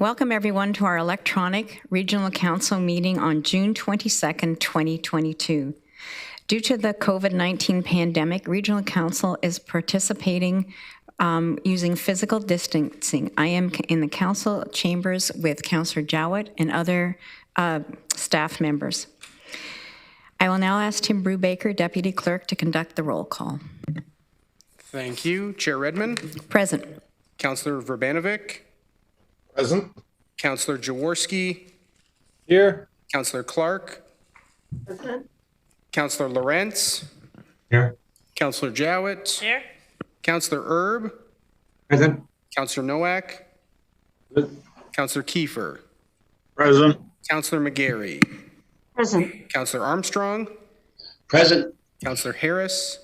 Welcome everyone to our electronic Regional Council meeting on June 22nd, 2022. Due to the COVID-19 pandemic, Regional Council is participating using physical distancing. I am in the council chambers with Councillor Jowett and other staff members. I will now ask Tim Brubaker, Deputy Clerk, to conduct the roll call. Thank you. Chair Redmond? Present. Councillor Verbanovic? Present. Councillor Jaworski? Here. Councillor Clark? Present. Councillor Lawrence? Here. Councillor Jowett? Here. Councillor Erb? Present. Councillor Nowak? Present. Councillor Kiefer? Present. Councillor McGarry? Present. Councillor Armstrong? Present. Councillor Harris?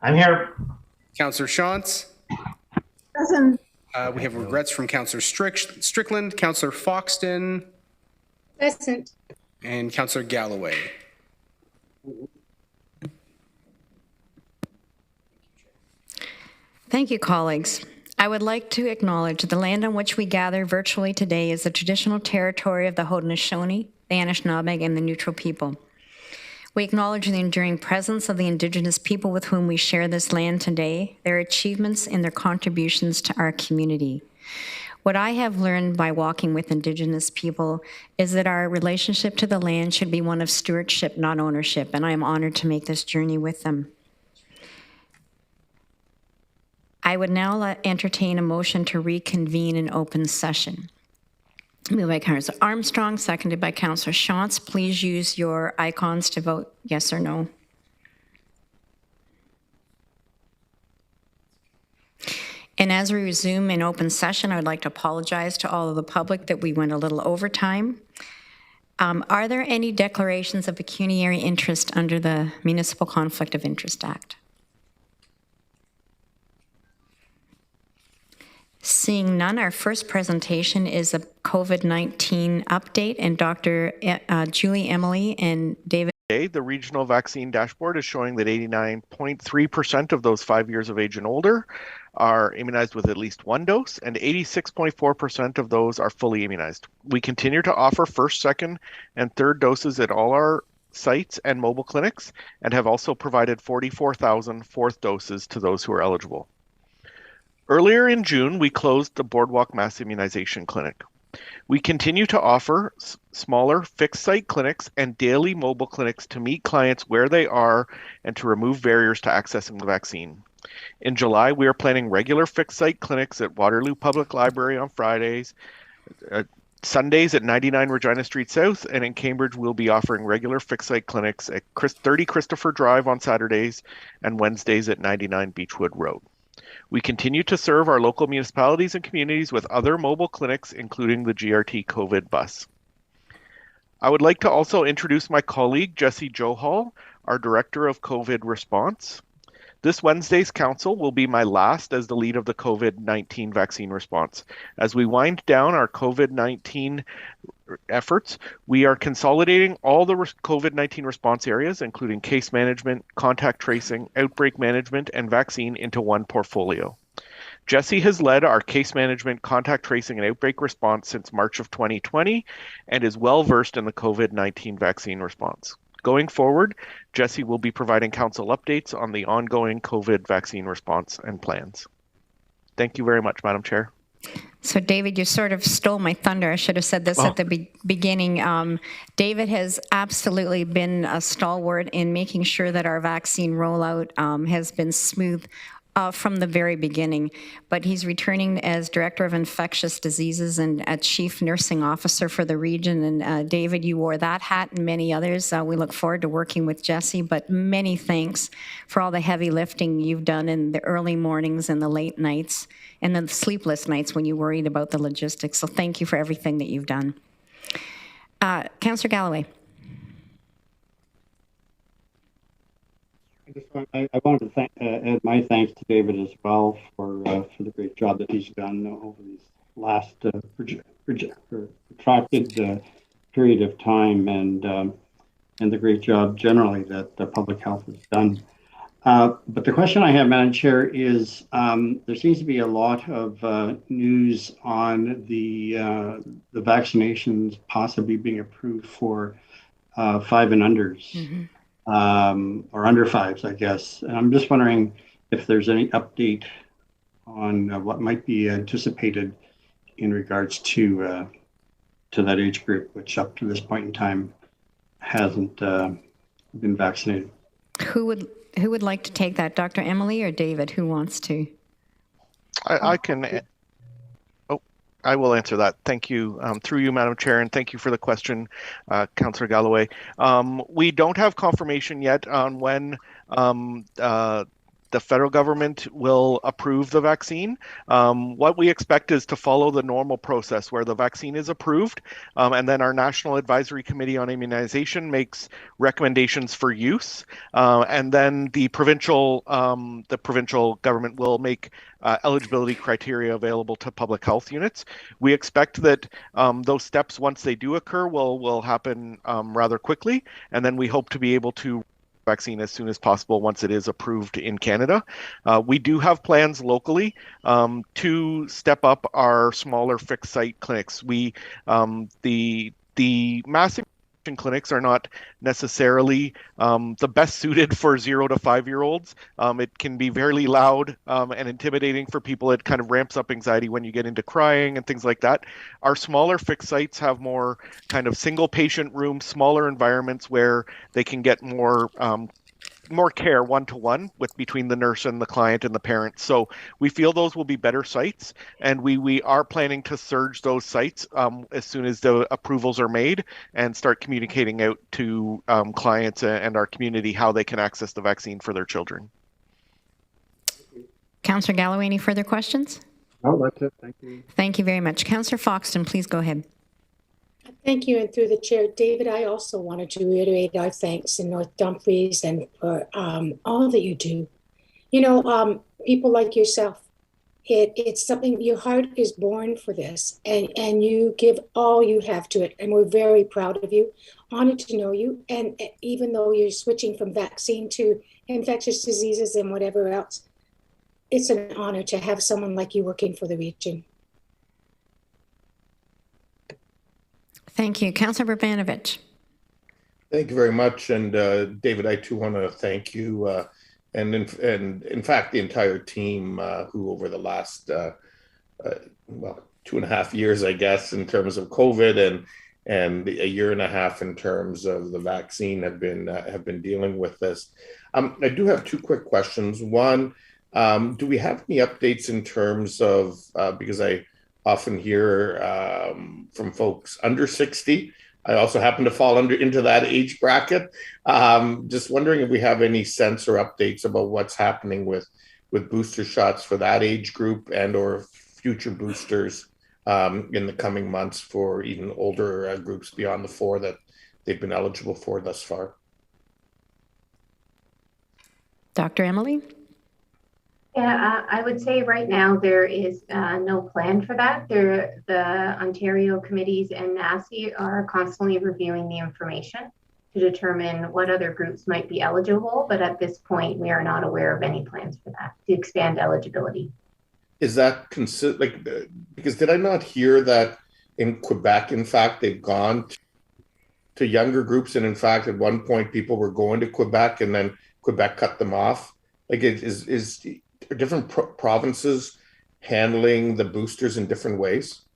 I'm here. Councillor Shantz? Present. We have regrets from Councillor Strickland, Councillor Foxton, Present. and Councillor Galloway. Thank you, colleagues. I would like to acknowledge the land on which we gather virtually today is the traditional territory of the Haudenosaunee, the Anishinaabe, and the Neutral people. We acknowledge the enduring presence of the Indigenous people with whom we share this land today, their achievements and their contributions to our community. What I have learned by walking with Indigenous people is that our relationship to the land should be one of stewardship, not ownership, and I am honored to make this journey with them. I would now entertain a motion to reconvene in open session. Moved by Councillor Armstrong, seconded by Councillor Shantz. Please use your icons to vote yes or no. And as we resume in open session, I would like to apologize to all of the public that we went a little over time. Are there any declarations of pecuniary interest under the Municipal Conflict of Interest Act? Seeing none, our first presentation is a COVID-19 update, and Dr. Julie, Emily, and David. The regional vaccine dashboard is showing that 89.3% of those 5 years of age and older are immunized with at least one dose, and 86.4% of those are fully immunized. We continue to offer first, second, and third doses at all our sites and mobile clinics, and have also provided 44,000 fourth doses to those who are eligible. Earlier in June, we closed the Boardwalk Mass Immunization Clinic. We continue to offer smaller fixed site clinics and daily mobile clinics to meet clients where they are and to remove barriers to accessing the vaccine. In July, we are planning regular fixed site clinics at Waterloo Public Library on Fridays, Sundays at 99 Regina Street South, and in Cambridge, we'll be offering regular fixed site clinics at 30 Christopher Drive on Saturdays and Wednesdays at 99 Beechwood Road. We continue to serve our local municipalities and communities with other mobile clinics, including the GRT COVID bus. I would like to also introduce my colleague, Jessie Johal, our Director of COVID Response. This Wednesday's council will be my last as the lead of the COVID-19 vaccine response. As we wind down our COVID-19 efforts, we are consolidating all the COVID-19 response areas, including case management, contact tracing, outbreak management, and vaccine into one portfolio. Jessie has led our case management, contact tracing, and outbreak response since March of 2020 and is well versed in the COVID-19 vaccine response. Going forward, Jessie will be providing council updates on the ongoing COVID vaccine response and plans. Thank you very much, Madam Chair. So, David, you sort of stole my thunder. I should have said this at the beginning. David has absolutely been a stalwart in making sure that our vaccine rollout has been smooth from the very beginning, but he's returning as Director of Infectious Diseases and a Chief Nursing Officer for the region. And David, you wore that hat and many others. We look forward to working with Jessie, but many thanks for all the heavy lifting you've done in the early mornings and the late nights and the sleepless nights when you worried about the logistics. So thank you for everything that you've done. Councillor Galloway. I wanted to add my thanks to David as well for the great job that he's done over these last protracted period of time, and the great job generally that public health has done. But the question I have, Madam Chair, is there seems to be a lot of news on the vaccinations possibly being approved for 5 and unders, or under 5s, I guess. And I'm just wondering if there's any update on what might be anticipated in regards to that age group, which up to this point in time hasn't been vaccinated. Who would like to take that, Dr. Emily or David? Who wants to? I can. Oh, I will answer that. Thank you. Through you, Madam Chair, and thank you for the question, Councillor Galloway. We don't have confirmation yet on when the federal government will approve the vaccine. What we expect is to follow the normal process where the vaccine is approved, and then our National Advisory Committee on Immunization makes recommendations for use, and then the provincial government will make eligibility criteria available to public health units. We expect that those steps, once they do occur, will happen rather quickly, and then we hope to be able to vaccine as soon as possible once it is approved in Canada. We do have plans locally to step up our smaller fixed site clinics. The massive clinics are not necessarily the best suited for 0 to 5-year-olds. It can be very loud and intimidating for people. It kind of ramps up anxiety when you get into crying and things like that. Our smaller fixed sites have more kind of single patient rooms, smaller environments where they can get more care one-to-one between the nurse and the client and the parent. So we feel those will be better sites, and we are planning to surge those sites as soon as the approvals are made and start communicating out to clients and our community how they can access the vaccine for their children. Councillor Galloway, any further questions? No, that's it. Thank you. Thank you very much. Councillor Foxton, please go ahead. Thank you, and through the chair, David, I also wanted to reiterate our thanks in North Dumfries and for all that you do. You know, people like yourself, it's something, your heart is born for this, and you give all you have to it, and we're very proud of you, honored to know you, and even though you're switching from vaccine to infectious diseases and whatever else, it's an honor to have someone like you working for the region. Thank you. Councillor Brbanovich. Thank you very much. And David, I too want to thank you and in fact, the entire team who over the last, 2.5 years, I guess, in terms of COVID and a year and a half in terms of the vaccine have been dealing with this. I do have two quick questions. One, do we have any updates in terms of, because I often hear from folks under 60. I also happen to fall into that age bracket. Just wondering if we have any sense or updates about what's happening with booster shots for that age group and or future boosters in the coming months for even older groups beyond the 4 that they've been eligible for thus far. Dr. Emily? Yeah, I would say right now there is no plan for that. The Ontario committees and NACI are constantly reviewing the information to determine what other groups might be eligible, but at this point we are not aware of any plans for that to expand eligibility. Is that because did I not hear that in Quebec, in fact, they've gone to younger groups, and in fact, at one point people were going to Quebec and then Quebec cut them off? Are different provinces handling the boosters in different ways?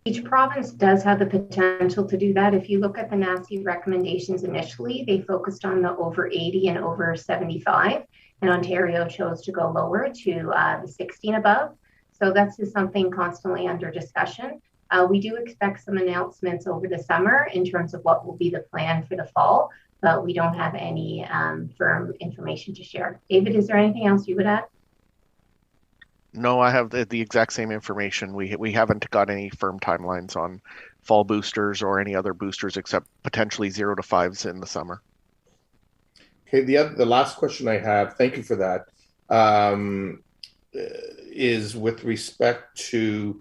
Each province does have the potential to do that. If you look at the NACI recommendations initially, they focused on the over 80 and over 75, and Ontario chose to go lower to the 60 and above. So that's just something constantly under discussion. We do expect some announcements over the summer in terms of what will be the plan for the fall, but we don't have any firm information to share. David, is there anything else you would add? No, I have the exact same information. We haven't got any firm timelines on fall boosters or any other boosters except potentially 0 to 5s in the summer. Okay, the last question I have, thank you for that, is with respect to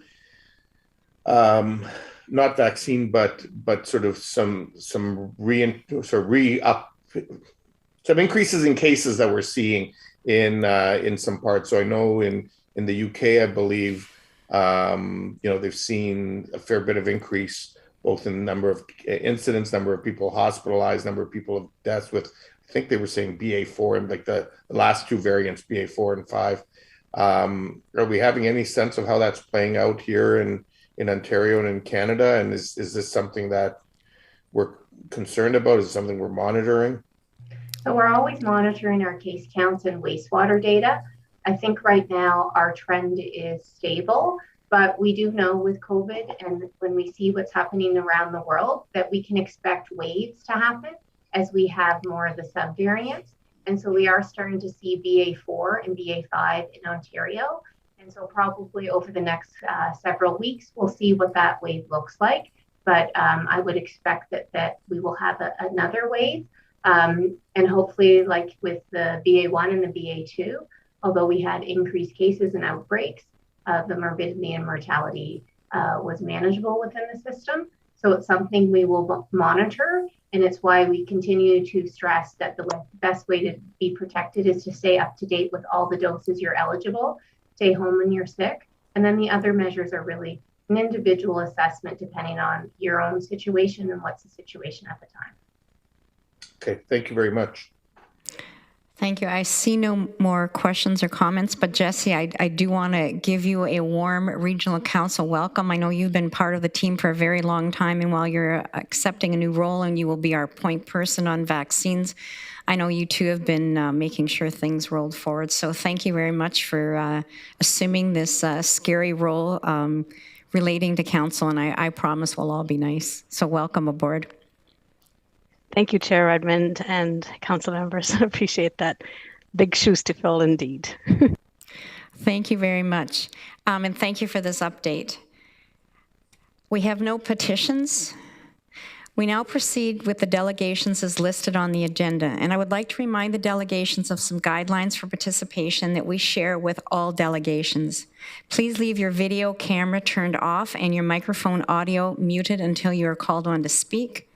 not vaccine, but sort of some increases in cases that we're seeing in some parts. So I know in the UK, I believe, they've seen a fair bit of increase, both in the number of incidents, number of people hospitalized, number of people of deaths with, I think they were saying BA4 and like the last two variants, BA4 and 5. Are we having any sense of how that's playing out here in Ontario and in Canada? And is this something that we're concerned about? Is it something we're monitoring? So we're always monitoring our case counts and wastewater data. I think right now our trend is stable, but we do know with COVID and when we see what's happening around the world that we can expect waves to happen as we have more of the subvariants. And so we are starting to see BA4 and BA5 in Ontario. And so probably over the next several weeks, we'll see what that wave looks like. But I would expect that we will have another wave. And hopefully like with the BA1 and the BA2, although we had increased cases and outbreaks, the morbidity and mortality was manageable within the system. So it's something we will monitor. And it's why we continue to stress that the best way to be protected is to stay up to date with all the doses you're eligible, stay home when you're sick. And then the other measures are really an individual assessment depending on your own situation and what's the situation at the time. Okay, thank you very much. Thank you. I see no more questions or comments, but Jesse, I do want to give you a warm Regional Council welcome. I know you've been part of the team for a very long time, and while you're accepting a new role and you will be our point person on vaccines, I know you two have been making sure things rolled forward. So thank you very much for assuming this scary role relating to council, and I promise we'll all be nice. So welcome aboard. Thank you, Chair Redmond and council members. I appreciate that. Big shoes to fill indeed. Thank you very much. And thank you for this update. We have no petitions. We now proceed with the delegations as listed on the agenda. And I would like to remind the delegations of some guidelines for participation that we share with all delegations. Please leave your video camera turned off and your microphone audio muted until you are called on to speak.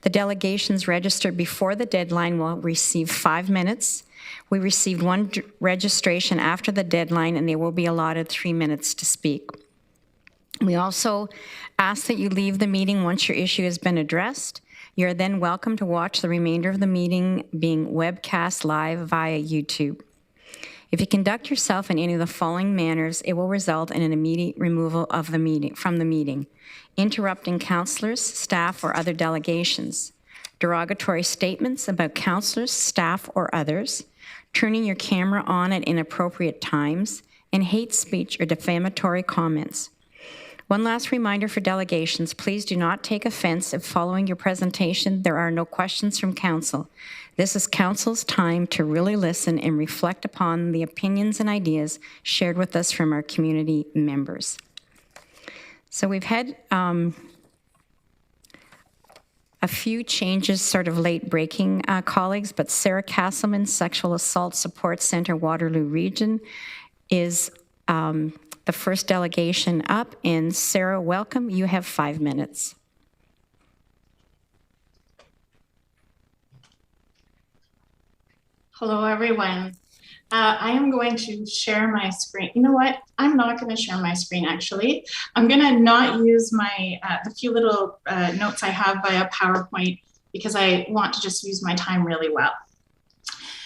The delegations registered before the deadline will receive 5 minutes. We received one registration after the deadline, and they will be allotted 3 minutes to speak. We also ask that you leave the meeting once your issue has been addressed. You're then welcome to watch the remainder of the meeting being webcast live via YouTube. If you conduct yourself in any of the following manners, it will result in an immediate removal of the meeting from the meeting. Interrupting councillors, staff, or other delegations. Derogatory statements about councillors, staff, or others. Turning your camera on at inappropriate times. And hate speech or defamatory comments. One last reminder for delegations, please do not take offense if following your presentation there are no questions from council. This is council's time to really listen and reflect upon the opinions and ideas shared with us from our community members. So we've had a few changes, sort of late breaking, colleagues, but Sara Casselman, Sexual Assault Support Center, Waterloo Region, is the first delegation up. And Sara, welcome. You have 5 minutes. Hello, everyone. I am going to share my screen. You know what? I'm not going to share my screen, actually. I'm going to not use my the few little notes I have via PowerPoint because I want to just use my time really well.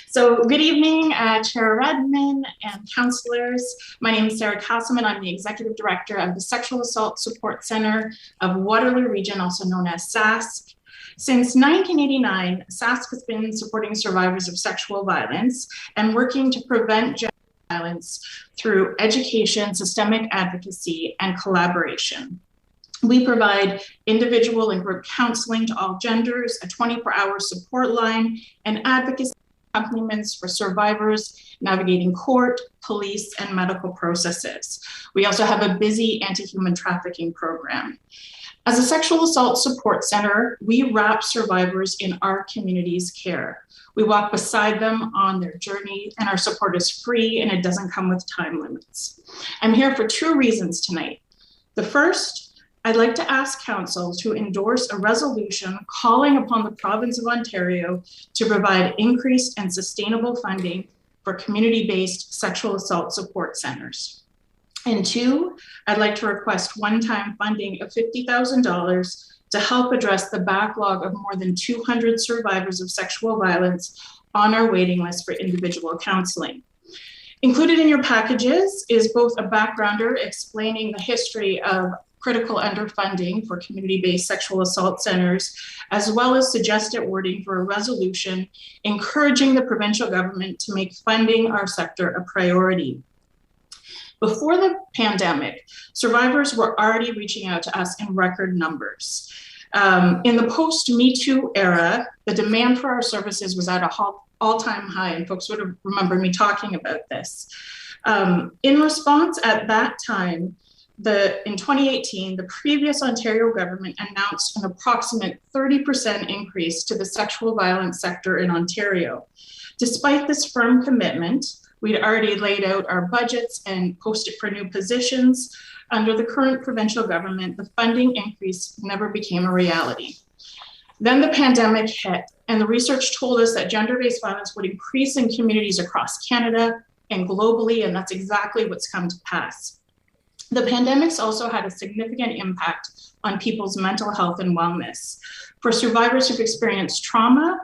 So good evening, Chair Redmond and councillors. My name is Sara Casselman. I'm the Executive Director of the Sexual Assault Support Center of Waterloo Region, also known as SASC. Since 1989, SASC has been supporting survivors of sexual violence and working to prevent gender violence through education, systemic advocacy, and collaboration. We provide individual and group counseling to all genders, a 24-hour support line, and advocacy accompaniments for survivors navigating court, police, and medical processes. We also have a busy anti-human trafficking program. As a sexual assault support center, we wrap survivors in our community's care. We walk beside them on their journey, and our support is free and it doesn't come with time limits. I'm here for 2 reasons tonight. The first, I'd like to ask council to endorse a resolution calling upon the province of Ontario to provide increased and sustainable funding for community-based sexual assault support centers. And 2, I'd like to request one-time funding of $50,000 to help address the backlog of more than 200 survivors of sexual violence on our waiting list for individual counseling. Included in your packages is both a backgrounder explaining the history of critical underfunding for community-based sexual assault centers, as well as suggested wording for a resolution encouraging the provincial government to make funding our sector a priority. Before the pandemic, survivors were already reaching out to us in record numbers. In the post-Me Too era, the demand for our services was at an all-time high, and folks would remember me talking about this. In response at that time, in 2018, the previous Ontario government announced an approximate 30% increase to the sexual violence sector in Ontario. Despite this firm commitment, we'd already laid out our budgets and posted for new positions. Under the current provincial government, the funding increase never became a reality. Then the pandemic hit, and the research told us that gender-based violence would increase in communities across Canada and globally, and that's exactly what's come to pass. The pandemic's also had a significant impact on people's mental health and wellness. For survivors who've experienced trauma,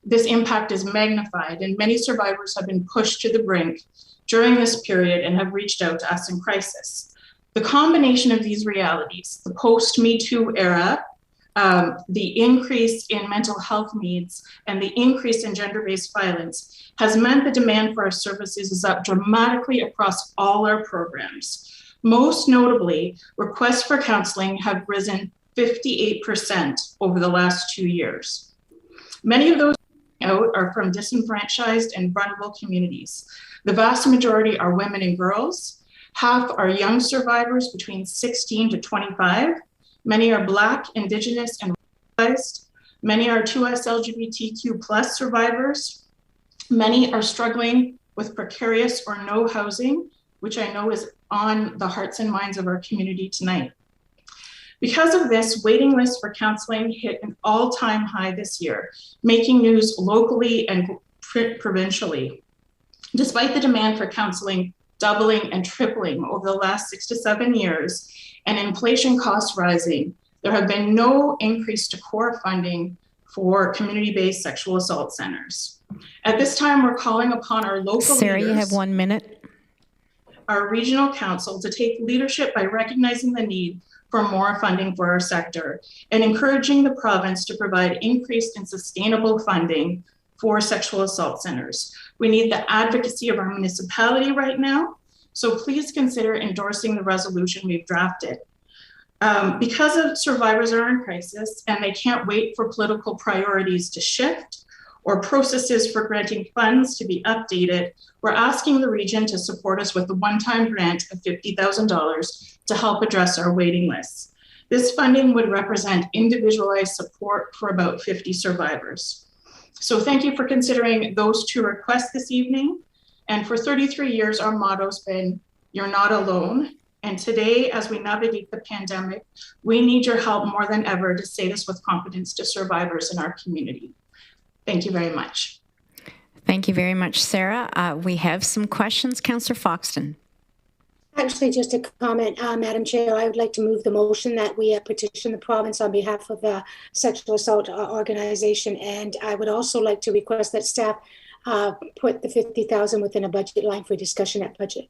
this impact is magnified, and many survivors have been pushed to the brink during this period and have reached out to us in crisis. The combination of these realities, the post-Me Too era, the increase in mental health needs, and the increase in gender-based violence has meant the demand for our services is up dramatically across all our programs. Most notably, requests for counseling have risen 58% over the last 2 years. Many of those out are from disenfranchised and vulnerable communities. The vast majority are women and girls. Half are young survivors between 16 to 25. Many are Black, Indigenous, and racialized. Many are 2S LGBTQ+ survivors. Many are struggling with precarious or no housing, which I know is on the hearts and minds of our community tonight. Because of this, waiting lists for counseling hit an all-time high this year, making news locally and provincially. Despite the demand for counseling doubling and tripling over the last 6 to 7 years, and inflation costs rising, there have been no increase to core funding for community-based sexual assault centers. At this time, we're calling upon our local Sara, leaders, you have 1 minute. our regional council, to take leadership by recognizing the need for more funding for our sector and encouraging the province to provide increased and sustainable funding for sexual assault centers. We need the advocacy of our municipality right now, so please consider endorsing the resolution we've drafted. Because of survivors are in crisis and they can't wait for political priorities to shift or processes for granting funds to be updated, we're asking the region to support us with a one-time grant of $50,000 to help address our waiting lists. This funding would represent individualized support for about 50 survivors. So thank you for considering those 2 requests this evening. And for 33 years, our motto's been, "You're not alone." And today, as we navigate the pandemic, we need your help more than ever to say this with confidence to survivors in our community. Thank you very much. Thank you very much, Sara. We have some questions. Councillor Foxton. Actually, just a comment, Madam Chair, I would like to move the motion that we petition the province on behalf of the sexual assault organization. And I would also like to request that staff put the $50,000 within a budget line for discussion at budget.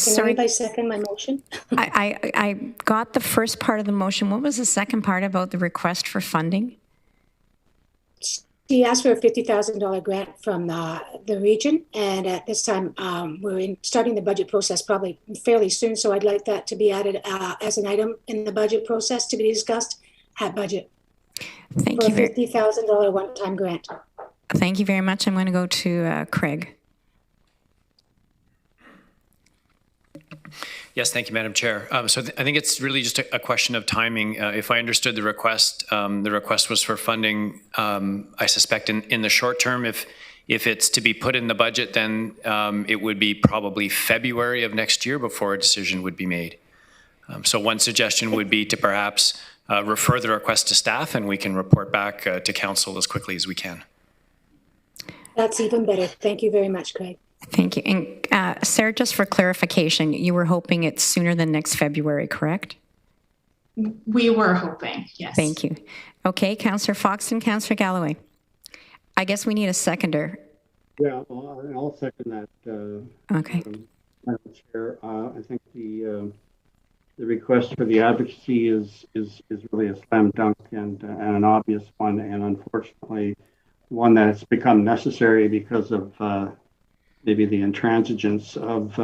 Can anybody second my motion? I got the first part of the motion. What was the second part about the request for funding? She asked for a $50,000 grant from the region, and at this time we're starting the budget process probably fairly soon, so I'd like that to be added as an item in the budget process to be discussed at budget. Thank for you. For a $50,000 one-time grant. Thank you very much. I'm going to go to Craig. Yes, thank you, Madam Chair. So I think it's really just a question of timing. If I understood the request was for funding, I suspect in the short term. If it's to be put in the budget, then it would be probably February of next year before a decision would be made. So one suggestion would be to perhaps refer the request to staff, and we can report back to council as quickly as we can. That's even better. Thank you very much, Craig. Thank you. And Sarah, just for clarification, you were hoping it's sooner than next February, correct? We were hoping, yes. Thank you. Okay, Councillor Fox and Councillor Galloway. I guess we need a seconder. Yeah, well, I'll second that. Okay. Madam Chair, I think the request for the advocacy is really a slam dunk and an obvious one, and unfortunately one that's become necessary because of maybe the intransigence of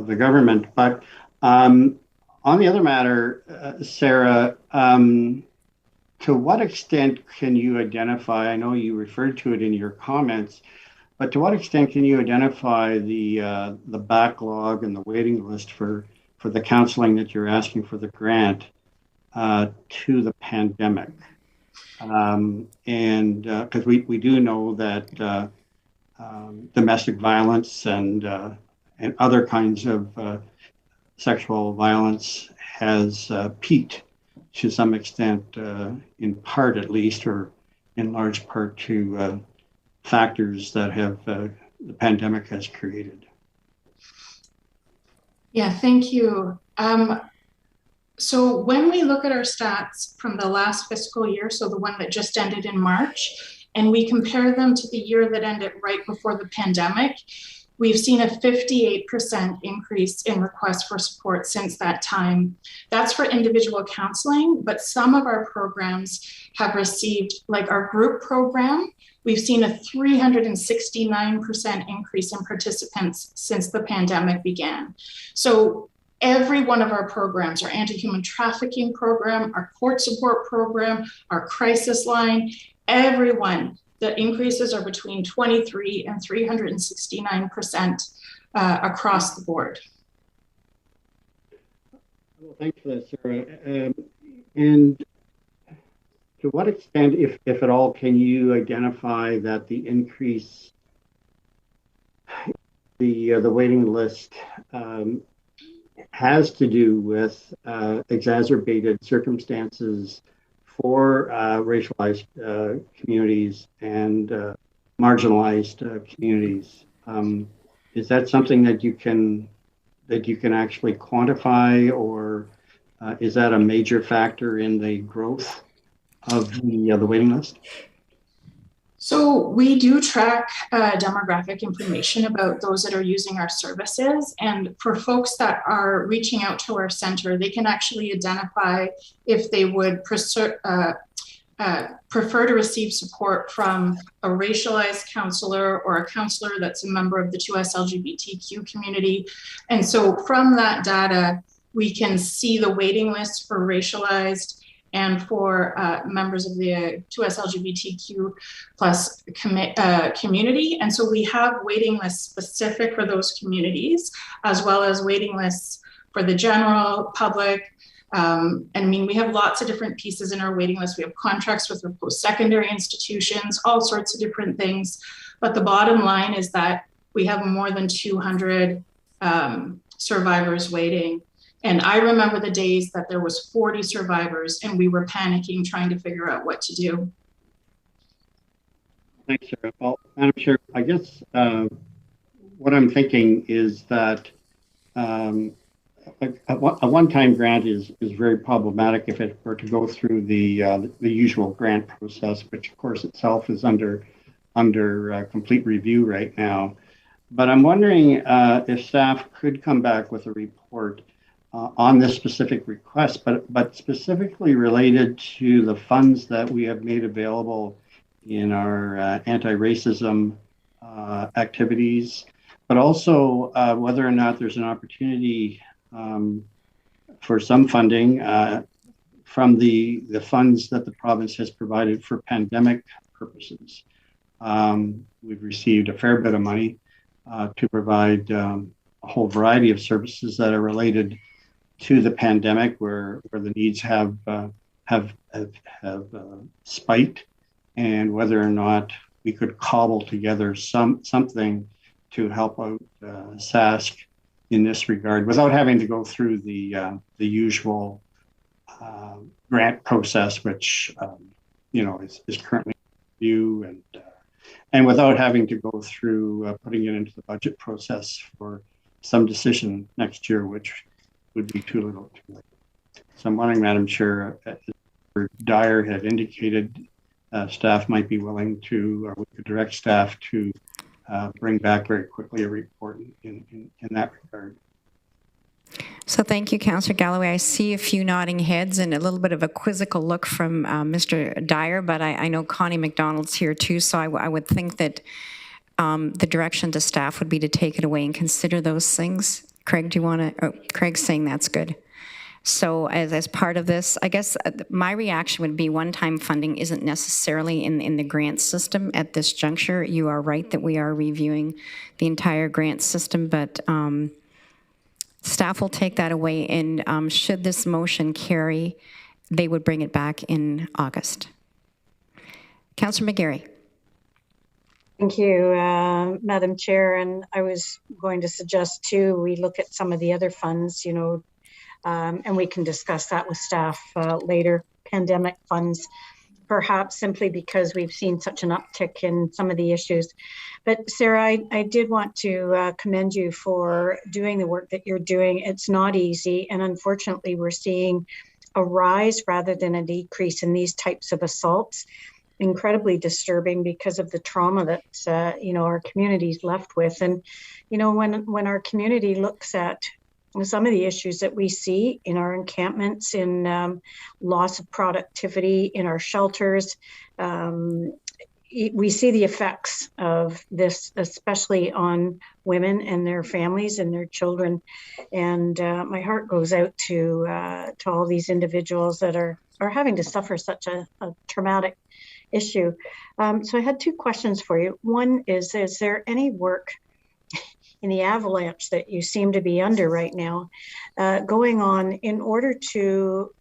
the government. But on the other matter, Sarah, to what extent can you identify, I know you referred to it in your comments, but to what extent can you identify the backlog and the waiting list for the counseling that you're asking for the grant to the pandemic? And because we do know that domestic violence and other kinds of sexual violence has peaked to some extent, in part at least, or in large part to factors that have the pandemic has created. Yeah, thank you. So when we look at our stats from the last fiscal year, so the one that just ended in March, and we compare them to the year that ended right before the pandemic, we've seen a 58% increase in requests for support since that time. That's for individual counseling, but some of our programs have received, like our group program, we've seen a 369% increase in participants since the pandemic began. So every one of our programs, our anti-human trafficking program, our court support program, our crisis line, everyone, the increases are between 23 and 369% across the board. Well, thanks for that, Sarah. And to what extent, if at all, can you identify that the increase, the waiting list has to do with exacerbated circumstances for racialized communities and marginalized communities? Is that something that you can actually quantify, or is that a major factor in the growth of the waiting list? So we do track demographic information about those that are using our services. And for folks that are reaching out to our center, they can actually identify if they would prefer to receive support from a racialized counselor or a counselor that's a member of the 2S LGBTQ community. And so from that data, we can see the waiting list for racialized and for members of the 2S LGBTQ plus community. And so we have waiting lists specific for those communities, as well as waiting lists for the general public. I mean, we have lots of different pieces in our waiting list. We have contracts with post-secondary institutions, all sorts of different things. But the bottom line is that we have more than 200 survivors waiting. And I remember the days that there was 40 survivors and we were panicking, trying to figure out what to do. Thanks, Sarah. Well, Madam Chair, I guess what I'm thinking is that a one-time grant is very problematic if it were to go through the usual grant process, which of course itself is under complete review right now. But I'm wondering if staff could come back with a report on this specific request, but specifically related to the funds that we have made available in our anti-racism activities, but also whether or not there's an opportunity for some funding from the funds that the province has provided for pandemic purposes. We've received a fair bit of money to provide a whole variety of services that are related to the pandemic, where the needs have spiked, and whether or not we could cobble together something to help out SASC in this regard, without having to go through the usual grant process, which is currently in review, and and without having to go through putting it into the budget process for some decision next year, which would be too little too late. So I'm wondering, Madam Chair, Dyer had indicated staff might be willing to, or we could direct staff to bring back very quickly a report in that regard. So thank you, Councillor Galloway. I see a few nodding heads and a little bit of a quizzical look from Mr. Dyer, but I know Connie McDonald's here too, so I would think that the direction to staff would be to take it away and consider those things. Craig, do you want to? Oh, Craig's saying that's good. So as part of this, I guess my reaction would be one-time funding isn't necessarily in the grant system at this juncture. You are right that we are reviewing the entire grant system, but staff will take that away, and should this motion carry, they would bring it back in August. Councillor McGarry. Thank you, Madam Chair. And I was going to suggest too, we look at some of the other funds, and we can discuss that with staff later, pandemic funds, perhaps simply because we've seen such an uptick in some of the issues. But Sara, I did want to commend you for doing the work that you're doing. It's not easy. And unfortunately, we're seeing a rise rather than a decrease in these types of assaults. Incredibly disturbing because of the trauma that, our community's left with. And, when our community looks at some of the issues that we see in our encampments, in loss of productivity in our shelters, we see the effects of this, especially on women and their families and their children. And my heart goes out to all these individuals that are having to suffer such a traumatic issue. So I had two questions for you. One is there any work in the avalanche that you seem to be under right now going on in order to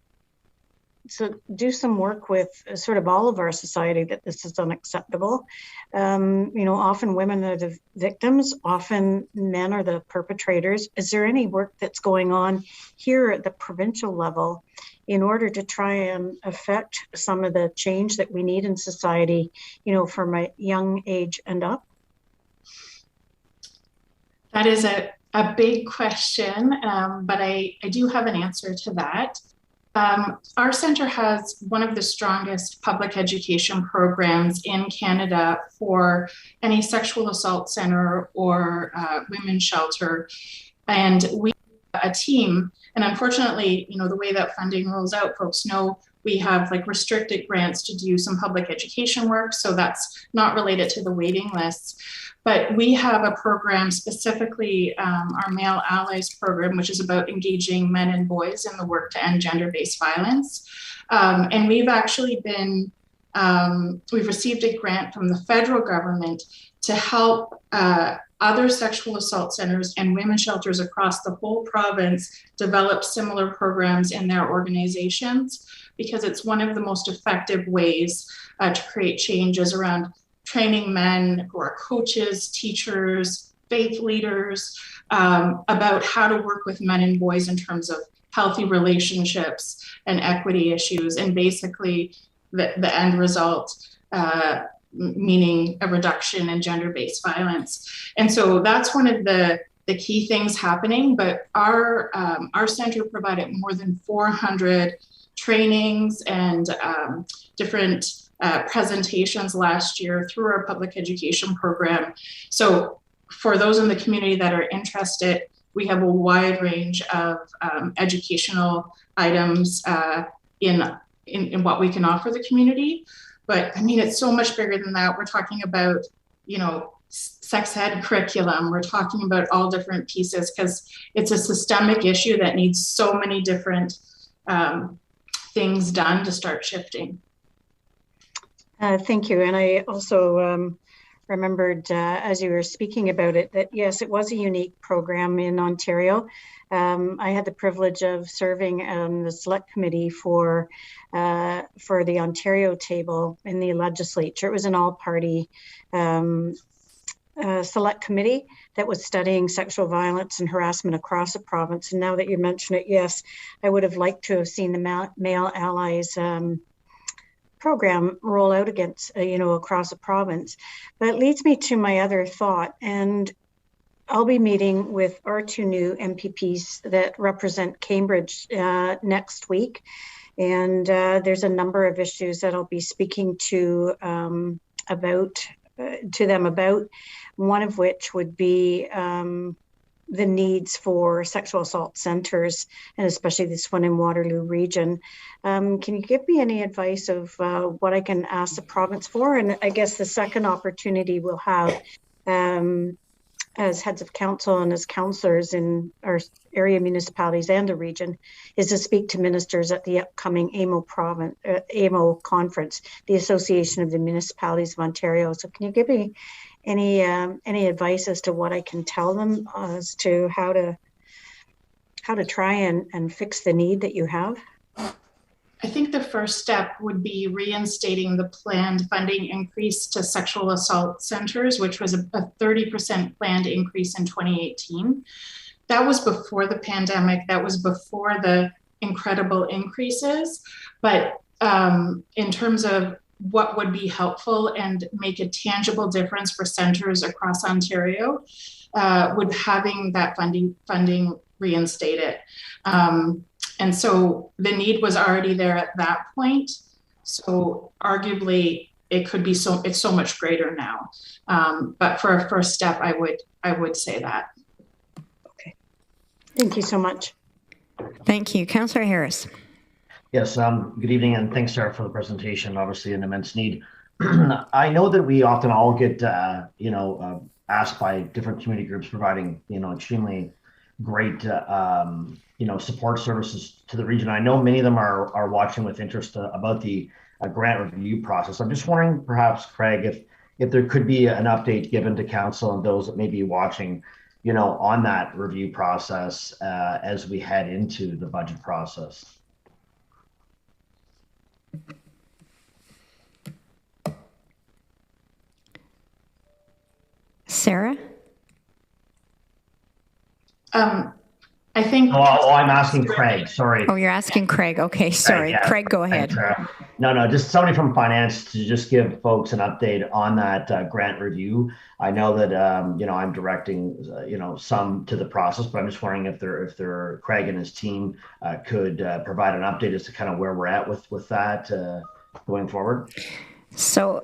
do some work with sort of all of our society that this is unacceptable? Often women are the victims, often men are the perpetrators. Is there any work that's going on here at the provincial level in order to try and affect some of the change that we need in society, from a young age and up? That is a big question, but I do have an answer to that. Our centre has one of the strongest public education programs in Canada for any sexual assault centre or women's shelter. And we have a team, and unfortunately, the way that funding rolls out, folks know we have restricted grants to do some public education work, so that's not related to the waiting lists. But we have a program specifically, our Male Allies program, which is about engaging men and boys in the work to end gender-based violence. And we've actually been, we've received a grant from the federal government to help other sexual assault centers and women's shelters across the whole province develop similar programs in their organizations, because it's one of the most effective ways to create changes around training men who are coaches, teachers, faith leaders, about how to work with men and boys in terms of healthy relationships and equity issues, and basically the end result, meaning a reduction in gender-based violence. And so that's one of the key things happening. But our center provided more than 400 trainings and different presentations last year through our public education program. So for those in the community that are interested, we have a wide range of educational items in what we can offer the community. But I mean, it's so much bigger than that. We're talking about, sex ed curriculum. We're talking about all different pieces, because it's a systemic issue that needs so many different things done to start shifting. Thank you. And I also remembered as you were speaking about it, that yes, it was a unique program in Ontario. I had the privilege of serving on the select committee for the Ontario table in the legislature. It was an all-party select committee that was studying sexual violence and harassment across the province. And now that you mention it, yes, I would have liked to have seen the Male Allies program roll out against, across the province. But it leads me to my other thought, and I'll be meeting with our two new MPPs that represent Cambridge next week. And there's a number of issues that I'll be speaking to them about, one of which would be the needs for sexual assault centers, and especially this one in Waterloo region. Can you give me any advice of what I can ask the province for? And I guess the second opportunity we'll have as heads of council and as councillors in our area municipalities and the region is to speak to ministers at the upcoming AMO conference, the Association of the Municipalities of Ontario. So can you give me any advice as to what I can tell them as to how to try and fix the need that you have? I think the first step would be reinstating the planned funding increase to sexual assault centers, which was a 30% planned increase in 2018. That was before the pandemic. That was before the incredible increases. But in terms of what would be helpful and make a tangible difference for centers across Ontario, would having that funding reinstated. And so the need was already there at that point. So arguably it could be it's so much greater now. But for a first step, I would say that. Okay. Thank you so much. Thank you. Councillor Harris. Yes, good evening, and thanks, Sarah, for the presentation. Obviously an immense need. I know that we often all get, asked by different community groups providing, extremely great, support services to the region. I know many of them are watching with interest about the grant review process. I'm just wondering, perhaps, Craig, if there could be an update given to council and those that may be watching, on that review process as we head into the budget process. Sara? I think. Oh, I'm asking Craig. Sorry. Oh, you're asking Craig. Okay, sorry. Yeah. Craig, go ahead. No, just somebody from finance to just give folks an update on that grant review. I know that I'm directing some to the process, but I'm just wondering if Craig and his team could provide an update as to kind of where we're at with that going forward. So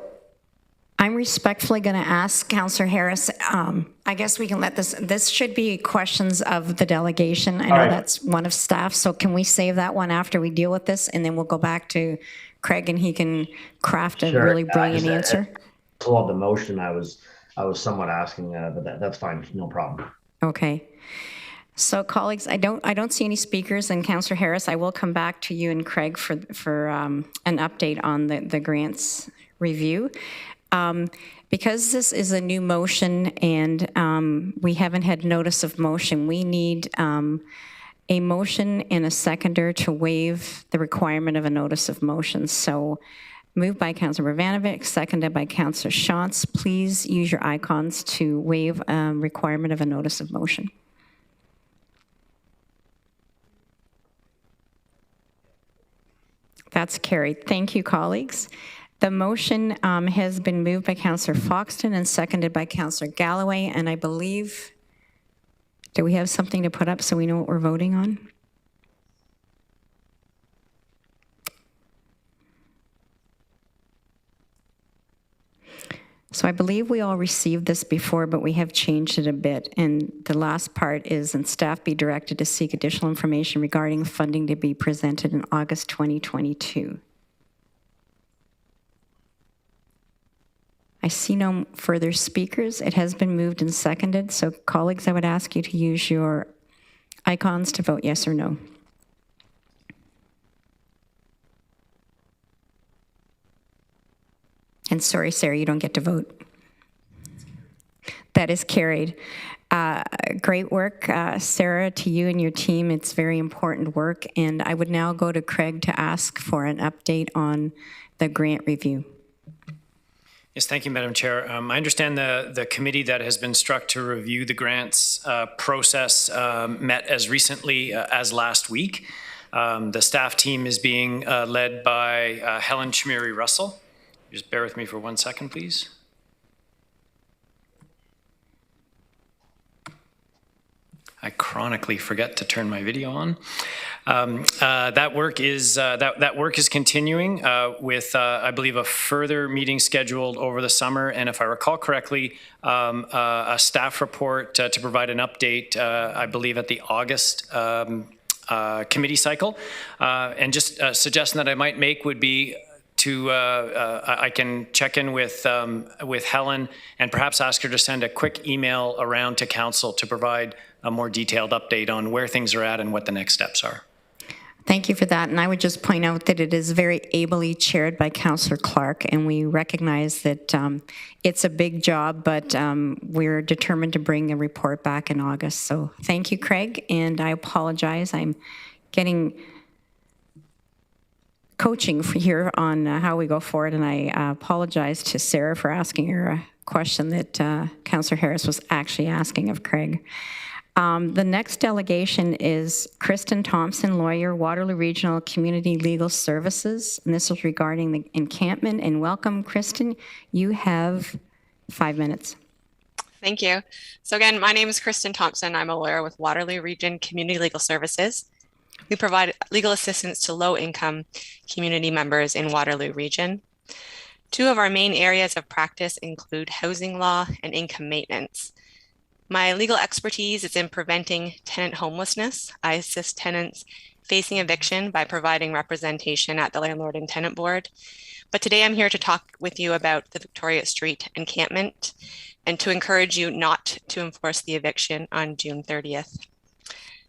I'm respectfully going to ask Councillor Harris. I guess we can let this should be questions of the delegation. I know that's one of staff, so can we save that one after we deal with this, and then we'll go back to Craig and he can craft a really brilliant answer? Of the motion, I was somewhat asking, but that's fine, no problem. Okay. So colleagues, I don't see any speakers, and Councillor Harris, I will come back to you and Craig for an update on the grants review. Because this is a new motion and we haven't had notice of motion, we need a motion and a seconder to waive the requirement of a notice of motion. So moved by Councillor Bogdanovic, seconded by Councillor Shantz. Please use your icons to waive requirement of a notice of motion. That's carried. Thank you, colleagues. The motion has been moved by Councillor Foxton and seconded by Councillor Galloway, and I believe, do we have something to put up so we know what we're voting on? So I believe we all received this before, but we have changed it a bit. And the last part is, and staff be directed to seek additional information regarding funding to be presented in August 2022. I see no further speakers. It has been moved and seconded. So colleagues, I would ask you to use your icons to vote yes or no. And sorry, Sarah, you don't get to vote. That is carried. Great work, Sara, to you and your team. It's very important work. And I would now go to Craig to ask for an update on the grant review. Yes, thank you, Madam Chair. I understand the committee that has been struck to review the grants process met as recently as last week. The staff team is being led by Helen Chimeri Russell. Just bear with me for 1 second, please. I chronically forget to turn my video on. That work is continuing with, I believe, a further meeting scheduled over the summer. And if I recall correctly, a staff report to provide an update, I believe, at the August committee cycle. And just a suggestion that I might make would be to I can check in with Helen and perhaps ask her to send a quick email around to council to provide a more detailed update on where things are at and what the next steps are. Thank you for that. And I would just point out that it is very ably chaired by Councillor Clark, and we recognize that it's a big job, but we're determined to bring a report back in August. So thank you, Craig, and I apologize. I'm getting coaching here on how we go forward, and I apologize to Sara for asking her a question that Councillor Harris was actually asking of Craig. The next delegation is Kristen Thompson, lawyer, Waterloo Regional Community Legal Services, and this is regarding the encampment. And welcome, Kristen. You have 5 minutes. Thank you. So again, my name is Kristen Thompson. I'm a lawyer with Waterloo Region Community Legal Services. We provide legal assistance to low-income community members in Waterloo Region. Two of our main areas of practice include housing law and income maintenance. My legal expertise is in preventing tenant homelessness. I assist tenants facing eviction by providing representation at the Landlord and Tenant Board. But today I'm here to talk with you about the Victoria Street encampment and to encourage you not to enforce the eviction on June 30th.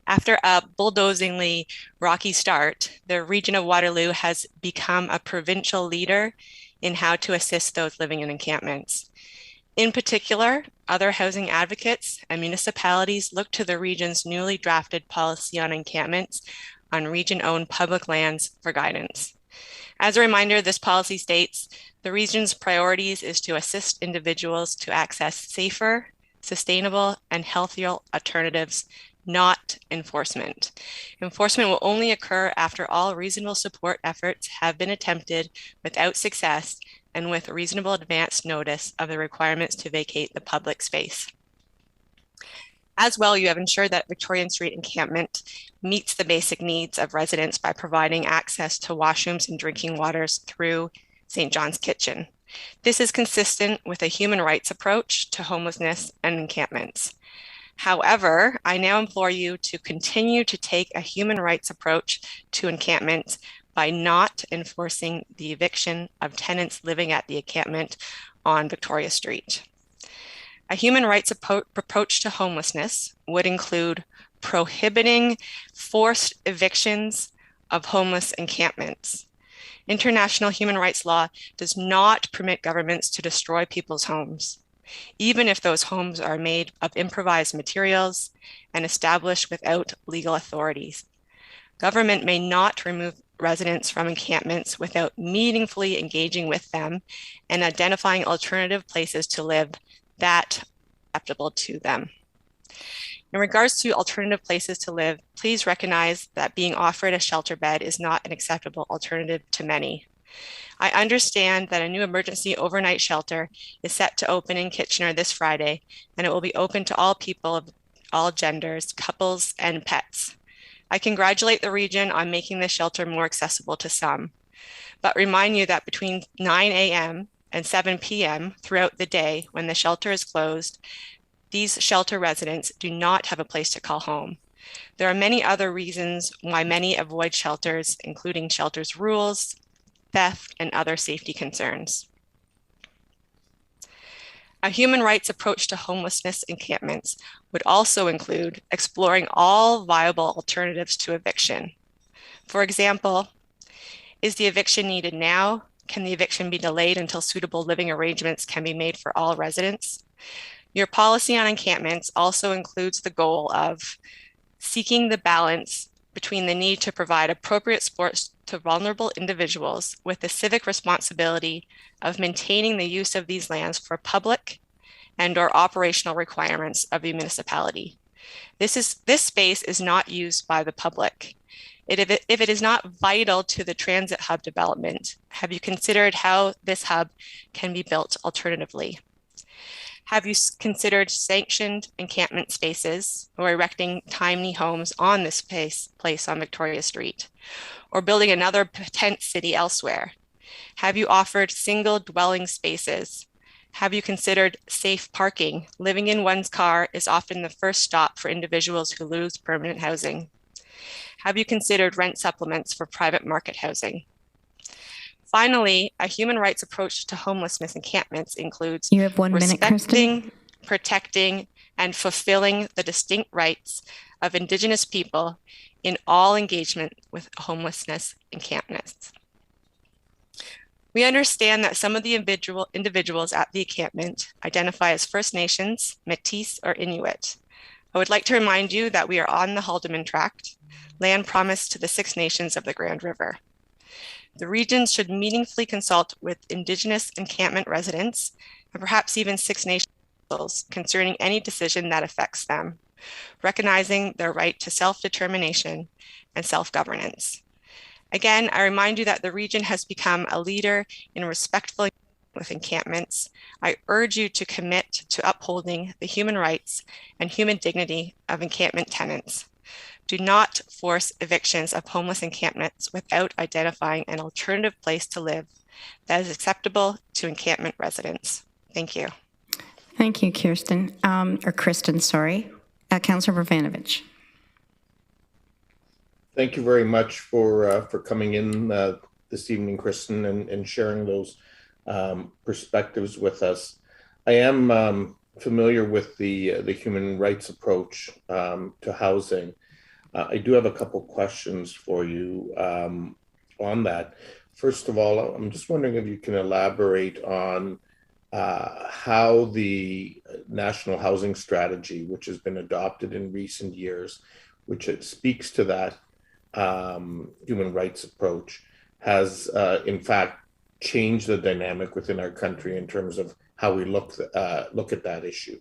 After a bulldozingly rocky start, the region of Waterloo has become a provincial leader in how to assist those living in encampments. In particular, other housing advocates and municipalities look to the region's newly drafted policy on encampments on region-owned public lands for guidance. As a reminder, this policy states the region's priorities is to assist individuals to access safer, sustainable, and healthier alternatives, not enforcement. Enforcement will only occur after all reasonable support efforts have been attempted without success and with reasonable advance notice of the requirements to vacate the public space. As well, you have ensured that Victorian Street encampment meets the basic needs of residents by providing access to washrooms and drinking waters through St. John's Kitchen. This is consistent with a human rights approach to homelessness and encampments. However, I now implore you to continue to take a human rights approach to encampments by not enforcing the eviction of tenants living at the encampment on Victoria Street. A human rights approach to homelessness would include prohibiting forced evictions of homeless encampments. International human rights law does not permit governments to destroy people's homes, even if those homes are made of improvised materials and established without legal authorities. Government may not remove residents from encampments without meaningfully engaging with them and identifying alternative places to live that are acceptable to them. In regards to alternative places to live, please recognize that being offered a shelter bed is not an acceptable alternative to many. I understand that a new emergency overnight shelter is set to open in Kitchener this Friday, and it will be open to all people of all genders, couples, and pets. I congratulate the region on making this shelter more accessible to some, but remind you that between 9 a.m. and 7 p.m. throughout the day when the shelter is closed, these shelter residents do not have a place to call home. There are many other reasons why many avoid shelters, including shelters rules, theft, and other safety concerns. A human rights approach to homelessness encampments would also include exploring all viable alternatives to eviction. For example, is the eviction needed now? Can the eviction be delayed until suitable living arrangements can be made for all residents? Your policy on encampments also includes the goal of seeking the balance between the need to provide appropriate supports to vulnerable individuals with the civic responsibility of maintaining the use of these lands for public and/or operational requirements of the municipality. This space is not used by the public. If it is not vital to the transit hub development, have you considered how this hub can be built alternatively? Have you considered sanctioned encampment spaces or erecting tiny homes on this place on Victoria Street, or building another tent city elsewhere? Have you offered single dwelling spaces? Have you considered safe parking? Living in one's car is often the first stop for individuals who lose permanent housing. Have you considered rent supplements for private market housing? Finally, a human rights approach to homelessness encampments includes You have 1 minute, Kristen. respecting, protecting, and fulfilling the distinct rights of Indigenous people in all engagement with homelessness encampments. We understand that some of the individuals at the encampment identify as First Nations, Métis, or Inuit. I would like to remind you that we are on the Haldeman Tract, land promised to the Six Nations of the Grand River. The regions should meaningfully consult with Indigenous encampment residents and perhaps even Six Nations concerning any decision that affects them, recognizing their right to self-determination and self-governance. Again, I remind you that the region has become a leader in respectful with encampments. I urge you to commit to upholding the human rights and human dignity of encampment tenants. Do not force evictions of homeless encampments without identifying an alternative place to live that is acceptable to encampment residents. Thank you. Thank you, Kristen, sorry. Councillor Bravanovich. Thank you very much for coming in this evening, Kristen, and sharing those perspectives with us. I am familiar with the human rights approach to housing. I do have a couple questions for you on that. First of all, I'm just wondering if you can elaborate on how the National Housing Strategy, which has been adopted in recent years, which it speaks to that human rights approach, has in fact changed the dynamic within our country in terms of how we look at that issue.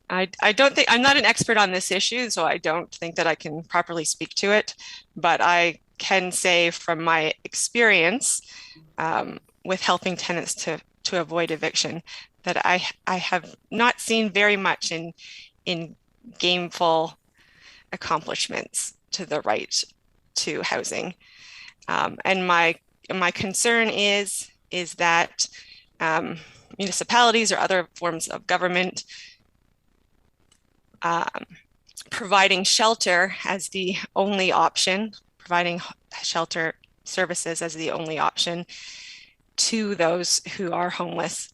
I don't think, I'm not an expert on this issue, so I don't think that I can properly speak to it, but I can say from my experience with helping tenants to avoid eviction that I have not seen very much in gameful accomplishments to the right to housing. And my concern is that municipalities or other forms of government providing shelter as the only option, providing shelter services as the only option to those who are homeless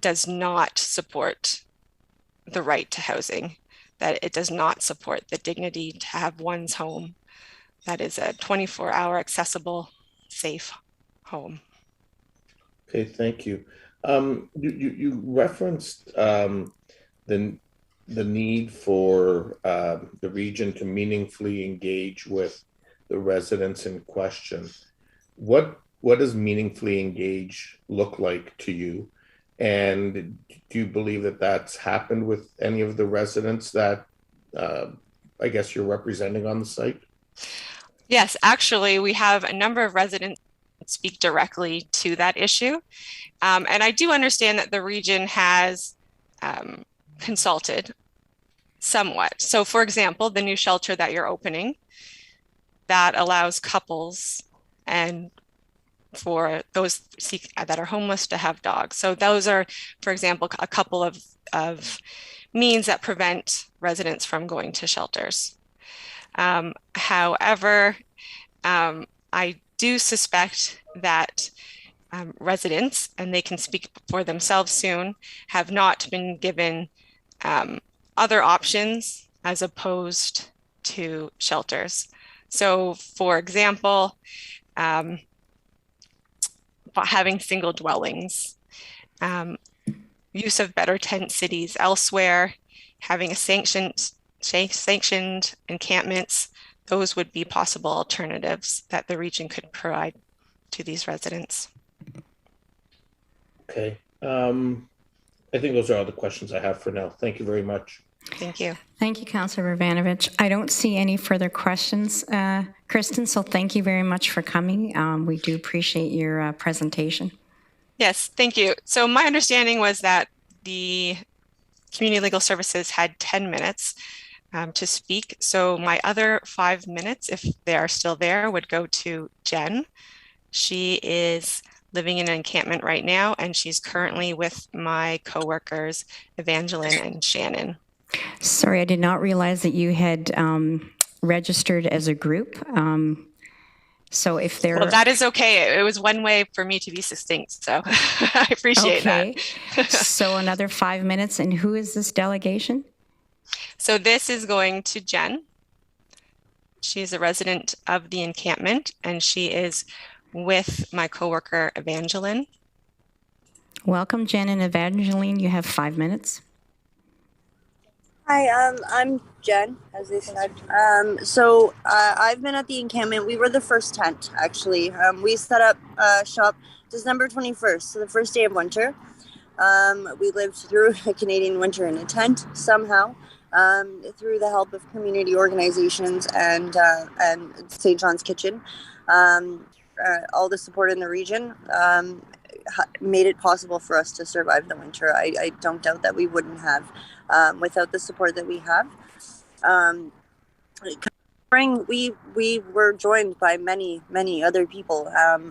does not support the right to housing, that it does not support the dignity to have one's home that is a 24-hour accessible, safe home. Okay, thank you. You referenced the need for the region to meaningfully engage with the residents in question. What does meaningfully engage look like to you? And do you believe that that's happened with any of the residents that I guess you're representing on the site? Yes, actually, we have a number of residents that speak directly to that issue. And I do understand that the region has consulted somewhat. So for example, the new shelter that you're opening, that allows couples and for those that are homeless to have dogs. So those are, for example, a couple of means that prevent residents from going to shelters. However, I do suspect that residents, and they can speak for themselves soon, have not been given other options as opposed to shelters. So for example, having single dwellings, use of better tent cities elsewhere, having a sanctioned encampments, those would be possible alternatives that the region could provide to these residents. Okay. I think those are all the questions I have for now. Thank you very much. Thank you. Thank you, Councillor Ravanovich. I don't see any further questions, Kristen, so thank you very much for coming. We do appreciate your presentation. Yes, thank you. So my understanding was that the Community Legal Services had 10 minutes to speak. So my other 5 minutes, if they are still there, would go to Jenn. She is living in an encampment right now, and she's currently with my coworkers, Evangeline and Shannon. Sorry, I did not realize that you had registered as a group. So if there... Well, that is okay. It was one way for me to be succinct, so I appreciate that. So another 5 minutes, and who is this delegation? So this is going to Jenn. She is a resident of the encampment, and she is with my coworker, Evangeline. Welcome, Jenn and Evangeline. You have 5 minutes. Hi, I'm Jenn, as they said. I've been at the encampment. We were the first tent, actually. We set up shop December 21st, so the first day of winter. We lived through a Canadian winter in a tent somehow, through the help of community organizations and St. John's Kitchen. All the support in the region made it possible for us to survive the winter. I don't doubt that we wouldn't have without the support that we have. We were joined by many other people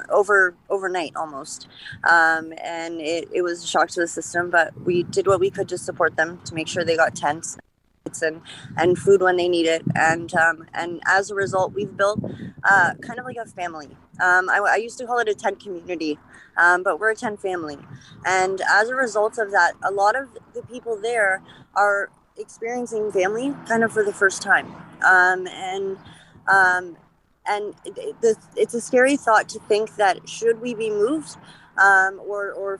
overnight almost, and it was a shock to the system, but we did what we could to support them, to make sure they got tents and food when they need it, and as a result we've built kind of like a family. I used to call it a tent community, but we're a tent family, and as a result of that, a lot of the people there are experiencing family kind of for the first time, it's a scary thought to think that should we be moved or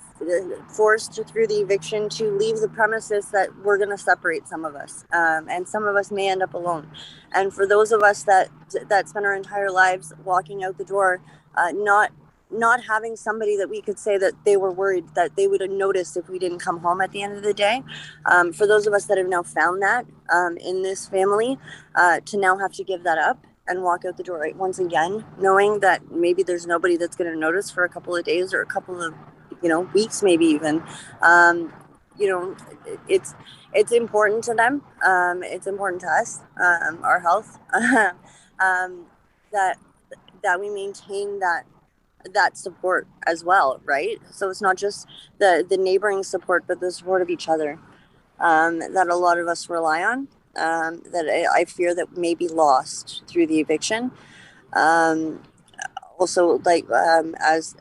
forced through the eviction to leave the premises, that we're going to separate some of us, and some of us may end up alone. And for those of us that spend our entire lives walking out the door, not having somebody that we could say that they were worried that they would have noticed if we didn't come home at the end of the day. For those of us that have now found that in this family, to now have to give that up and walk out the door once again, knowing that maybe there's nobody that's going to notice for a couple of days or a couple of, weeks, maybe even, it's important to them. It's important to us, our health, that we maintain that support as well, right? So it's not just the neighboring support, but the support of each other, that a lot of us rely on, that I fear that may be lost through the eviction. Also, like as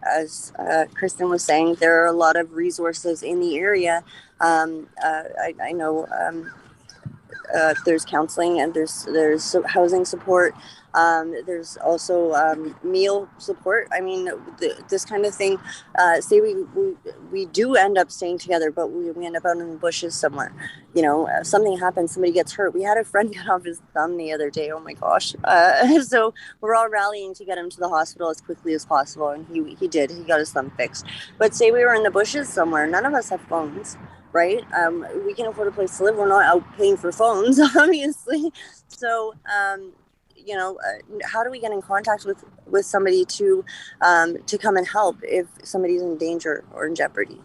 Kristen was saying, there are a lot of resources in the area. I know there's counseling, and there's housing support. There's also meal support. I mean, this kind of thing, say we do end up staying together, but we end up out in the bushes somewhere. Something happens, somebody gets hurt. We had a friend cut off his thumb the other day. Oh my gosh. So we're all rallying to get him to the hospital as quickly as possible. And he did. He got his thumb fixed. But say we were in the bushes somewhere. None of us have phones, right? We can afford a place to live. We're not out paying for phones, obviously. So, how do we get in contact with somebody to come and help if somebody's in danger or in jeopardy?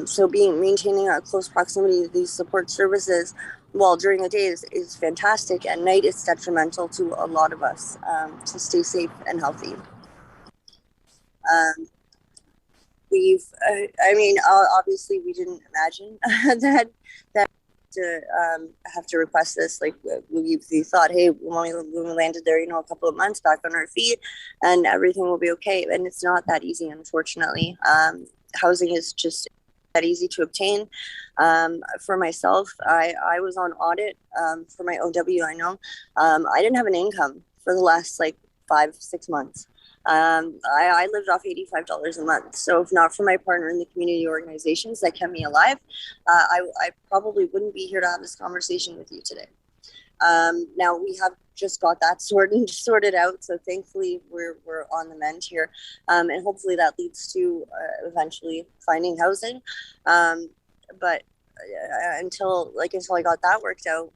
So maintaining a close proximity to these support services while during the day is fantastic. At night, it's detrimental to a lot of us to stay safe and healthy. Obviously we didn't imagine that to have to request this. Like we thought, hey, when we landed there, a couple of months back on our feet, and everything will be okay. And it's not that easy, unfortunately. Housing is just that easy to obtain. For myself, I was on audit for my OW. I know I didn't have an income for the last 5-6 months. I lived off $85 a month. So if not for my partner in the community organizations that kept me alive, I probably wouldn't be here to have this conversation with you today. Now we have just got that sorted out. So thankfully we're on the mend here. And hopefully that leads to eventually finding housing. But until I got that worked out,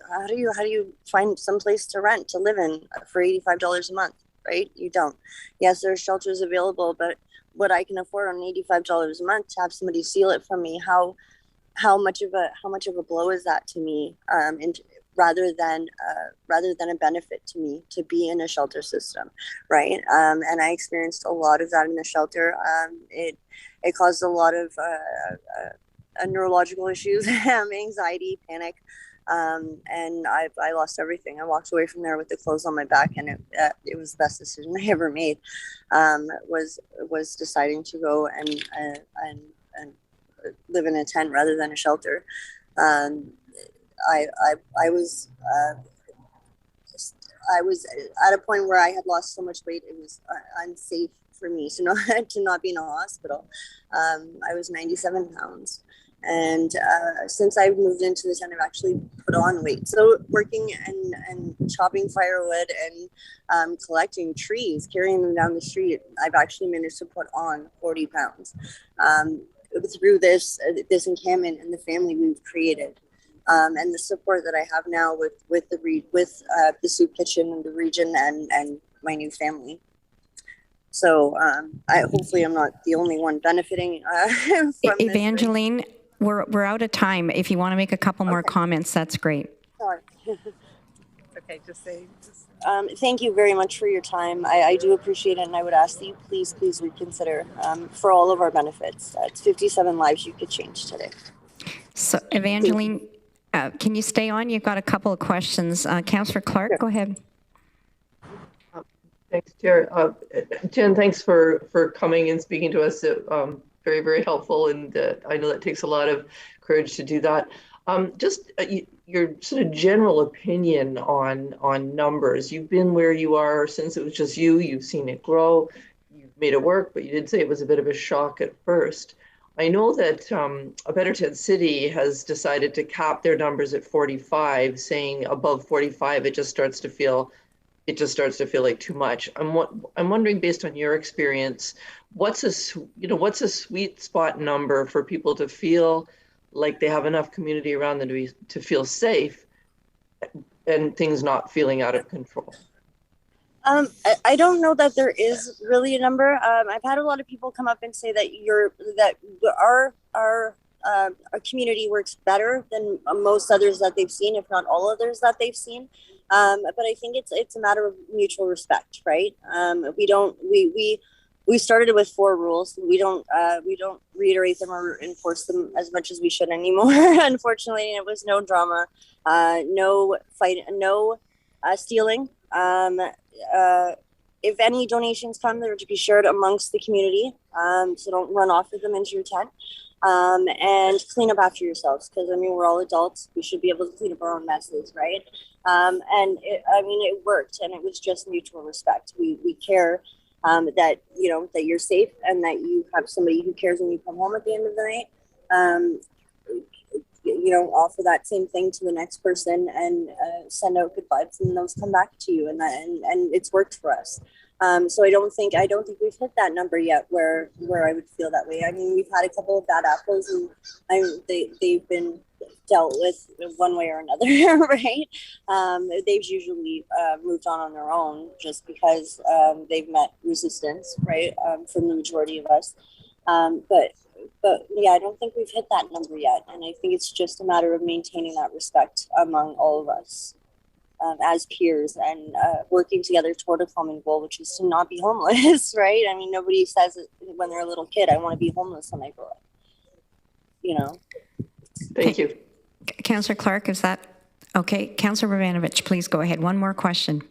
how do you find some place to rent to live in for $85 a month, right? You don't. Yes, there are shelters available, but what I can afford on $85 a month to have somebody seal it for me, how much of a blow is that to me? And rather than a benefit to me to be in a shelter system, right? And I experienced a lot of that in the shelter. It caused a lot of neurological issues, anxiety, panic, and I lost everything. I walked away from there with the clothes on my back, and it was the best decision I ever made. Was deciding to go and live in a tent rather than a shelter. I was at a point where I had lost so much weight, it was unsafe for me to not be in a hospital. I was 97 pounds. And since I've moved into the tent, I've actually put on weight. So working and chopping firewood and collecting trees, carrying them down the street, I've actually managed to put on 40 pounds through this encampment and the family we've created. And the support that I have now with the soup kitchen and the region and my new family. So hopefully I'm not the only one benefiting from Evangeline, this. we're out of time. If you want to make a couple more comments, that's great. Sorry. Okay, just say. Thank you very much for your time. I do appreciate it, and I would ask that you please reconsider for all of our benefits. It's 57 lives you could change today. So, Evangeline, can you stay on? You've got a couple of questions. Councillor Clark, go ahead. Thanks, Chair. Jenn, thanks for coming and speaking to us. Very, very helpful, and I know that takes a lot of courage to do that. Just your sort of general opinion on numbers. You've been where you are since it was just you. You've seen it grow. You've made it work, but you did say it was a bit of a shock at first. I know that a Better Tent City has decided to cap their numbers at 45, saying above 45, it just starts to feel like too much. I'm wondering, based on your experience, what's a sweet spot number for people to feel like they have enough community around them to feel safe and things not feeling out of control? I don't know that there is really a number. I've had a lot of people come up and say that our community works better than most others that they've seen, if not all others that they've seen. But I think it's a matter of mutual respect, right? We started with 4 rules. We don't reiterate them or enforce them as much as we should anymore. Unfortunately, it was no drama, no fight, no stealing. If any donations come, they're to be shared amongst the community. So don't run off with them into your tent. And clean up after yourselves, because we're all adults. We should be able to clean up our own messes, right? And it worked, and it was just mutual respect. We care that you're safe and that you have somebody who cares when you come home at the end of the night. Offer that same thing to the next person and send out good vibes, and those come back to you, and it's worked for us. So I don't think we've hit that number yet where I would feel that way. We've had a couple of bad apples, and they've been dealt with one way or another, right? They've usually moved on their own just because they've met resistance, right, from the majority of us. But yeah, I don't think we've hit that number yet, and I think it's just a matter of maintaining that respect among all of us. As peers and working together toward a common goal, which is to not be homeless, right? Nobody says it when they're a little kid, I want to be homeless when I grow up, Thank you. Councillor Clark, is that okay? Councillor Bravanovich, please go ahead. One more question.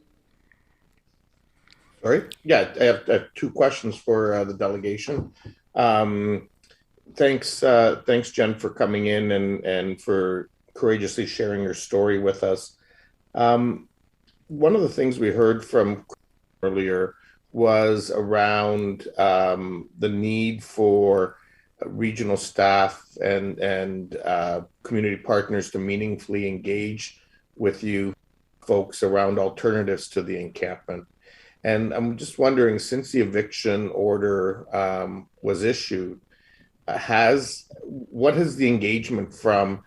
Sorry? Yeah, I have 2 questions for the delegation. Thanks, Jenn, for coming in and for courageously sharing your story with us. One of the things we heard from earlier was around the need for regional staff and community partners to meaningfully engage with you folks around alternatives to the encampment. And I'm just wondering, since the eviction order was issued, what has the engagement from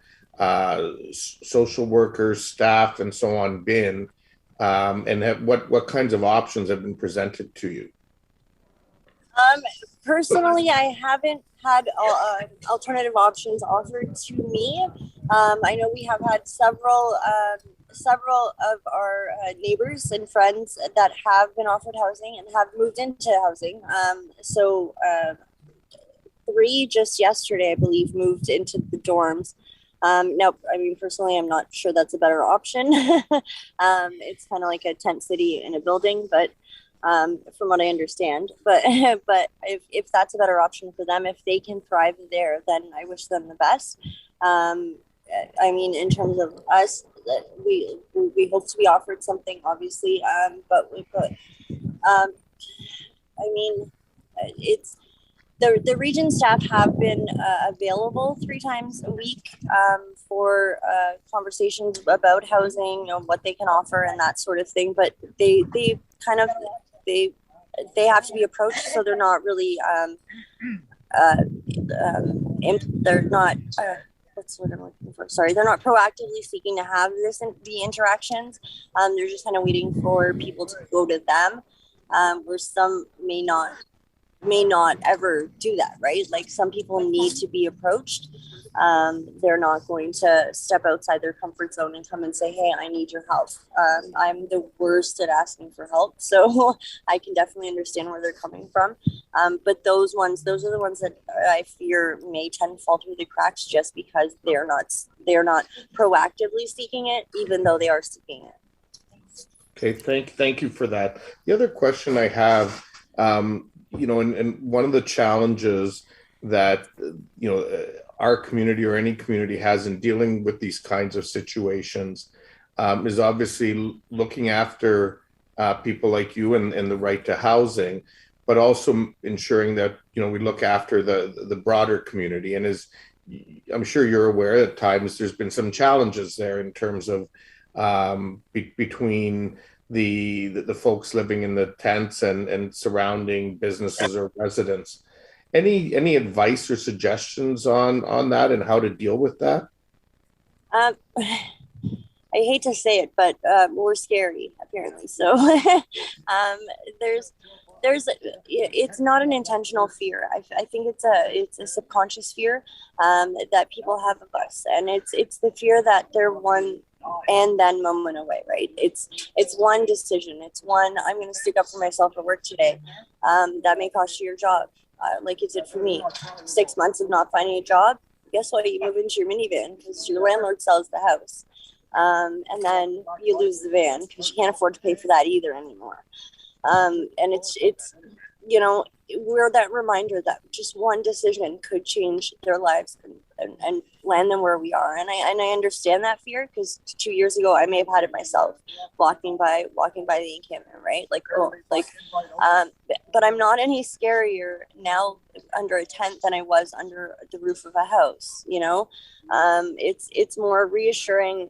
social workers, staff, and so on been, and what kinds of options have been presented to you? Personally, I haven't had alternative options offered to me. I know we have had several of our neighbors and friends that have been offered housing and have moved into housing. So 3 just yesterday, I believe, moved into the dorms. No, I mean, personally, I'm not sure that's a better option. It's kind of like a tent city in a building, but from what I understand, but if that's a better option for them, if they can thrive there, then I wish them the best. I mean, in terms of us, we hope to be offered something, obviously, but I mean, it's the region staff have been available 3 times a week for conversations about housing, what they can offer and that sort of thing, but they have to be approached, so they're not really they're not what's what I'm looking for. Sorry, they're not proactively seeking to have the interactions. They're just kind of waiting for people to go to them, where some may not ever do that, right? Like, some people need to be approached. They're not going to step outside their comfort zone and come and say, hey, I need your help. I'm the worst at asking for help, so I can definitely understand where they're coming from. But those are the ones that I fear may tend to fall through the cracks, just because they're not proactively seeking it, even though they are seeking it. Okay, thank you for that. The other question I have, and one of the challenges that, our community or any community has in dealing with these kinds of situations is obviously looking after people like you and the right to housing, but also ensuring that, we look after the broader community. And as I'm sure you're aware, at times there's been some challenges there in terms of between the folks living in the tents and surrounding businesses or residents. Any advice or suggestions on that and how to deal with that? I hate to say it, but we're scary, apparently. So it's not an intentional fear. I think it's a subconscious fear that people have of us, and it's the fear that they're one and then moment away, right? It's one decision. It's one, I'm going to stick up for myself at work today. That may cost you your job, like it did for me. 6 months of not finding a job. Guess what? You move into your minivan because your landlord sells the house. And then you lose the van because you can't afford to pay for that either anymore. And it's we're that reminder that just one decision could change their lives and land them where we are. And I understand that fear, because 2 years ago I may have had it myself, walking by the encampment, right? But I'm not any scarier now under a tent than I was under the roof of a house. It's more reassuring,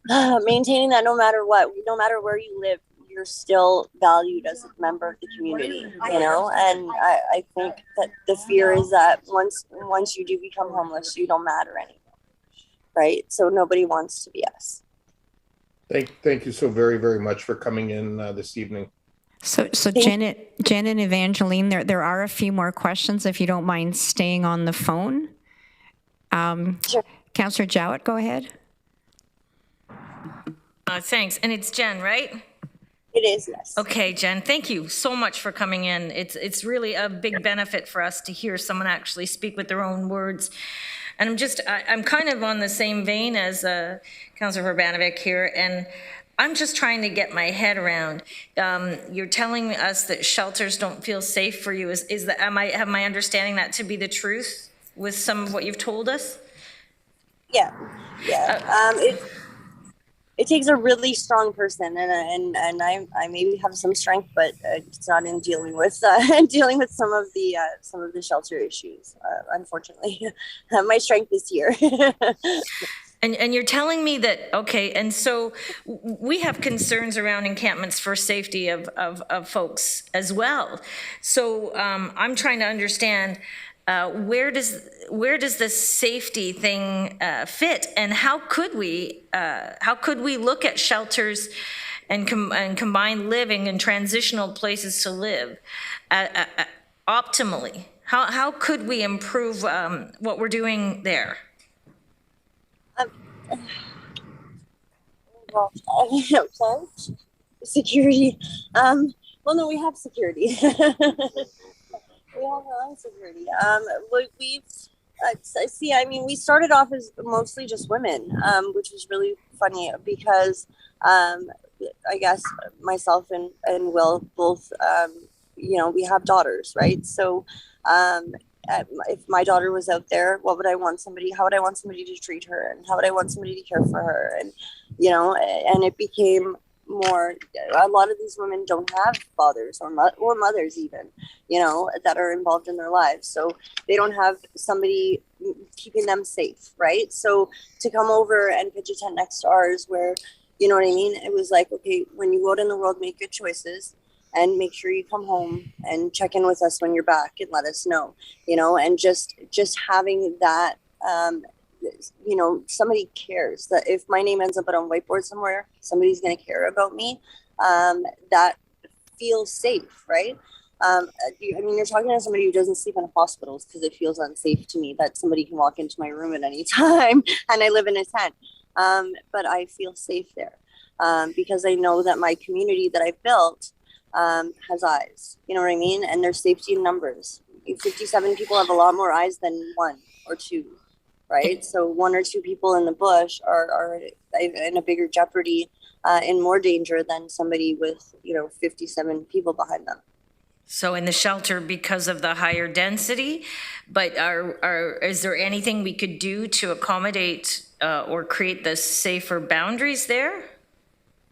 maintaining that no matter where you live, you're still valued as a member of the community, and I think that the fear is that once you do become homeless, you don't matter anymore, right? So nobody wants to be us. Thank you so very, very much for coming in this evening. So Jenn and Evangeline, there are a few more questions if you don't mind staying on the phone. Sure. Councillor Jowett, go ahead. Thanks. And it's Jenn, right? It is, yes. Okay, Jenn, thank you so much for coming in. It's really a big benefit for us to hear someone actually speak with their own words. And I'm kind of on the same vein as Councillor Verbanovic here, and I'm just trying to get my head around. You're telling us that shelters don't feel safe for you. Have my understanding that to be the truth with some of what you've told us? Yeah. It takes a really strong person, and I maybe have some strength, but it's not in dealing with some of the shelter issues. Unfortunately, my strength is here. And you're telling me that, okay, and so we have concerns around encampments for safety of folks as well. So I'm trying to understand where does this safety thing fit, and how could we look at shelters and combined living and transitional places to live optimally? How could we improve what we're doing there? Well, sorry. Security. Well, no, we have security. We have our own security. We've see. I mean, we started off as mostly just women, which was really funny because I guess myself and Will both, we have daughters, right? So if my daughter was out there, how would I want somebody to treat her, and how would I want somebody to care for her? And and it became more, a lot of these women don't have fathers or mothers even, that are involved in their lives, so they don't have somebody keeping them safe, right? So to come over and pitch a tent next to ours, where, you know what I mean, it was like, okay, when you go out in the world, make good choices and make sure you come home and check in with us when you're back and let us know, and just having that, somebody cares that if my name ends up on a whiteboard somewhere, somebody's going to care about me. That feels safe, right? You're talking to somebody who doesn't sleep in hospitals because it feels unsafe to me that somebody can walk into my room at any time and I live in a tent. But I feel safe there because I know that my community that I've built has eyes, you know what I mean? And there's safety in numbers. 57 people have a lot more eyes than 1 or 2, right? So 1 or 2 people in the bush are in a bigger jeopardy, in more danger than somebody with, 57 people behind them. So in the shelter, because of the higher density, but is there anything we could do to accommodate or create the safer boundaries there?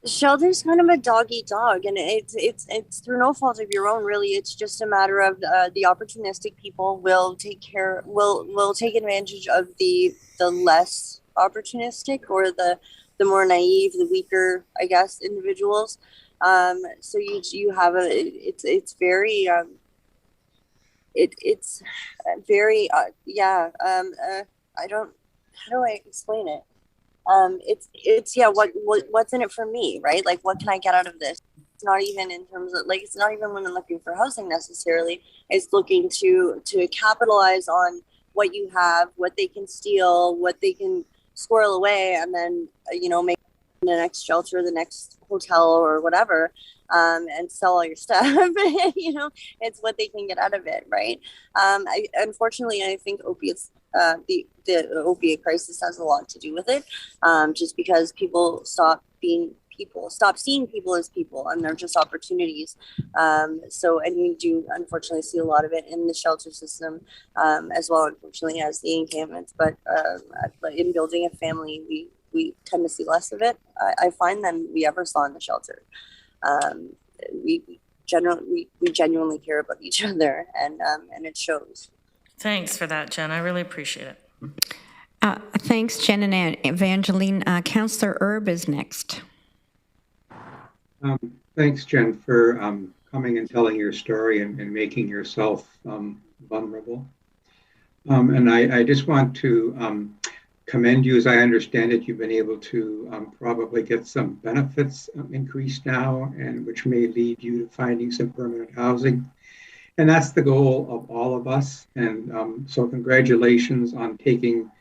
Shelter's kind of a dog eat dog, and it's through no fault of your own, really. It's just a matter of the opportunistic people will take advantage of the less opportunistic, or the more naive, the weaker, I guess, individuals. So you have it's very it's very how do I explain it? What's in it for me, right? Like, what can I get out of this? It's not even in terms of, it's not even women looking for housing necessarily. It's looking to capitalize on what you have, what they can steal, what they can squirrel away, and then make the next shelter, the next hotel, or whatever, and sell all your stuff. It's what they can get out of it, right? Unfortunately, I think opiates, the opiate crisis has a lot to do with it, just because people stop seeing people as people, and they're just opportunities. And we do unfortunately see a lot of it in the shelter system, as well, unfortunately, as the encampments. But in building a family, we tend to see less of it, I find, than we ever saw in the shelter. We genuinely care about each other, and it shows. Thanks for that, Jen. I really appreciate it. Thanks, Jen and Evangeline. Councillor Erb is next. Thanks, Jen, for coming and telling your story and making yourself vulnerable. And I just want to commend you. As I understand it, you've been able to probably get some benefits increased now, and which may lead you to finding some permanent housing. And that's the goal of all of us. And so congratulations on taking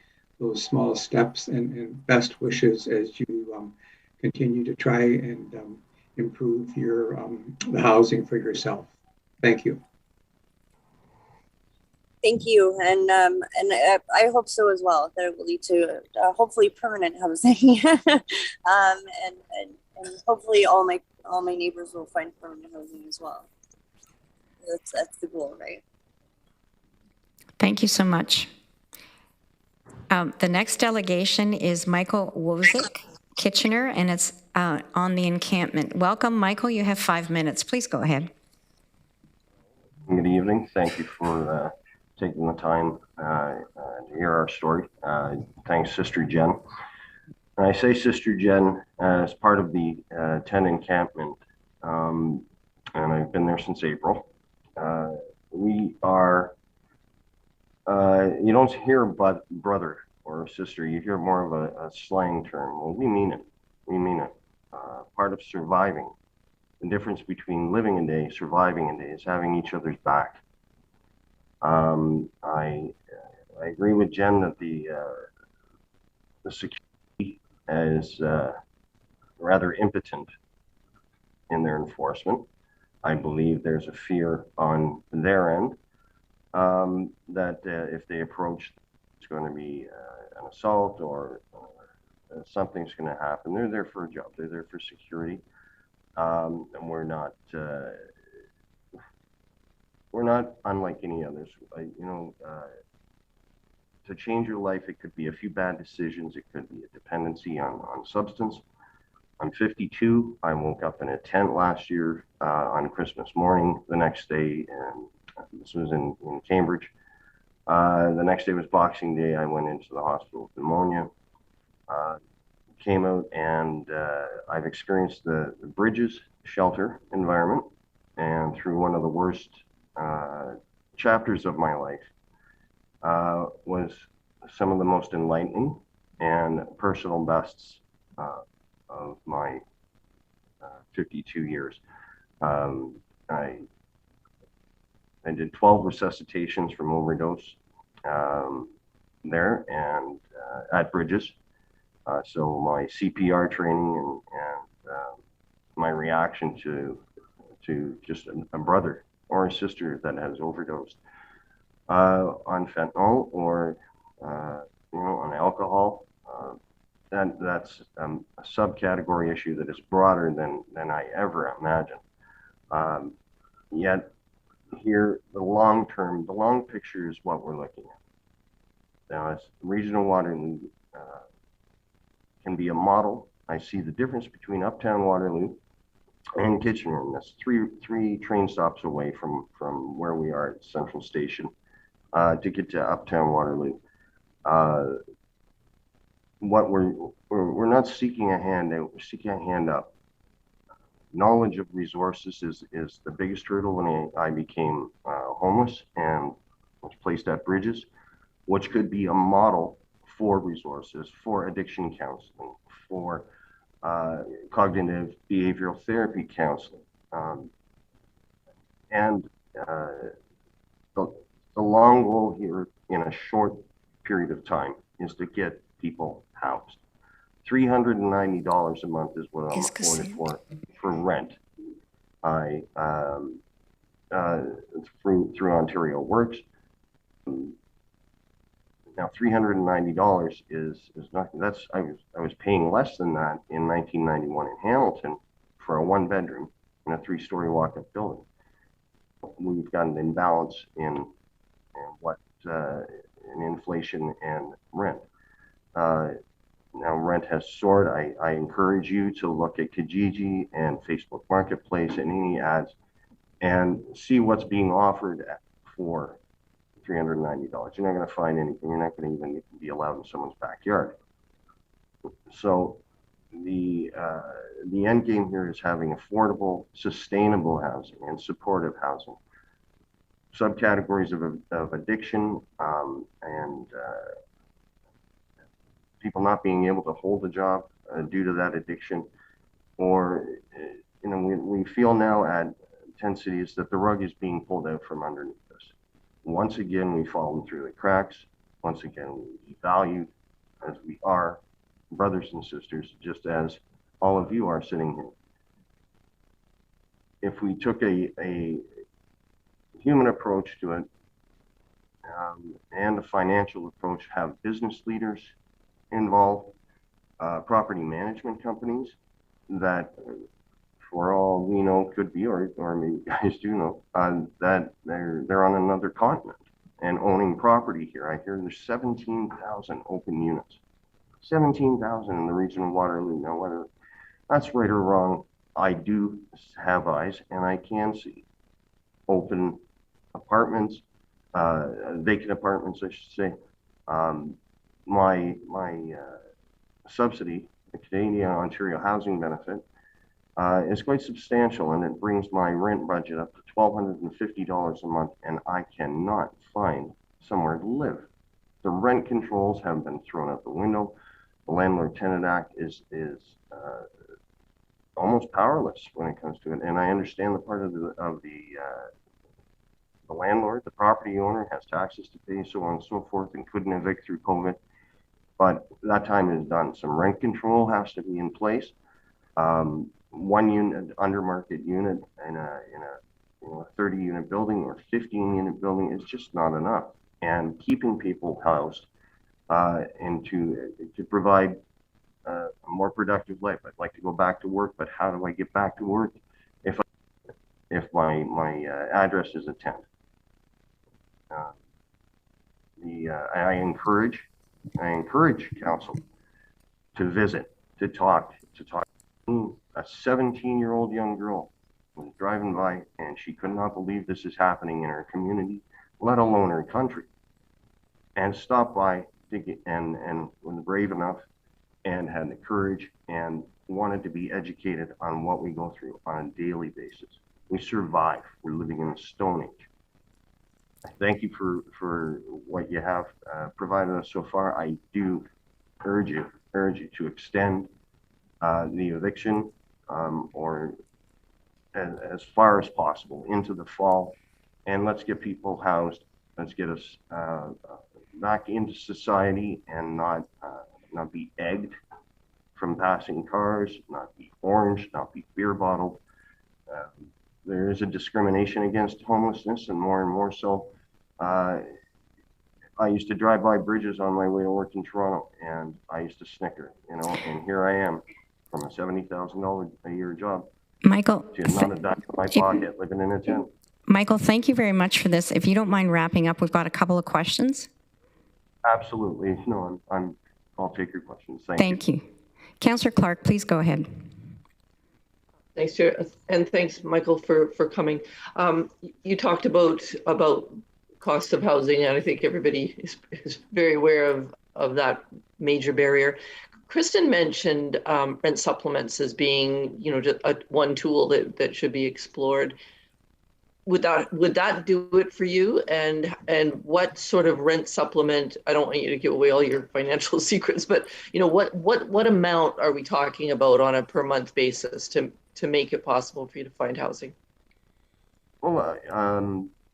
those small steps, and best wishes as you continue to try and improve your the housing for yourself. Thank you. Thank you, and I hope so as well, that it will lead to hopefully permanent housing, and hopefully all my neighbors will find permanent housing as well. That's the goal, right? Thank you so much. The next delegation is Michael Wosik, Kitchener, and it's on the encampment. Welcome, Michael. You have 5 minutes. Please go ahead. Good evening. Thank you for taking the time to hear our story. Thanks, Sister Jen. And I say Sister Jenn as part of the 10 encampment, and I've been there since April. We are, you don't hear but brother or sister, you hear more of a slang term. Well, we mean it. We mean it. Part of surviving. The difference between living a day, surviving a day, is having each other's back. I agree with Jenn that the security is rather impotent in their enforcement. I believe there's a fear on their end that if they approach, it's going to be an assault or something's going to happen. They're there for a job. They're there for security, and we're not unlike any others. To change your life, it could be a few bad decisions. It could be a dependency on substance. I'm 52. I woke up in a tent last year on Christmas morning. The next day, and this was in Cambridge. The next day was Boxing Day. I went into the hospital with pneumonia. Came out, and I've experienced the Bridges shelter environment, and through one of the worst chapters of my life was some of the most enlightening and personal bests of my 52 years. I did 12 resuscitations from overdose there and at Bridges. So my CPR training and my reaction to just a brother or a sister that has overdosed on fentanyl or on alcohol, that's a subcategory issue that is broader than I ever imagined. Yet here, the long picture is what we're looking at. Now, as Regional Waterloo can be a model. I see the difference between Uptown Waterloo and Kitchener, and that's three train stops away from where we are at Central Station to get to Uptown Waterloo. What we're not seeking a handout, we're seeking a hand up. Knowledge of resources is the biggest hurdle when I became homeless and was placed at Bridges, which could be a model for resources, for addiction counseling, for cognitive behavioral therapy counseling. And the long goal here in a short period of time is to get people housed. $390 a month is what I'm afforded for rent. I through Ontario Works. Now, $390 is nothing. I was paying less than that in 1991 in Hamilton for a one-bedroom in a 3-story walk-up building. We've got an imbalance in inflation and rent. Now rent has soared. I encourage you to look at Kijiji and Facebook Marketplace and any ads and see what's being offered for $390. You're not going to find anything. You're not going to even be allowed in someone's backyard. So the end game here is having affordable, sustainable housing and supportive housing. Subcategories of addiction and people not being able to hold a job due to that addiction, or we feel now at 10 cities that the rug is being pulled out from underneath us. Once again, we've fallen through the cracks. Once again, we value as we are brothers and sisters, just as all of you are sitting here. If we took a human approach to it and a financial approach, have business leaders involved, property management companies that, for all we know, could be, or maybe you guys do know, that they're on another continent and owning property here. I hear there's 17,000 open units. 17,000 in the region of Waterloo. Now, whether that's right or wrong, I do have eyes and I can see open apartments, vacant apartments, I should say. My subsidy, the Canadian Ontario Housing Benefit, is quite substantial, and it brings my rent budget up to $1,250 a month, and I cannot find somewhere to live. The rent controls have been thrown out the window. The Landlord-Tenant Act is almost powerless when it comes to it, and I understand the part of the landlord, the property owner, has taxes to pay, so on and so forth, and couldn't evict through COVID. But that time is done. Some rent control has to be in place. One unit, under market unit in a 30-unit building or 15-unit building is just not enough. And keeping people housed and to provide a more productive life. I'd like to go back to work, but how do I get back to work if my address is a tent? I encourage council to visit, to talk. A 17-year-old young girl was driving by, and she could not believe this is happening in her community, let alone her country, and stopped by and was brave enough and had the courage and wanted to be educated on what we go through on a daily basis. We survive. We're living in a stone age. Thank you for what you have provided us so far. I do urge you to extend the eviction or as far as possible into the fall, and let's get people housed. Let's get us back into society and not be egged from passing cars, not be orange, not be beer bottled. There is a discrimination against homelessness, and more so. I used to drive by bridges on my way to work in Toronto, and I used to snicker, and here I am from a $70,000 a year job. Michael, to not a dime in my pocket, living in a tent. Michael, thank you very much for this. If you don't mind wrapping up, we've got a couple of questions. Absolutely. No, I'll take your questions. Thank you. Councillor Clark, please go ahead. Thanks, Chair, and thanks, Michael, for coming. You talked about cost of housing, and I think everybody is very aware of that major barrier. Kristen mentioned rent supplements as being, just one tool that should be explored. Would that do it for you? And what sort of rent supplement? I don't want you to give away all your financial secrets, but what amount are we talking about on a per month basis to make it possible for you to find housing? Well,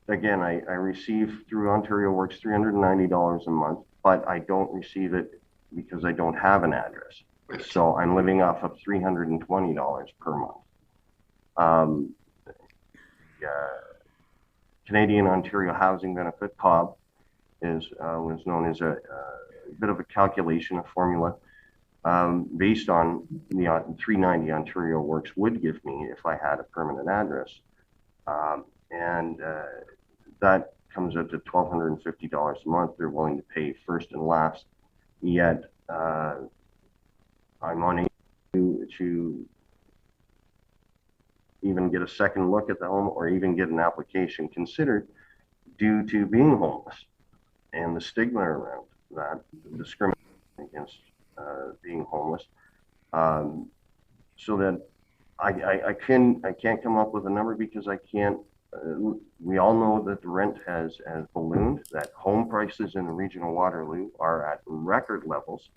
again, I receive through Ontario Works $390 a month, but I don't receive it because I don't have an address. So I'm living off of $320 per month. Canadian Ontario Housing Benefit, COB, was known as a bit of a calculation, a formula based on the $390 Ontario Works would give me if I had a permanent address. That comes out to $1,250 a month. They're willing to pay first and last, yet I'm unable to even get a second look at the home or even get an application considered due to being homeless and the stigma around that, the discrimination against being homeless. So that I can't come up with a number because I can't. We all know that the rent has ballooned, that home prices in the regional Waterloo are at record levels,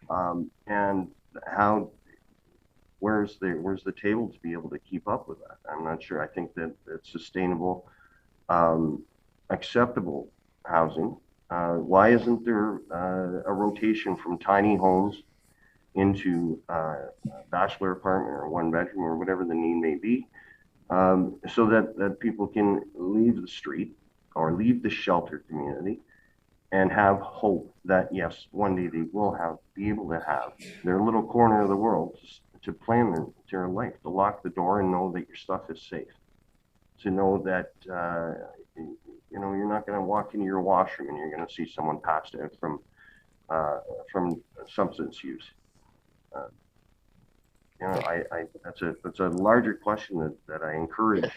and where's the table to be able to keep up with that? I'm not sure. I think that it's sustainable, acceptable housing. Why isn't there a rotation from tiny homes into a bachelor apartment or one bedroom or whatever the need may be, so that people can leave the street or leave the shelter community and have hope that yes, one day they will be able to have their little corner of the world to plan their life, to lock the door and know that your stuff is safe, to know that you're not going to walk into your washroom and you're going to see someone passed out from substance use. That's a larger question that I encourage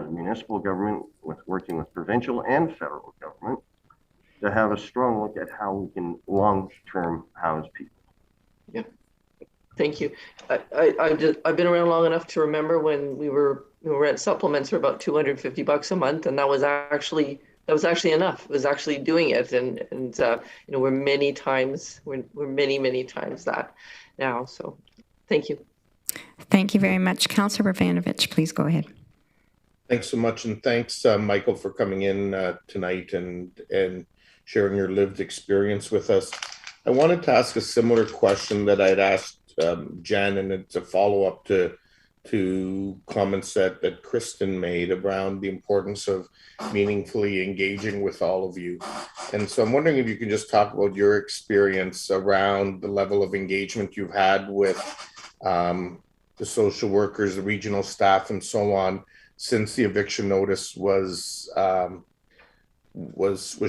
municipal government, working with provincial and federal government, to have a strong look at how we can long-term house people. Yeah. Thank you. I've been around long enough to remember when we were rent supplements for about $250 a month, and that was actually enough. It was actually doing it, and we're many times that now. So, thank you. Thank you very much, Councillor Bravanovich. Please go ahead. Thanks so much, and thanks, Michael, for coming in tonight and sharing your lived experience with us. I wanted to ask a similar question that I'd asked Jenn, and it's a follow-up to comments that Kristen made around the importance of meaningfully engaging with all of you. And so I'm wondering if you can just talk about your experience around the level of engagement you've had with the social workers, the regional staff, and so on, since the eviction notice was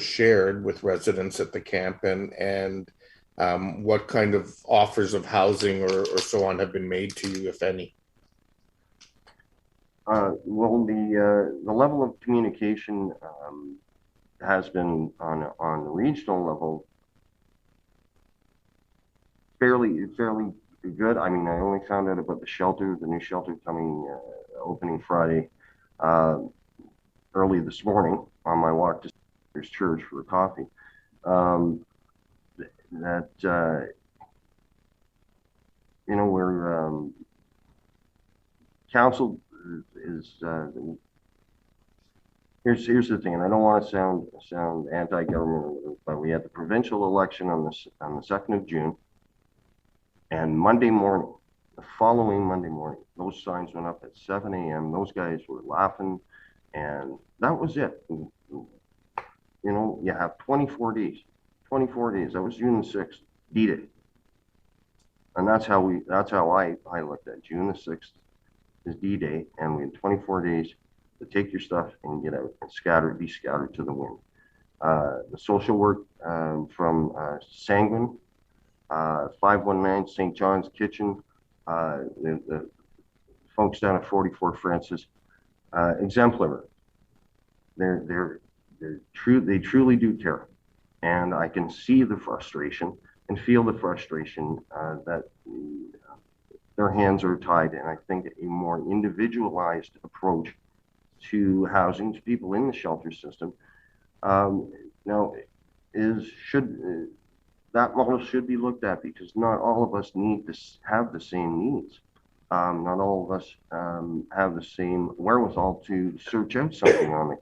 shared with residents at the camp, and what kind of offers of housing or so on have been made to you, if any? Well, the level of communication has been on the regional level fairly good. I mean, I only found out about the new shelter coming opening Friday early this morning on my walk to church for a coffee. We're council is here's the thing, and I don't want to sound anti-government, but we had the provincial election on the 2nd of June, and Monday morning, the following Monday morning, those signs went up at 7 a.m. Those guys were laughing, and that was it. You have 24 days. 24 days. That was June the 6th, D-Day. And that's how I looked at it. June the 6th is D-Day, and we had 24 days to take your stuff and get out and be scattered to the wind. The social work from Sanguine, 519 St. John's Kitchen, the folks down at 44 Francis, exemplary. They truly do care, and I can see the frustration and feel the frustration that their hands are tied. And I think a more individualized approach to housing to people in the shelter system that model should be looked at, because not all of us need to have the same needs. Not all of us have the same wherewithal to search out something on the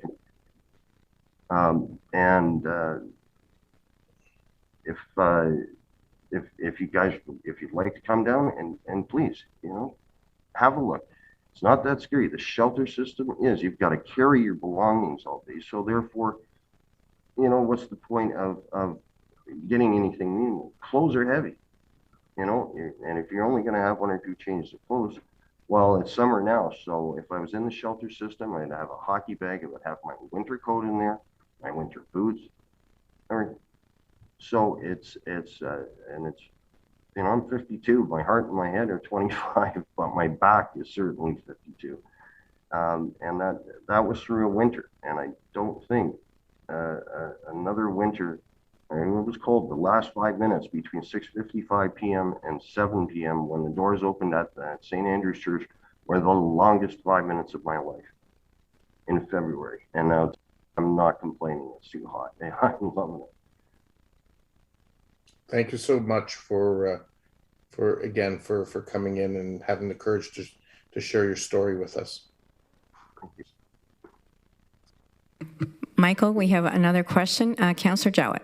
if you'd like to come down and please, have a look. It's not that scary. The shelter system you've got to carry your belongings all day. So therefore, what's the point of getting anything new? Clothes are heavy, and if you're only going to have 1 or 2 changes of clothes, well, it's summer now. So if I was in the shelter system, I'd have a hockey bag. It would have my winter coat in there, my winter boots, everything. So I'm 52. My heart and my head are 25, but my back is certainly 52. And that was through a winter, and I don't think another winter. And it was cold. The last 5 minutes between 6:55 p.m. and 7 p.m. when the doors opened at St. Andrew's Church were the longest 5 minutes of my life in February. And now I'm not complaining. It's too hot. I'm loving it. Thank you so much for coming in and having the courage to share your story with us. Thank you. Michael, we have another question. Councillor Jowett.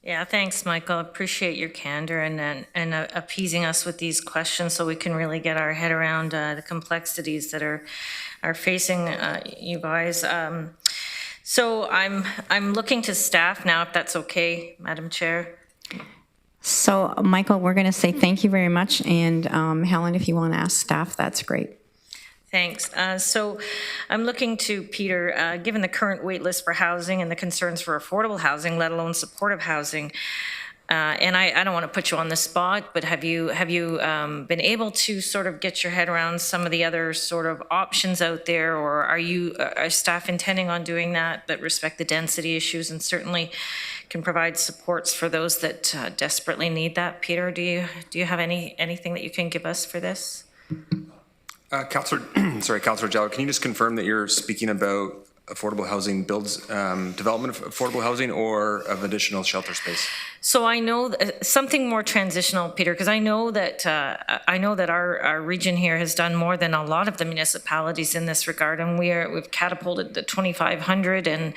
Yeah, thanks, Michael. Appreciate your candor and appeasing us with these questions so we can really get our head around the complexities that are facing you guys. So I'm looking to staff now, if that's okay, Madam Chair. So, Michael, we're going to say thank you very much. And Helen, if you want to ask staff, that's great. Thanks. So I'm looking to Peter, given the current wait list for housing and the concerns for affordable housing, let alone supportive housing, and I don't want to put you on the spot, but have you been able to sort of get your head around some of the other sort of options out there, or are staff intending on doing that respect the density issues? And certainly can provide supports for those that desperately need that. Peter, do you have anything that you can give us for this? Councillor Jallow, can you just confirm that you're speaking about affordable housing builds, development of affordable housing, or of additional shelter space? So I know something more transitional, Peter, because I know that our region here has done more than a lot of the municipalities in this regard, and we've catapulted the 2,500,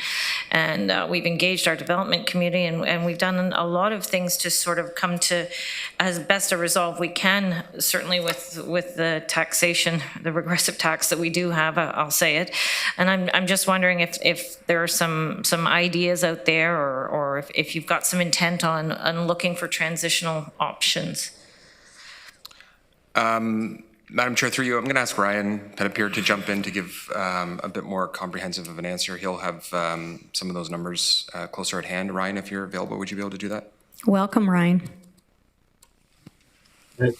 and we've engaged our development community, and we've done a lot of things to sort of come to as best a resolve we can. Certainly with the taxation, the regressive tax that we do have, I'll say it, and I'm just wondering if there are some ideas out there, or if you've got some intent on looking for transitional options. Madam Chair, through you, I'm going to ask Ryan Pettipier to jump in to give a bit more comprehensive of an answer. He'll have some of those numbers closer at hand. Ryan, if you're available, would you be able to do that? Welcome, Ryan.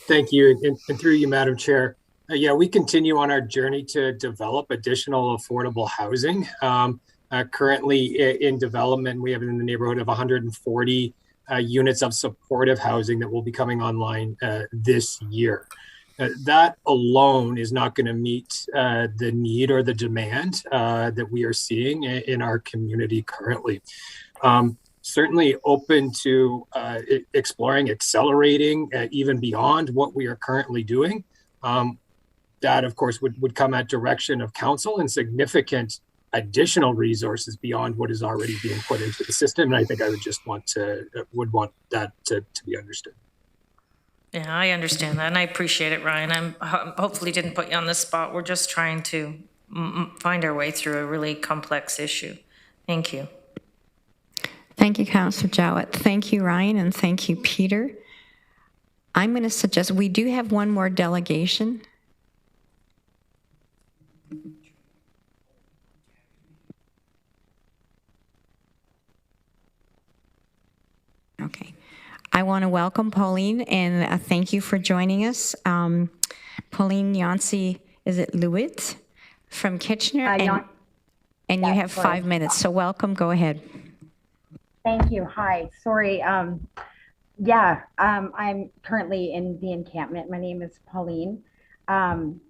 Thank you, and through you, Madam Chair. Yeah, we continue on our journey to develop additional affordable housing. Currently in development, we have in the neighborhood of 140 units of supportive housing that will be coming online this year. That alone is not going to meet the need or the demand that we are seeing in our community currently. Certainly open to exploring, accelerating even beyond what we are currently doing. That, of course, would come at direction of council and significant additional resources beyond what is already being put into the system. And I think I would just want that to be understood. Yeah, I understand that, and I appreciate it, Ryan. Hopefully didn't put you on the spot. We're just trying to find our way through a really complex issue. Thank you. Thank you, Councillor Jowett. Thank you, Ryan, and thank you, Peter. I'm going to suggest we do have one more delegation. Okay. I want to welcome Pauline, and thank you for joining us. Pauline Yancey, is it Lewitt from Kitchener? And you have 5 minutes, so welcome. Go ahead. Thank you. Hi. Sorry. I'm currently in the encampment. My name is Pauline. And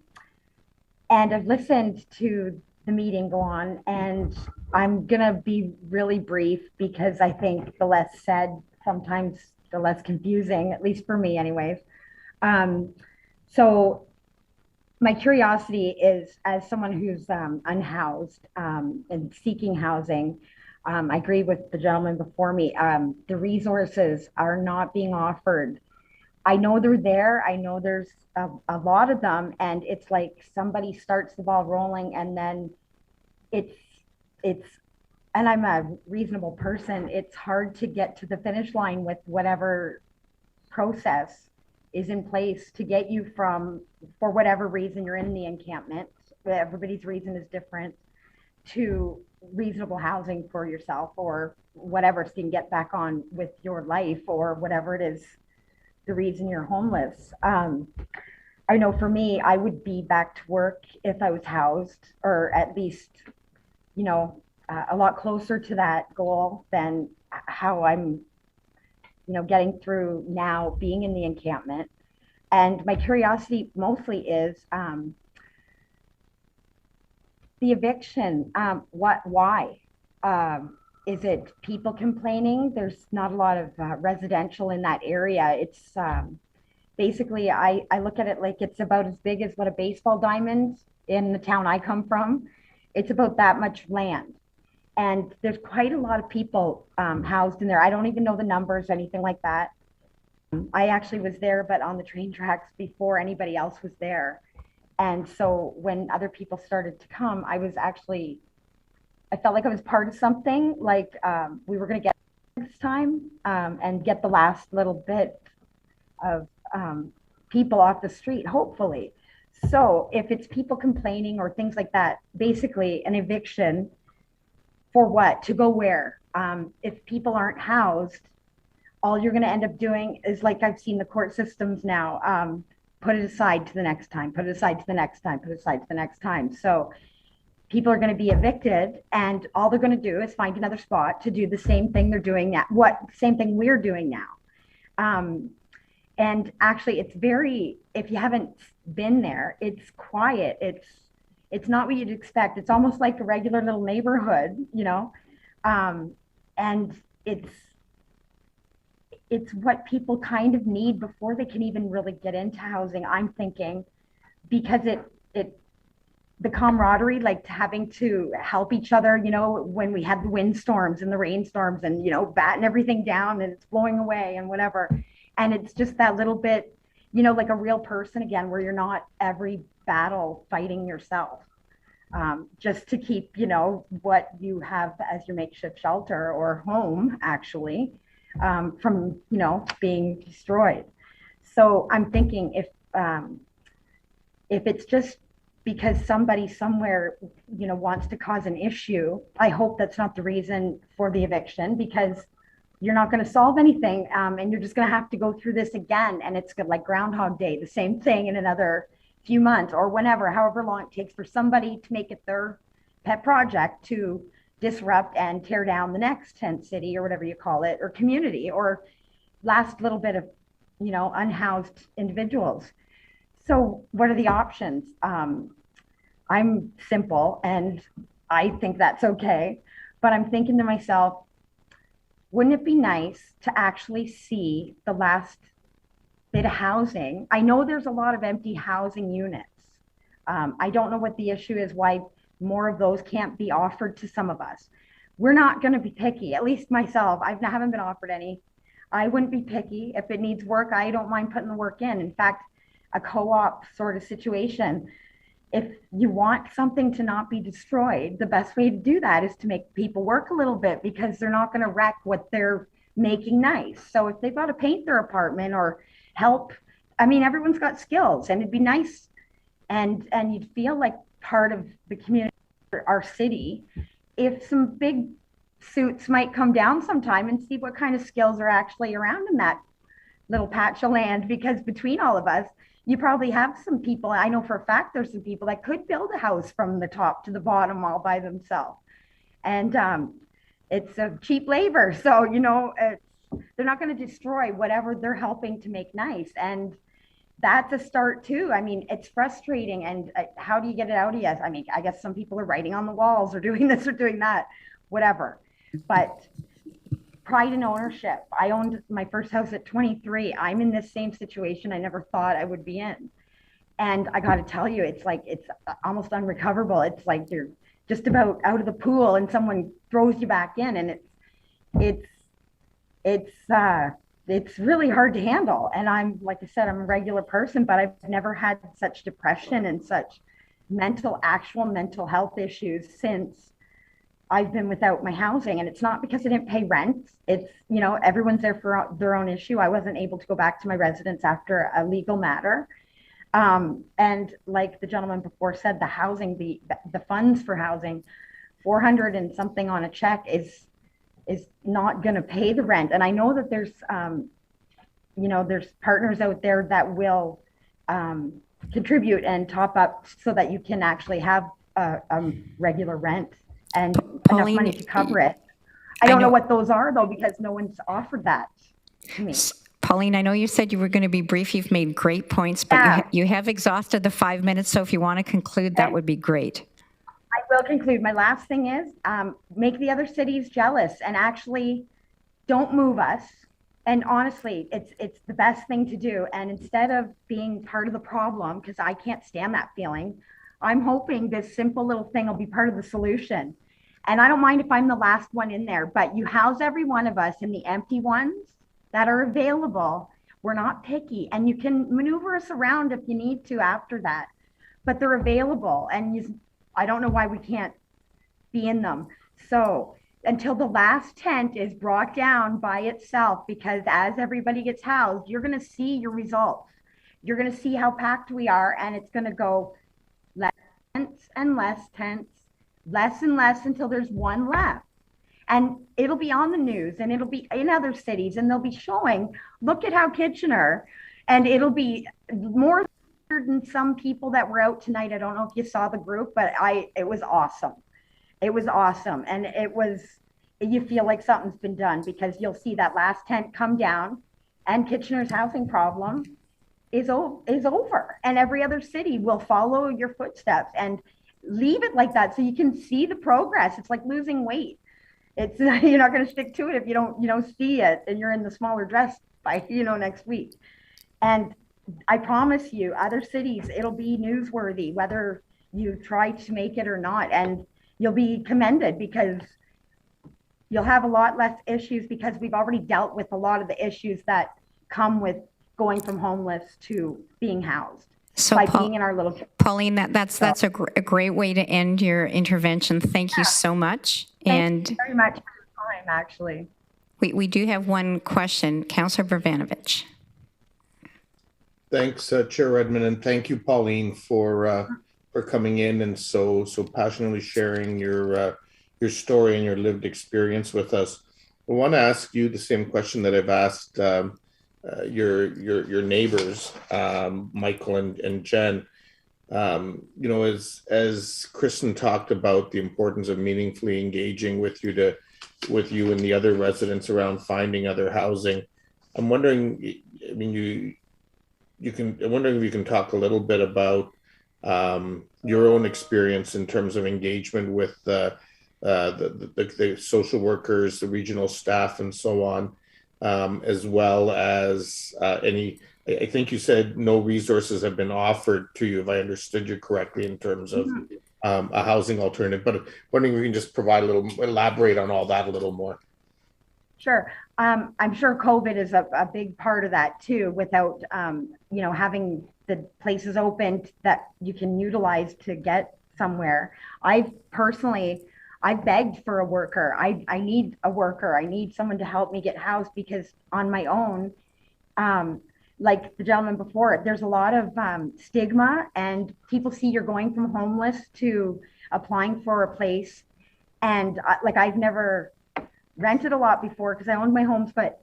I've listened to the meeting go on, and I'm going to be really brief because I think the less said, sometimes the less confusing, at least for me anyways. So my curiosity is, as someone who's unhoused and seeking housing, I agree with the gentleman before me. The resources are not being offered. I know they're there. I know there's a lot of them, and it's like somebody starts the ball rolling, and then it's and I'm a reasonable person. It's hard to get to the finish line with whatever process is in place to get you from, for whatever reason you're in the encampment, everybody's reason is different, to reasonable housing for yourself or whatever, so you can get back on with your life or whatever it is, the reason you're homeless. I know for me, I would be back to work if I was housed, or at least, you know, a lot closer to that goal than how I'm, you know, getting through now being in the encampment. And my curiosity mostly is the eviction. Why? Is it people complaining? There's not a lot of residential in that area. It's basically, I look at it like it's about as big as what a baseball diamond in the town I come from. It's about that much land. And there's quite a lot of people housed in there. I don't even know the numbers, anything like that. I actually was there, but on the train tracks before anybody else was there. And so when other people started to come, I felt like I was part of something, like we were going to get this time and get the last little bit of people off the street, hopefully. So if it's people complaining or things like that, basically an eviction for what? To go where? If people aren't housed, all you're going to end up doing is, like I've seen the court systems now, put it aside to the next time, put it aside to the next time, put it aside to the next time. So people are going to be evicted, and all they're going to do is find another spot to do the same thing they're doing now, same thing we're doing now. And actually, it's very, if you haven't been there, it's quiet. It's not what you'd expect. It's almost like a regular little neighborhood, you know, and it's what people kind of need before they can even really get into housing, I'm thinking, because the camaraderie, like having to help each other, you know, when we had the windstorms and the rainstorms and, you know, batten everything down and it's blowing away and whatever. And it's just that little bit, you know, like a real person again, where you're not every battle fighting yourself, just to keep, you know, what you have as your makeshift shelter or home actually, from, you know, being destroyed. So I'm thinking if it's just because somebody somewhere, you know, wants to cause an issue, I hope that's not the reason for the eviction, because you're not going to solve anything, and you're just going to have to go through this again, and it's like Groundhog Day, the same thing in another few months or whenever, however long it takes for somebody to make it their pet project to disrupt and tear down the next tent city or whatever you call it, or community, or last little bit of, you know, unhoused individuals. So what are the options? I'm simple, and I think that's okay, but I'm thinking to myself, wouldn't it be nice to actually see the last bit of housing? I know there's a lot of empty housing units. I don't know what the issue is, why more of those can't be offered to some of us. We're not going to be picky, at least myself. I haven't been offered any. I wouldn't be picky. If it needs work, I don't mind putting the work in. In fact, a co-op sort of situation, if you want something to not be destroyed, the best way to do that is to make people work a little bit, because they're not going to wreck what they're making nice. So if they've got to paint their apartment or help, I mean, everyone's got skills, and it'd be nice, and you'd feel like part of the community, our city, if some big suits might come down sometime and see what kind of skills are actually around in that little patch of land, because between all of us, you probably have some people, I know for a fact there's some people that could build a house from the top to the bottom all by themselves. And it's a cheap labor. So, you know, they're not going to destroy whatever they're helping to make nice. And that's a start too. I mean, it's frustrating. And how do you get it out of you? I mean, I guess some people are writing on the walls or doing this or doing that, whatever. But pride and ownership. I owned my first house at 23. I'm in this same situation I never thought I would be in. And I got to tell you, it's like, it's almost unrecoverable. It's like you're just about out of the pool and someone throws you back in, and it's really hard to handle. And I'm, like I said, I'm a regular person, but I've never had such depression and such actual mental health issues since I've been without my housing. And it's not because I didn't pay rent. It's, you know, everyone's there for their own issue. I wasn't able to go back to my residence after a legal matter. And like the gentleman before said, the housing, the funds for housing, 400 and something on a check is not going to pay the rent. And I know that there's, you know, there's partners out there that will contribute and top up so that you can actually have a regular rent and enough money to cover it. I don't know what those are though, because no one's offered that to me. Pauline, I know you said you were going to be brief. You've made great points, but you have exhausted the 5 minutes. So if you want to conclude, that would be great. I will conclude. My last thing is make the other cities jealous and actually don't move us. And honestly, it's the best thing to do. And instead of being part of the problem, because I can't stand that feeling, I'm hoping this simple little thing will be part of the solution. And I don't mind if I'm the last one in there, but you house every one of us in the empty ones that are available. We're not picky, and you can maneuver us around if you need to after that, but they're available. And I don't know why we can't be in them. So until the last tent is brought down by itself, because as everybody gets housed, you're going to see your results. You're going to see how packed we are, and it's going to go less tents and less tents, less and less until there's one left. And it'll be on the news, and it'll be in other cities, and they'll be showing, look at how Kitchener, and it'll be more 100 and some people that were out tonight. I don't know if you saw the group, but it was awesome. It was awesome. And you feel like something's been done, because you'll see that last tent come down and Kitchener's housing problem is over, and every other city will follow your footsteps and leave it like that, so you can see the progress. It's like losing weight. It's you're not going to stick to it if you don't see it, and you're in the smaller dress by next week. And I promise you, other cities, it'll be newsworthy whether you try to make it or not, and you'll be commended because you'll have a lot less issues, because we've already dealt with a lot of the issues that come with going from homeless to being housed. So by being in our little... Pauline, that's a great way to end your intervention. Thank you so much. Thank you very much for your time, actually. We do have one question. Councillor Brvanovic. Thanks, Chair Redmond, and thank you, Pauline, for coming in and so passionately sharing your story and your lived experience with us. I want to ask you the same question that I've asked your neighbors, Michael and Jenn. As Kristen talked about the importance of meaningfully engaging with you and the other residents around finding other housing. I'm wondering, I'm wondering if you can talk a little bit about your own experience in terms of engagement with the social workers, the regional staff, and so on. As well as I think you said no resources have been offered to you, if I understood you correctly, in terms of a housing alternative, but wondering if you can just elaborate on all that a little more. Sure. I'm sure COVID is a big part of that too, without, having the places open that you can utilize to get somewhere. I've begged for a worker. I need a worker. I need someone to help me get housed, because on my own, like the gentleman before, there's a lot of stigma, and people see you're going from homeless to applying for a place. And I've never rented a lot before because I owned my homes, but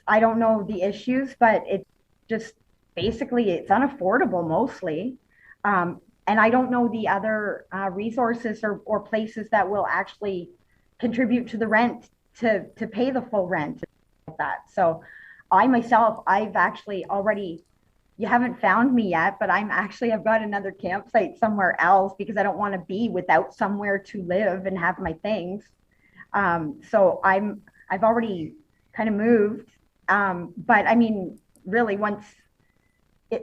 I don't know the issues, but it's just basically it's unaffordable mostly. And I don't know the other resources or places that will actually contribute to the rent to pay the full rent like that. So I've actually already, you haven't found me yet, but I've got another campsite somewhere else, because I don't want to be without somewhere to live and have my things. So I've already kind of moved. But I mean, really,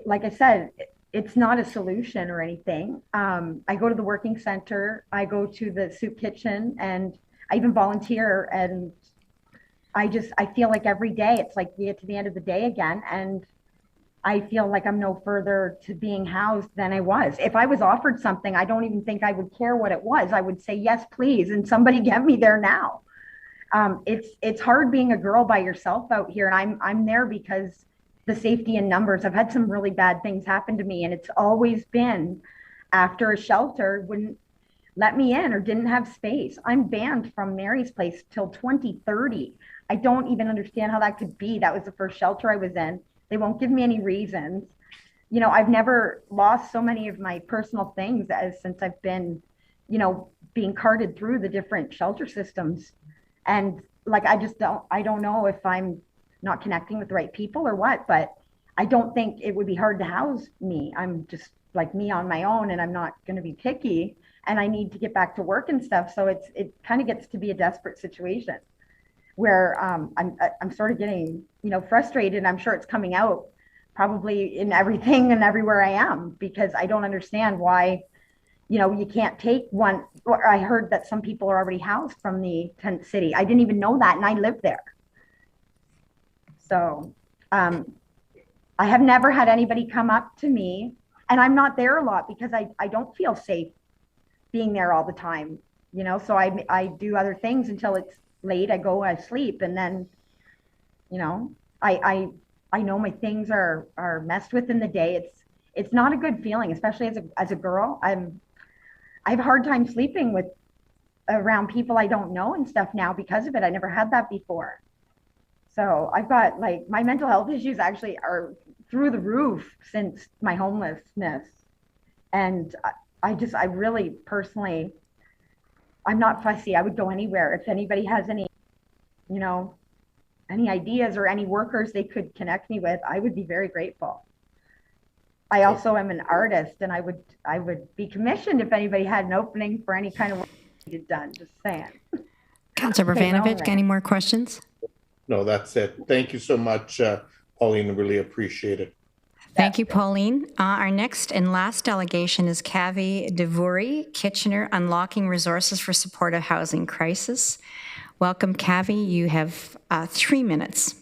like I said, it's not a solution or anything. I go to the working center, I go to the soup kitchen, and I even volunteer. And I feel like every day, it's like you get to the end of the day again, and I feel like I'm no further to being housed than I was. If I was offered something, I don't even think I would care what it was. I would say, yes, please, and somebody get me there now. It's hard being a girl by yourself out here, and I'm there because the safety in numbers. I've had some really bad things happen to me, and it's always been after a shelter wouldn't let me in or didn't have space. I'm banned from Mary's Place till 2030. I don't even understand how that could be. That was the first shelter I was in. They won't give me any reasons. I've never lost so many of my personal things since I've been, being carted through the different shelter systems. And I don't know if I'm not connecting with the right people or what, but I don't think it would be hard to house me. I'm just like me on my own, and I'm not going to be picky, and I need to get back to work and stuff. So it kind of gets to be a desperate situation where I'm sort of getting, frustrated, and I'm sure it's coming out probably in everything and everywhere I am, because I don't understand why, you can't take one. Or I heard that some people are already housed from the tent city. I didn't even know that, and I live there. So I have never had anybody come up to me, and I'm not there a lot because I don't feel safe being there all the time, so I do other things until it's late. I sleep, and then, I know my things are messed with in the day. It's not a good feeling, especially as a girl. I have a hard time sleeping around people I don't know and stuff now because of it. I never had that before. So I've got my mental health issues actually are through the roof since my homelessness. And I really personally, I'm not fussy. I would go anywhere. If anybody has any, you know, any ideas or any workers they could connect me with, I would be very grateful. I also am an artist, and I would be commissioned if anybody had an opening for any kind of work needed done. Just saying. Councillor Bogdanovic, any more questions? No, that's it. Thank you so much, Pauline. Really appreciate it. Thank you, Pauline. Our next and last delegation is Cassandra Deveau, Kitchener, Unlocking Resources for Supportive Housing Crisis. Welcome, Cavi. You have 3 minutes.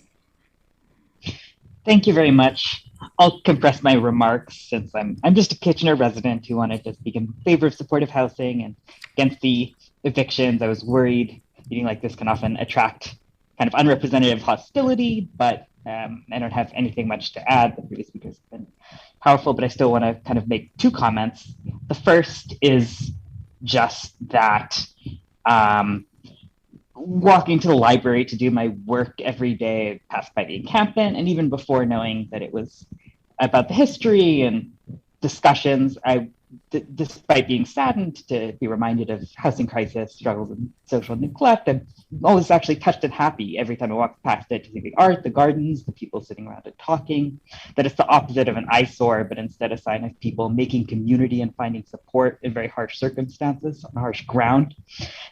Thank you very much. I'll compress my remarks since I'm just a Kitchener resident who wanted to speak in favor of supportive housing and against the evictions. I was worried meeting like this can often attract kind of unrepresentative hostility, but I don't have anything much to add. The previous speakers have been powerful, but I still want to kind of make 2 comments. The first is just that walking to the library to do my work every day, I passed by the Encampment, and even before knowing that it was about the history and discussions, despite being saddened to be reminded of housing crisis, struggles, and social neglect, I'm always actually touched and happy every time I walk past it to see the art, the gardens, the people sitting around it talking, that it's the opposite of an eyesore, but instead a sign of people making community and finding support in very harsh circumstances, on harsh ground.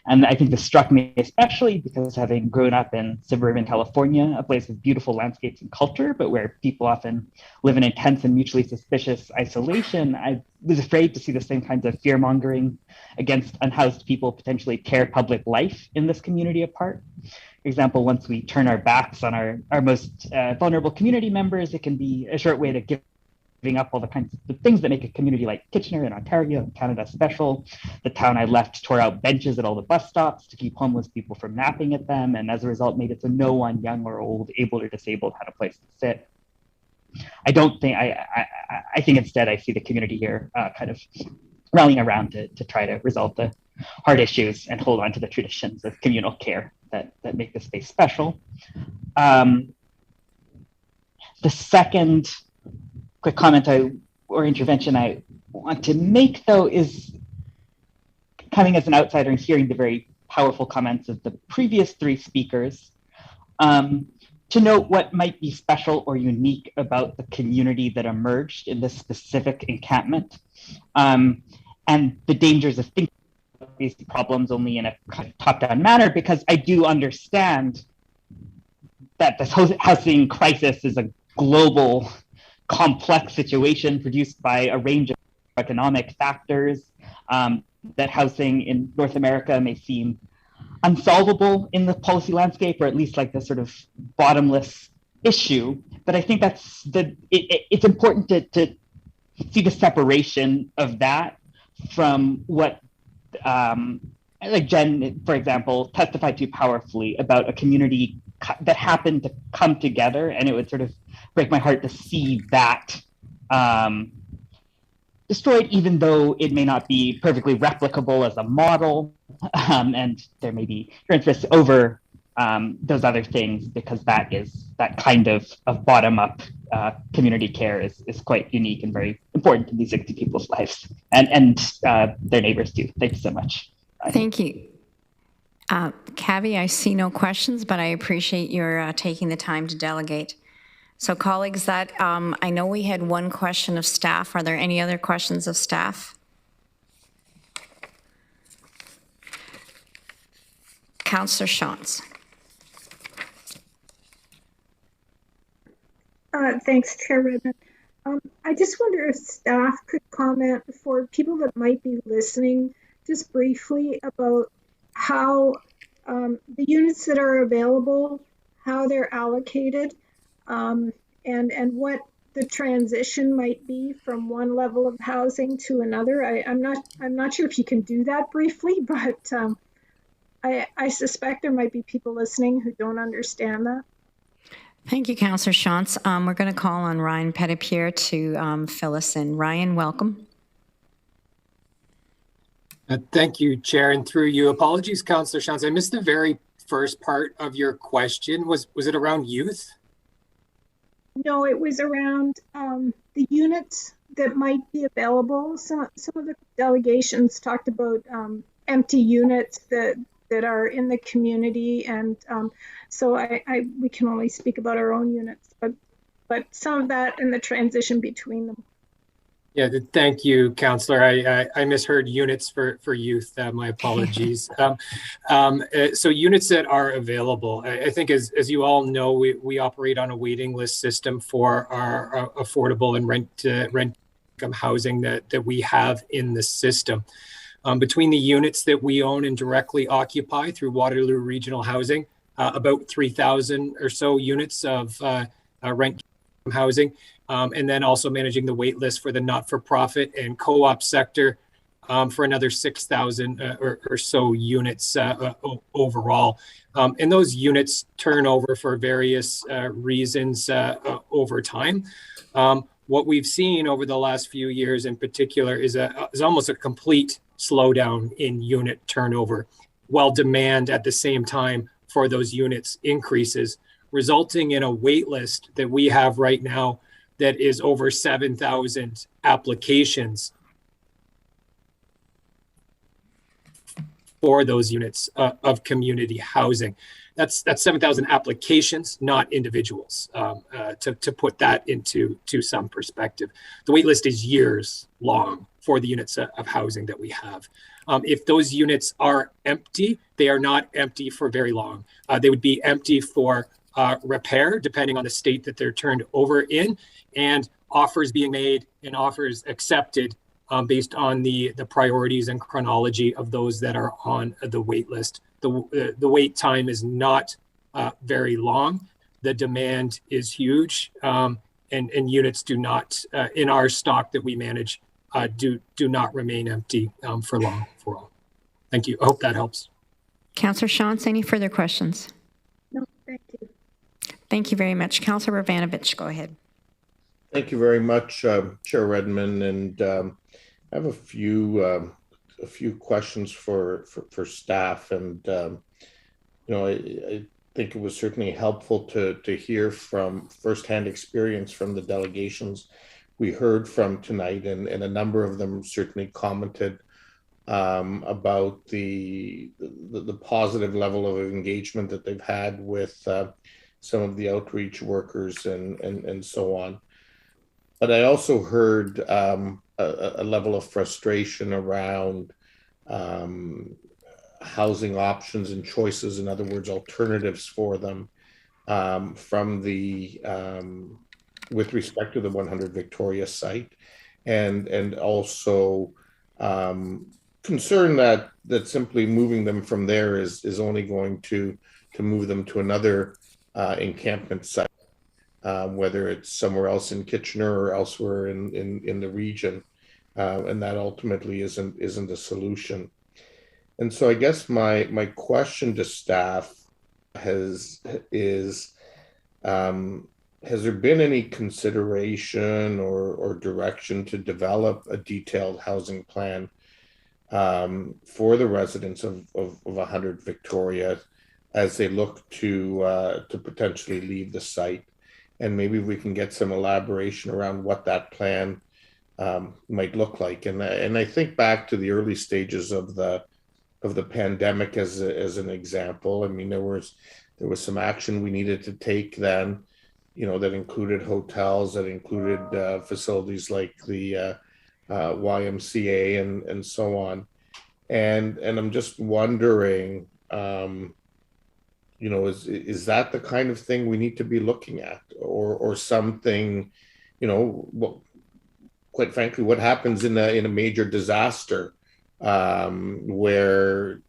And I think this struck me especially because having grown up in suburban California, a place with beautiful landscapes and culture, but where people often live in intense and mutually suspicious isolation, I was afraid to see the same kinds of fear-mongering against unhoused people potentially tear public life in this community apart. For example, once we turn our backs on our most vulnerable community members, it can be a short way to giving up all the kinds of things that make a community like Kitchener in Ontario and Canada special. The town I left tore out benches at all the bus stops to keep homeless people from napping at them, and as a result made it so no one, young or old, able or disabled, had a place to sit. I think instead I see the community here kind of rallying around to try to resolve the hard issues and hold on to the traditions of communal care that make this space special. The second quick comment or intervention I want to make, though, is coming as an outsider and hearing the very powerful comments of the previous 3 speakers, to note what might be special or unique about the community that emerged in this specific encampment, and the dangers of thinking about these problems only in a top-down manner, because I do understand that this housing crisis is a global, complex situation produced by a range of economic factors, that housing in North America may seem unsolvable in the policy landscape, or at least like the sort of bottomless issue. But I think it's important to see the separation of that from what, like Jenn, for example, testified to powerfully about a community that happened to come together, and it would sort of break my heart to see that destroyed, even though it may not be perfectly replicable as a model, and there may be interest over those other things, because that kind of bottom-up community care is quite unique and very important in these 60 people's lives and their neighbors too. Thank you so much. Bye. Thank you. Cavi, I see no questions, but I appreciate your taking the time to delegate. So colleagues, that I know we had 1 question of staff. Are there any other questions of staff? Councillor Shantz. Thanks, Chair Redmond. I just wonder if staff could comment for people that might be listening just briefly about how the units that are available, how they're allocated, and what the transition might be from one level of housing to another. I'm not sure if you can do that briefly, but I suspect there might be people listening who don't understand that. Thank you, Councillor Shantz. We're going to call on Ryan Petitpierre to fill us in. Ryan, welcome. Thank you, Chair, and through you. Apologies, Councillor Shantz. I missed the very first part of your question. Was it around youth? No, it was around the units that might be available. Some of the delegations talked about empty units that are in the community, and so we can only speak about our own units, but some of that and the transition between them. Yeah, thank you, Councillor. I misheard units for youth. My apologies. So units that are available, I think as you all know, we operate on a waiting list system for our affordable and rent income housing that we have in the system. Between the units that we own and directly occupy through Waterloo Regional Housing, about 3,000 or so units of rent housing. And then also managing the wait list for the not-for-profit and co-op sector for another 6,000 or so units overall. And those units turn over for various reasons over time. What we've seen over the last few years in particular is almost a complete slowdown in unit turnover, while demand at the same time for those units increases, resulting in a wait list that we have right now that is over 7,000 applications for those units of community housing. That's 7,000 applications, not individuals, to put that into some perspective. The wait list is years long for the units of housing that we have. If those units are empty, they are not empty for very long. They would be empty for repair, depending on the state that they're turned over in, and offers being made and offers accepted based on the priorities and chronology of those that are on the wait list. The wait time is not very long. The demand is huge, and units do not, in our stock that we manage, do not remain empty for long. Thank you. I hope that helps. Councillor Shantz, any further questions? No, thank you. Thank you very much. Councillor Ravanovich, go ahead. Thank you very much, Chair Redmond, and I have a few questions for staff, and I think it was certainly helpful to hear from firsthand experience from the delegations we heard from tonight, and a number of them certainly commented about the positive level of engagement that they've had with some of the outreach workers and so on. But I also heard a level of frustration around housing options and choices, in other words, alternatives for them from the with respect to the 100 Victoria site, and also concern that simply moving them from there is only going to move them to another encampment site. Whether it's somewhere else in Kitchener or elsewhere in the region, and that ultimately isn't a solution. And so I guess my question to staff has there been any consideration or direction to develop a detailed housing plan for the residents of 100 Victoria as they look to potentially leave the site? And maybe we can get some elaboration around what that plan might look like. And I think back to the early stages of the pandemic as an example. I mean, there was some action we needed to take then, that included hotels, that included facilities like the YMCA and so on. And I'm just wondering, is that the kind of thing we need to be looking at, or something, quite frankly, what happens in a major disaster where,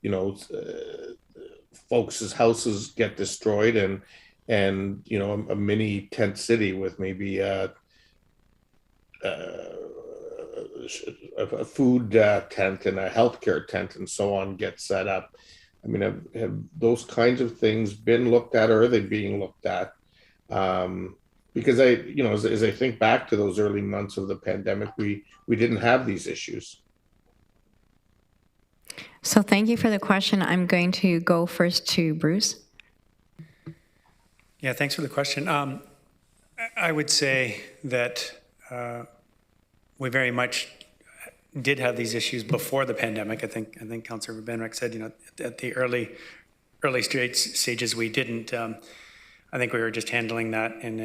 folks' houses get destroyed and a mini tent city with maybe a food tent and a healthcare tent and so on get set up. I mean, have those kinds of things been looked at, or are they being looked at? Because as I think back to those early months of the pandemic, we didn't have these issues. So thank you for the question. I'm going to go first to Bruce. Yeah, thanks for the question. I would say that we very much did have these issues before the pandemic. I think Councillor Benrick said, at the early stages we didn't. I think we were just handling that in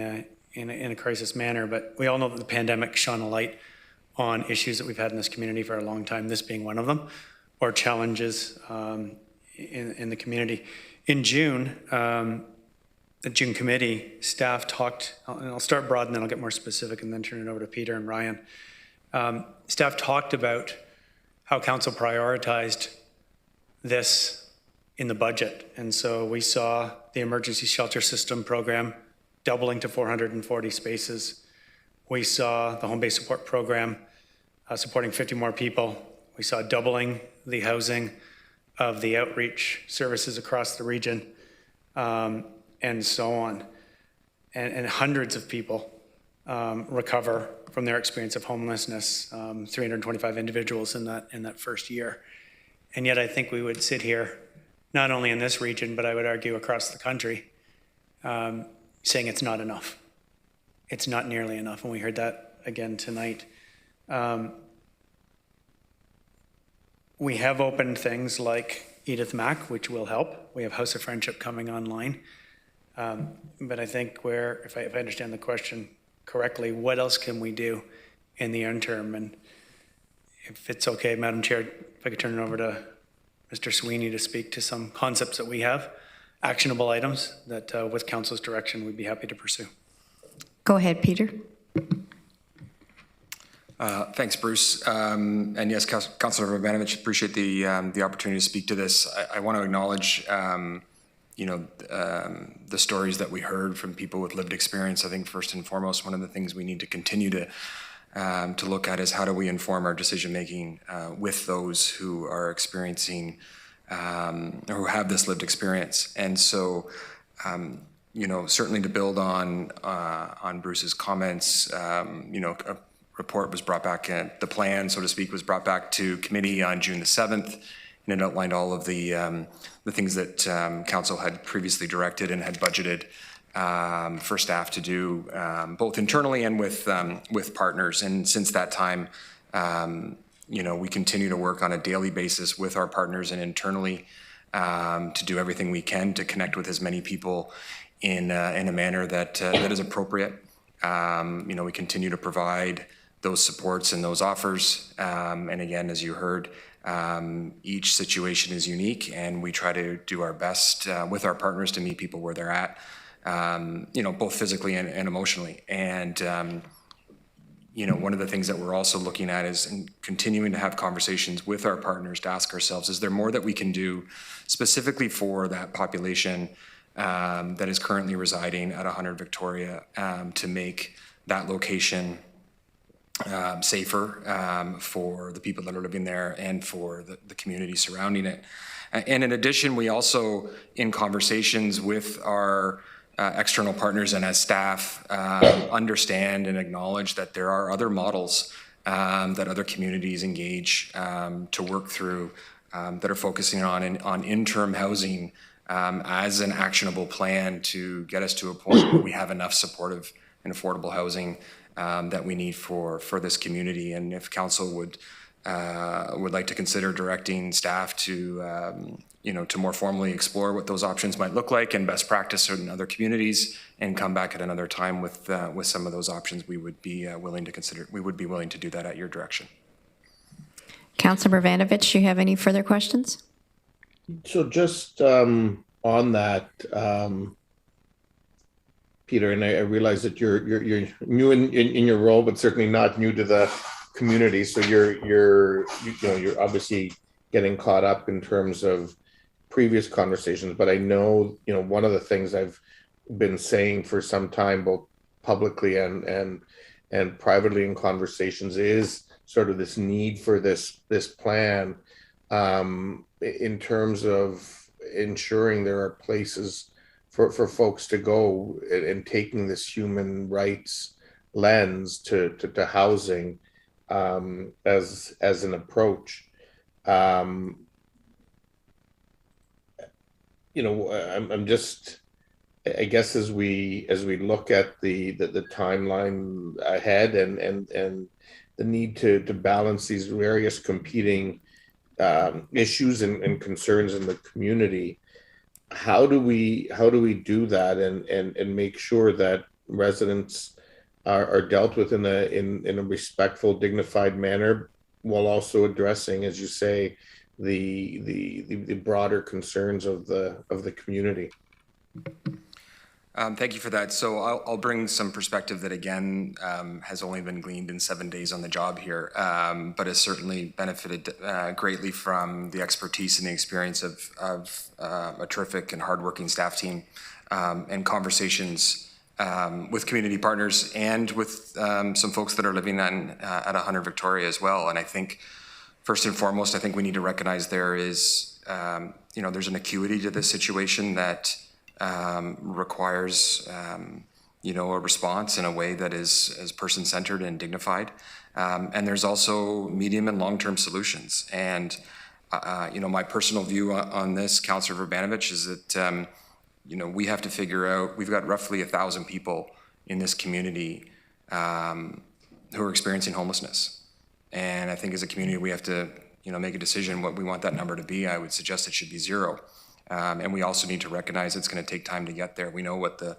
a crisis manner. But we all know that the pandemic shone a light on issues that we've had in this community for a long time. This being one of them, or challenges in the community. In June, the June committee staff talked, and I'll start broad and then I'll get more specific and then turn it over to Peter and Ryan. Staff talked about how council prioritized this in the budget. And so we saw the emergency shelter system program doubling to 440 spaces. We saw the home-based support program supporting 50 more people. We saw doubling the housing of the outreach services across the region, and so on. And hundreds of people recover from their experience of homelessness, 325 individuals in that first year. And yet I think we would sit here, not only in this region, but I would argue across the country, saying it's not enough. It's not nearly enough, and we heard that again tonight. We have opened things like Edith Mack, which will help. We have House of Friendship coming online. But I think if I understand the question correctly, what else can we do in the interim? And if it's okay, Madam Chair, if I could turn it over to Mr. Sweeney to speak to some concepts that we have, actionable items that with Council's direction, we'd be happy to pursue. Go ahead, Peter. Thanks, Bruce. And yes, Councillor Urbanovich, appreciate the opportunity to speak to this. I want to acknowledge, the stories that we heard from people with lived experience. I think first and foremost, one of the things we need to continue to look at is how do we inform our decision making with those who are experiencing or who have this lived experience. And so, certainly to build on Bruce's comments, a report was brought back, the plan, so to speak, was brought back to committee on June the 7th, and it outlined all of the things that council had previously directed and had budgeted for staff to do, both internally and with partners. And since that time, we continue to work on a daily basis with our partners and internally to do everything we can to connect with as many people in a manner that is appropriate. We continue to provide those supports and those offers. And again, as you heard, each situation is unique, and we try to do our best with our partners to meet people where they're at, both physically and emotionally. And, one of the things that we're also looking at is continuing to have conversations with our partners to ask ourselves, is there more that we can do specifically for that population that is currently residing at 100 Victoria to make that location safer for the people that are living there and for the community surrounding it. And in addition, we also, in conversations with our external partners and as staff, understand and acknowledge that there are other models that other communities engage to work through that are focusing on interim housing as an actionable plan to get us to a point where we have enough supportive and affordable housing that we need for this community. And if council would like to consider directing staff to to more formally explore what those options might look like and best practice in other communities, and come back at another time with some of those options, we would be willing to consider. We would be willing to do that at your direction. Councillor Urbanovich, do you have any further questions? So just on that, Peter, and I realize that you're new in your role, but certainly not new to the community. So you're obviously getting caught up in terms of previous conversations. But I know one of the things I've been saying for some time, both publicly and privately in conversations, is sort of this need for this plan in terms of ensuring there are places for folks to go, and taking this human rights lens to housing as an approach. I'm just I guess as we look at the timeline ahead and the need to balance these various competing issues and concerns in the community, how do we do that and make sure that residents are dealt with in a respectful, dignified manner, while also addressing, as you say, the broader concerns of the community? Thank you for that. So I'll bring some perspective that, again, has only been gleaned in 7 days on the job here, but has certainly benefited greatly from the expertise and the experience of a terrific and hardworking staff team, and conversations with community partners and with some folks that are living at 100 Victoria as well. And I think, first and foremost, I think we need to recognize there is, there's an acuity to this situation that requires, a response in a way that is person-centered and dignified. And there's also medium and long-term solutions. And, my personal view on this, Councillor Verbanovich, is that, we have to figure out, we've got roughly 1,000 people in this community who are experiencing homelessness. And I think as a community, we have to, make a decision what we want that number to be. I would suggest it should be 0. And we also need to recognize it's going to take time to get there. We know what the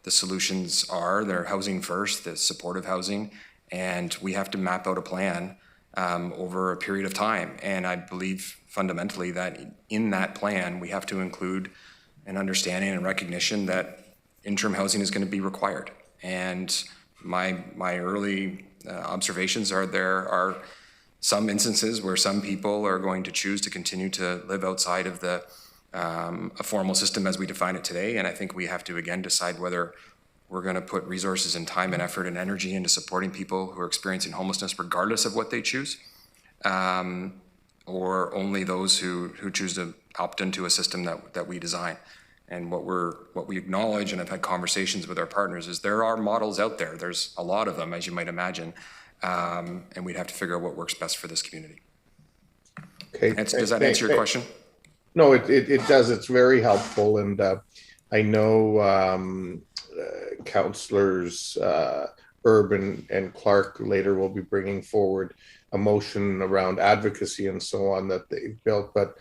solutions are. They're housing first, the supportive housing, and we have to map out a plan over a period of time. And I believe fundamentally that in that plan, we have to include an understanding and recognition that interim housing is going to be required. And my early observations are there are some instances where some people are going to choose to continue to live outside of a formal system as we define it today. And I think we have to, again, decide whether we're going to put resources and time and effort and energy into supporting people who are experiencing homelessness regardless of what they choose, or only those who choose to opt into a system that we design. And what we acknowledge, and I've had conversations with our partners, is there are models out there. There's a lot of them, as you might imagine, and we'd have to figure out what works best for this community. Okay. Does that answer your question? No, it does. It's very helpful. And I know councillors Urban and Clark later will be bringing forward a motion around advocacy and so on that they've built. But,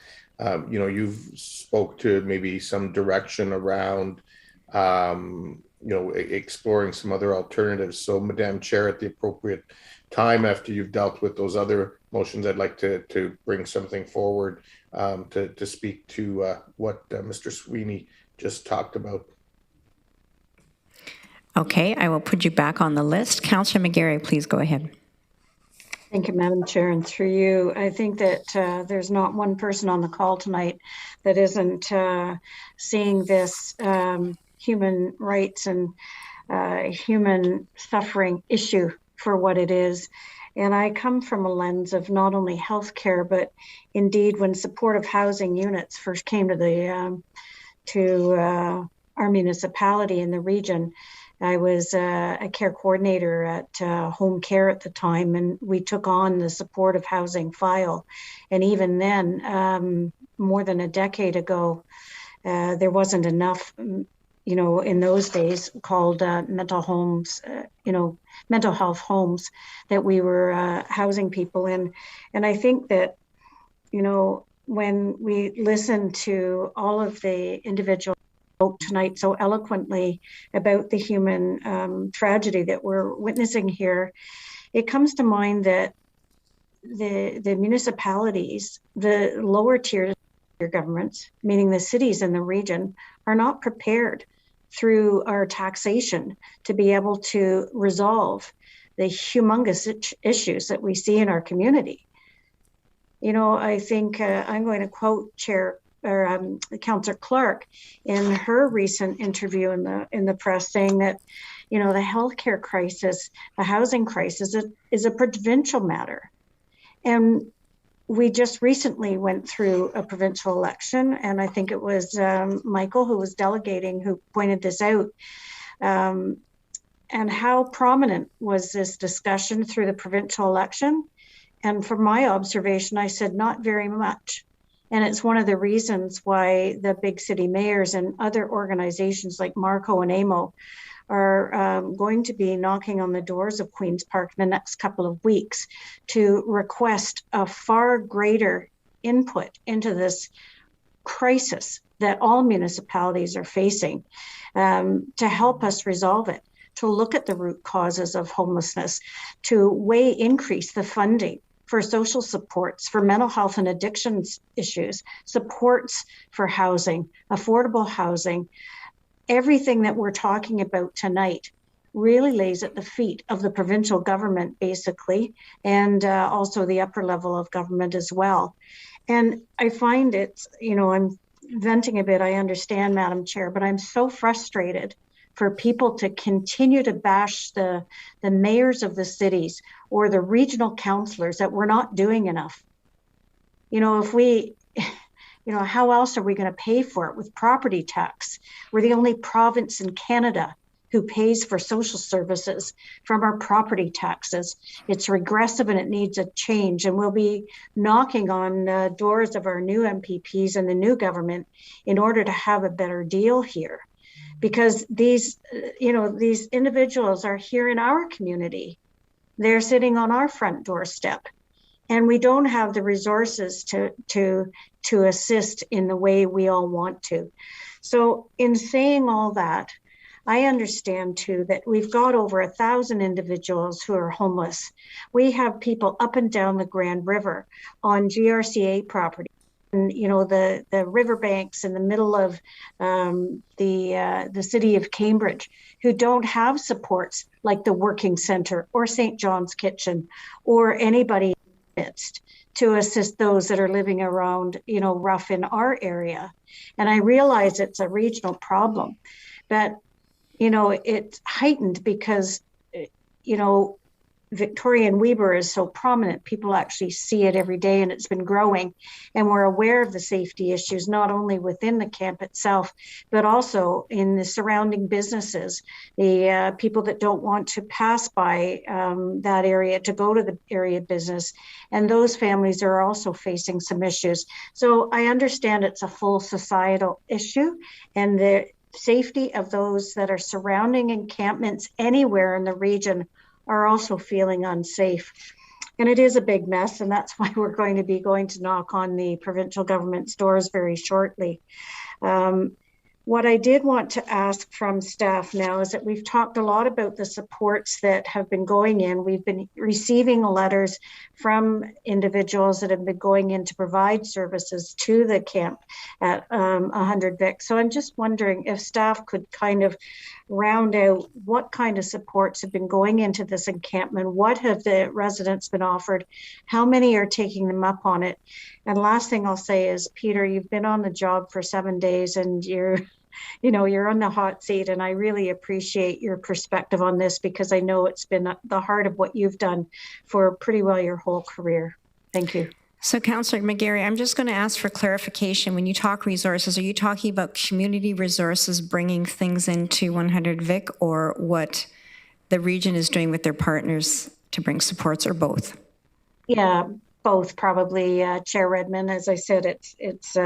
you've spoke to maybe some direction around, exploring some other alternatives. So, Madam Chair, at the appropriate time after you've dealt with those other motions, I'd like to bring something forward to speak to what Mr. Sweeney just talked about. Okay, I will put you back on the list. Councillor McGarry, please go ahead. Thank you, Madam Chair, and through you, I think that there's not one person on the call tonight that isn't seeing this human rights and human suffering issue for what it is. And I come from a lens of not only healthcare, but indeed when supportive housing units first came to our municipality in the region, I was a care coordinator at home care at the time, and we took on the supportive housing file. And even then, more than a decade ago, there wasn't enough, in those days called mental homes, mental health homes that we were housing people in. And I think that, when we listen to all of the individuals tonight so eloquently about the human tragedy that we're witnessing here, it comes to mind that the municipalities, the lower tier governments, meaning the cities in the region, are not prepared through our taxation to be able to resolve the humongous issues that we see in our community. I think I'm going to quote Councillor Clark in her recent interview in the press, saying that, the healthcare crisis, the housing crisis is a provincial matter. And we just recently went through a provincial election, and I think it was Michael, who was delegating, who pointed this out. And how prominent was this discussion through the provincial election? And from my observation, I said, not very much. And it's one of the reasons why the big city mayors and other organizations like Marco and AMO are going to be knocking on the doors of Queen's Park in the next couple of weeks to request a far greater input into this crisis that all municipalities are facing, to help us resolve it, to look at the root causes of homelessness, to increase the funding for social supports, for mental health and addictions issues, supports for housing, affordable housing. Everything that we're talking about tonight really lays at the feet of the provincial government, basically, and also the upper level of government as well. And I find it's, I'm venting a bit, I understand, Madam Chair, but I'm so frustrated for people to continue to bash the mayors of the cities or the regional councillors that we're not doing enough. If we, how else are we going to pay for it with property tax? We're the only province in Canada who pays for social services from our property taxes. It's regressive and it needs a change. And we'll be knocking on doors of our new MPPs and the new government in order to have a better deal here. Because these individuals are here in our community. They're sitting on our front doorstep. And we don't have the resources to assist in the way we all want to. So in saying all that, I understand too that we've got over 1,000 individuals who are homeless. We have people up and down the Grand River on GRCA property. And, the riverbanks in the middle of the city of Cambridge who don't have supports like the Working Centre or St. John's Kitchen or anybody to assist those that are living around, rough in our area. And I realize it's a regional problem, but, it's heightened because, Victoria and Weber is so prominent. People actually see it every day and it's been growing. And we're aware of the safety issues, not only within the camp itself, but also in the surrounding businesses, the people that don't want to pass by that area to go to the area business. And those families are also facing some issues. So I understand it's a full societal issue, and the safety of those that are surrounding encampments anywhere in the region are also feeling unsafe. And it is a big mess, and that's why we're going to knock on the provincial government's doors very shortly. What I did want to ask from staff now is that we've talked a lot about the supports that have been going in. We've been receiving letters from individuals that have been going in to provide services to the camp at 100 Vic. So I'm just wondering if staff could kind of round out what kind of supports have been going into this encampment. What have the residents been offered? How many are taking them up on it? And last thing I'll say is, Peter, you've been on the job for 7 days and you're on the hot seat, and I really appreciate your perspective on this because I know it's been the heart of what you've done for pretty well your whole career. Thank you. So Councillor McGarry, I'm just going to ask for clarification. When you talk resources, are you talking about community resources bringing things into 100 Vic, or what the region is doing with their partners to bring supports, or both? Yeah, both probably, Chair Redmond. As I said, it's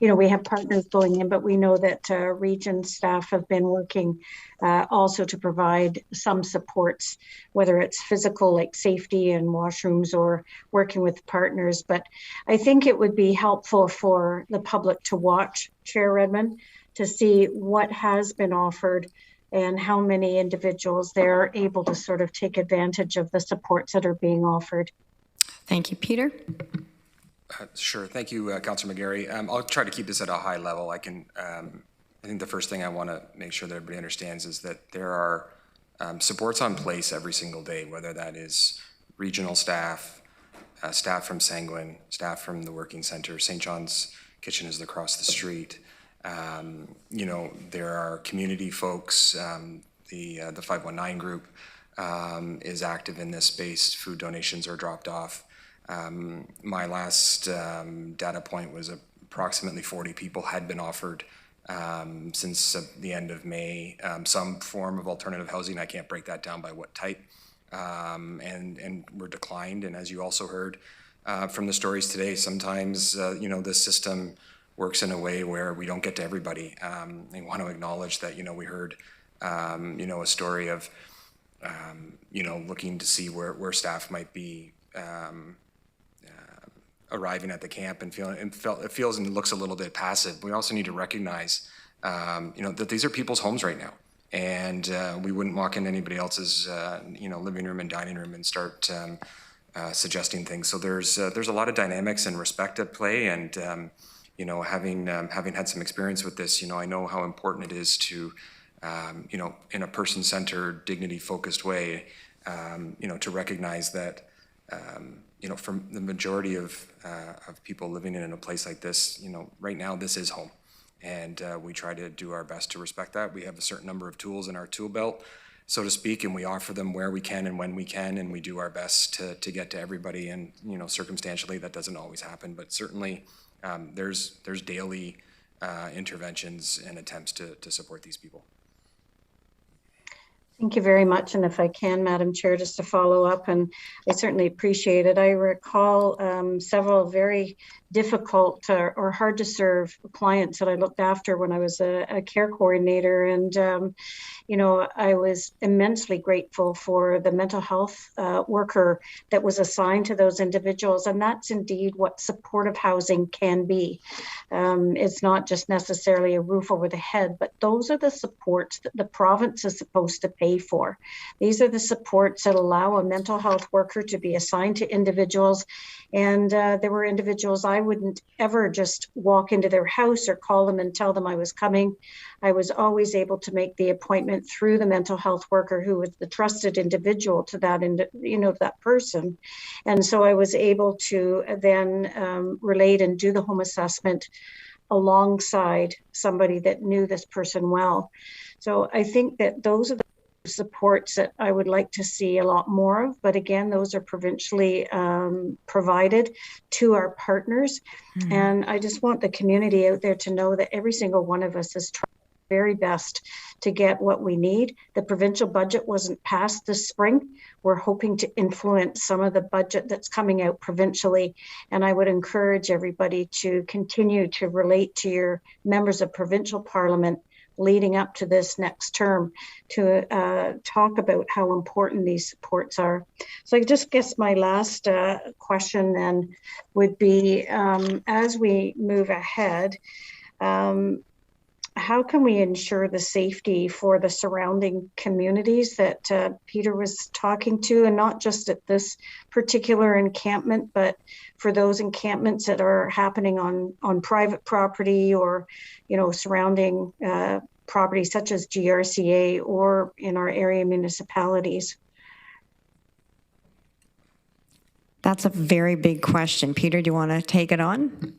we have partners going in, but we know that region staff have been working also to provide some supports, whether it's physical like safety and washrooms or working with partners. But I think it would be helpful for the public to watch, Chair Redmond, to see what has been offered and how many individuals they're able to sort of take advantage of the supports that are being offered. Thank you, Peter. Sure. Thank you, Councillor McGarry. I'll try to keep this at a high level. I think the first thing I want to make sure that everybody understands is that there are supports on place every single day, whether that is regional staff, staff from Sanguine, staff from the Working Centre, St. John's Kitchen is across the street. There are community folks, the 519 group is active in this space. Food donations are dropped off. My last data point was approximately 40 people had been offered since the end of May, some form of alternative housing. I can't break that down by what type, and were declined. And as you also heard, from the stories today. Sometimes, you know, this system works in a way where we don't get to everybody. I want to acknowledge that, you know, we heard, you know, a story of, you know, looking to see where staff might be arriving at the camp and it feels and looks a little bit passive. We also need to recognize, you know, that these are people's homes right now. And we wouldn't walk into anybody else's, you know, living room and dining room and start suggesting things. So there's a lot of dynamics and respect at play. And you know, having had some experience with this, you know, I know how important it is to, you know, in a person-centered, dignity-focused way, you know, to recognize that, you know, from the majority of people living in a place like this, you know, right now this is home. And we try to do our best to respect that. We have a certain number of tools in our tool belt, so to speak, and we offer them where we can and when we can, and we do our best to get to everybody. And, you know, circumstantially, that doesn't always happen, but certainly there's daily interventions and attempts to support these people. Thank you very much. And if I can, Madam Chair, just to follow up, and I certainly appreciate it. I recall several very difficult or hard to serve clients that I looked after when I was a care coordinator. And, you know, I was immensely grateful for the mental health worker that was assigned to those individuals. And that's indeed what supportive housing can be. It's not just necessarily a roof over the head, but those are the supports that the province is supposed to pay for. These are the supports that allow a mental health worker to be assigned to individuals. And there were individuals I wouldn't ever just walk into their house or call them and tell them I was coming. I was always able to make the appointment through the mental health worker who was the trusted individual to that, you know, that person. And so I was able to then relate and do the home assessment alongside somebody that knew this person well. So I think that those are the supports that I would like to see a lot more of, but again, those are provincially provided to our partners. Mm-hmm. And I just want the community out there to know that every single one of us is trying our very best to get what we need. The provincial budget wasn't passed this spring. We're hoping to influence some of the budget that's coming out provincially. And I would encourage everybody to continue to relate to your members of provincial parliament leading up to this next term to talk about how important these supports are. So I just guess my last question then would be, as we move ahead, how can we ensure the safety for the surrounding communities that Peter was talking to, and not just at this particular encampment, but for those encampments that are happening on private property or, you know, surrounding properties such as GRCA or in our area municipalities? That's a very big question. Peter, do you want to take it on?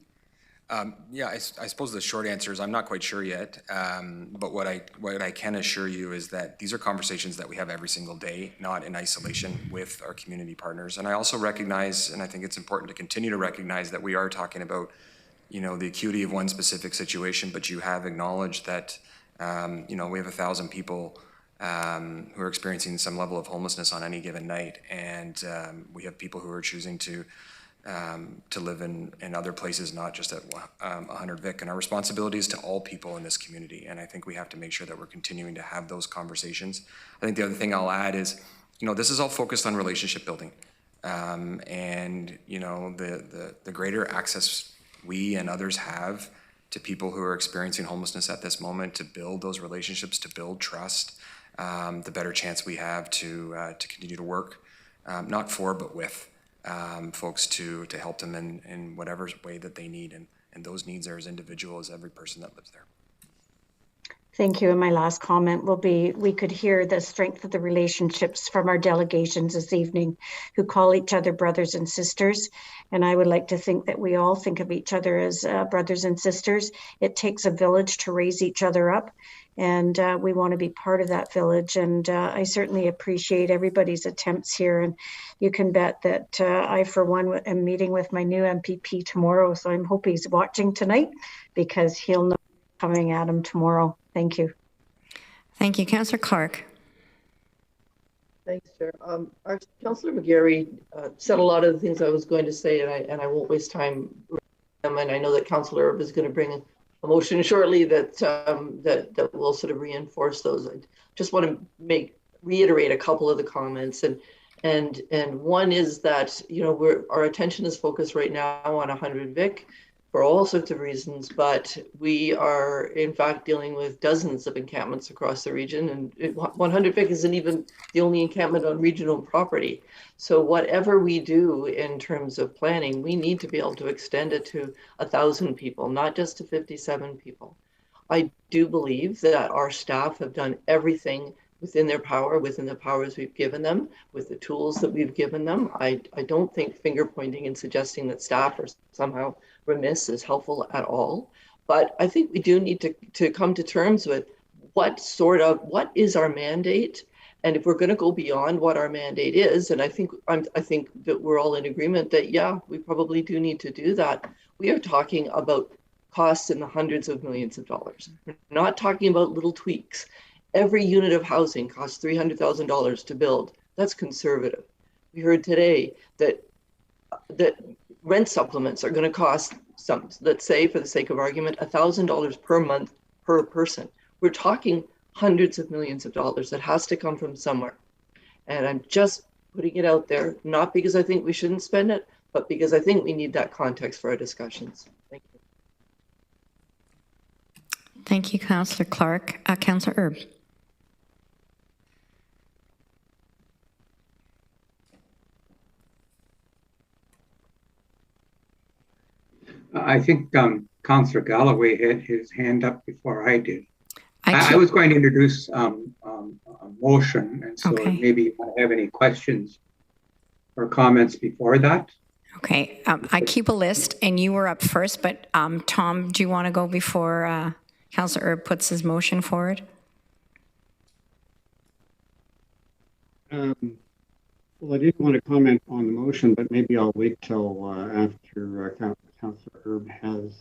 Yeah, I suppose the short answer is I'm not quite sure yet. But what I can assure you is that these are conversations that we have every single day, not in isolation with our community partners. And I also recognize, and I think it's important to continue to recognize, that we are talking about, you know, the acuity of one specific situation, but you have acknowledged that, you know, we have 1,000 people who are experiencing some level of homelessness on any given night. And we have people who are choosing to live in other places, not just at 100 Vic. And our responsibility is to all people in this community. And I think we have to make sure that we're continuing to have those conversations. I think the other thing I'll add is, you know, this is all focused on relationship building. And, you know, the greater access we and others have to people who are experiencing homelessness at this moment, to build those relationships, to build trust, the better chance we have to continue to work, not for, but with folks to help them in whatever way that they need. And those needs are as individual as every person that lives there. Thank you. And my last comment will be, we could hear the strength of the relationships from our delegations this evening, who call each other brothers and sisters. And I would like to think that we all think of each other as brothers and sisters. It takes a village to raise each other up. And we want to be part of that village. And I certainly appreciate everybody's attempts here. And you can bet that I, for one, am meeting with my new MPP tomorrow. So I'm hoping he's watching tonight, because he'll know coming at him tomorrow. Thank you. Thank you. Councillor Clark. Thanks, Chair. Our Councillor McGarry said a lot of the things I was going to say, and I won't waste time. And I know that Councillor Erb is going to bring a motion shortly that that will sort of reinforce those. I just want to reiterate a couple of the comments, and one is that, you know, our attention is focused right now on 100 Vic for all sorts of reasons, but we are in fact dealing with dozens of encampments across the region, and 100 Vic isn't even the only encampment on regional property. So whatever we do in terms of planning, we need to be able to extend it to 1,000 people, not just to 57 people. I do believe that our staff have done everything within their power, within the powers we've given them, with the tools that we've given them. I don't think finger pointing and suggesting that staff are somehow remiss is helpful at all. But I think we do need to come to terms with what is our mandate, and if we're going to go beyond what our mandate is, and I think that we're all in agreement that, yeah, we probably do need to do that. We are talking about costs in the hundreds of millions of dollars. We're not talking about little tweaks. Every unit of housing costs $300,000 to build. That's conservative. We heard today that rent supplements are going to cost let's say, for the sake of argument, $1,000 per month per person. We're talking hundreds of millions of dollars that has to come from somewhere. And I'm just putting it out there, not because I think we shouldn't spend it, but because I think we need that context for our discussions. Thank you. Thank you, Councillor Clark. Councillor Erb. I think Councillor Galloway had his hand up before I did. I was going to introduce a motion, and so maybe you want to have any questions or comments before that. Okay, I keep a list, and you were up first, but Tom, do you want to go before Councillor Erb puts his motion forward? Well, I didn't want to comment on the motion, but maybe I'll wait till after Councillor Erb has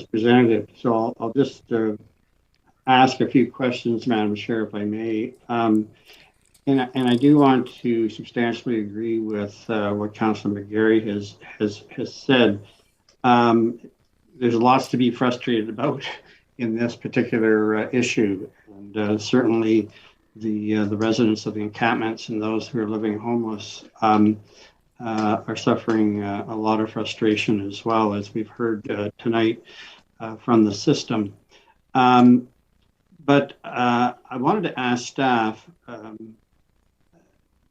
presented it. So I'll just ask a few questions, Madam Chair, if I may. And I do want to substantially agree with what Councillor McGarry has said. There's lots to be frustrated about in this particular issue, and certainly the residents of the encampments and those who are living homeless are suffering a lot of frustration, as well, as we've heard tonight from the system. But I wanted to ask staff,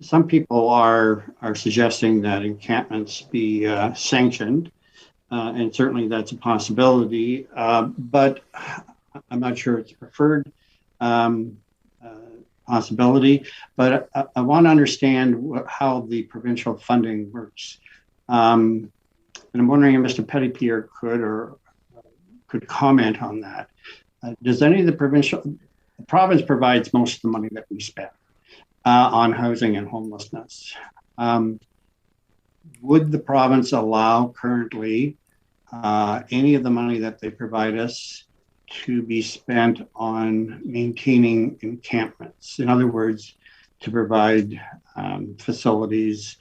some people are suggesting that encampments be sanctioned, and certainly that's a possibility, but I'm not sure it's preferred possibility, but I want to understand how the provincial funding works. And I'm wondering if Mr. Petitpierre could comment on that. Does any of the province provides most of the money that we spend on housing and homelessness. Would the province allow currently any of the money that they provide us to be spent on maintaining encampments? In other words, to provide facilities,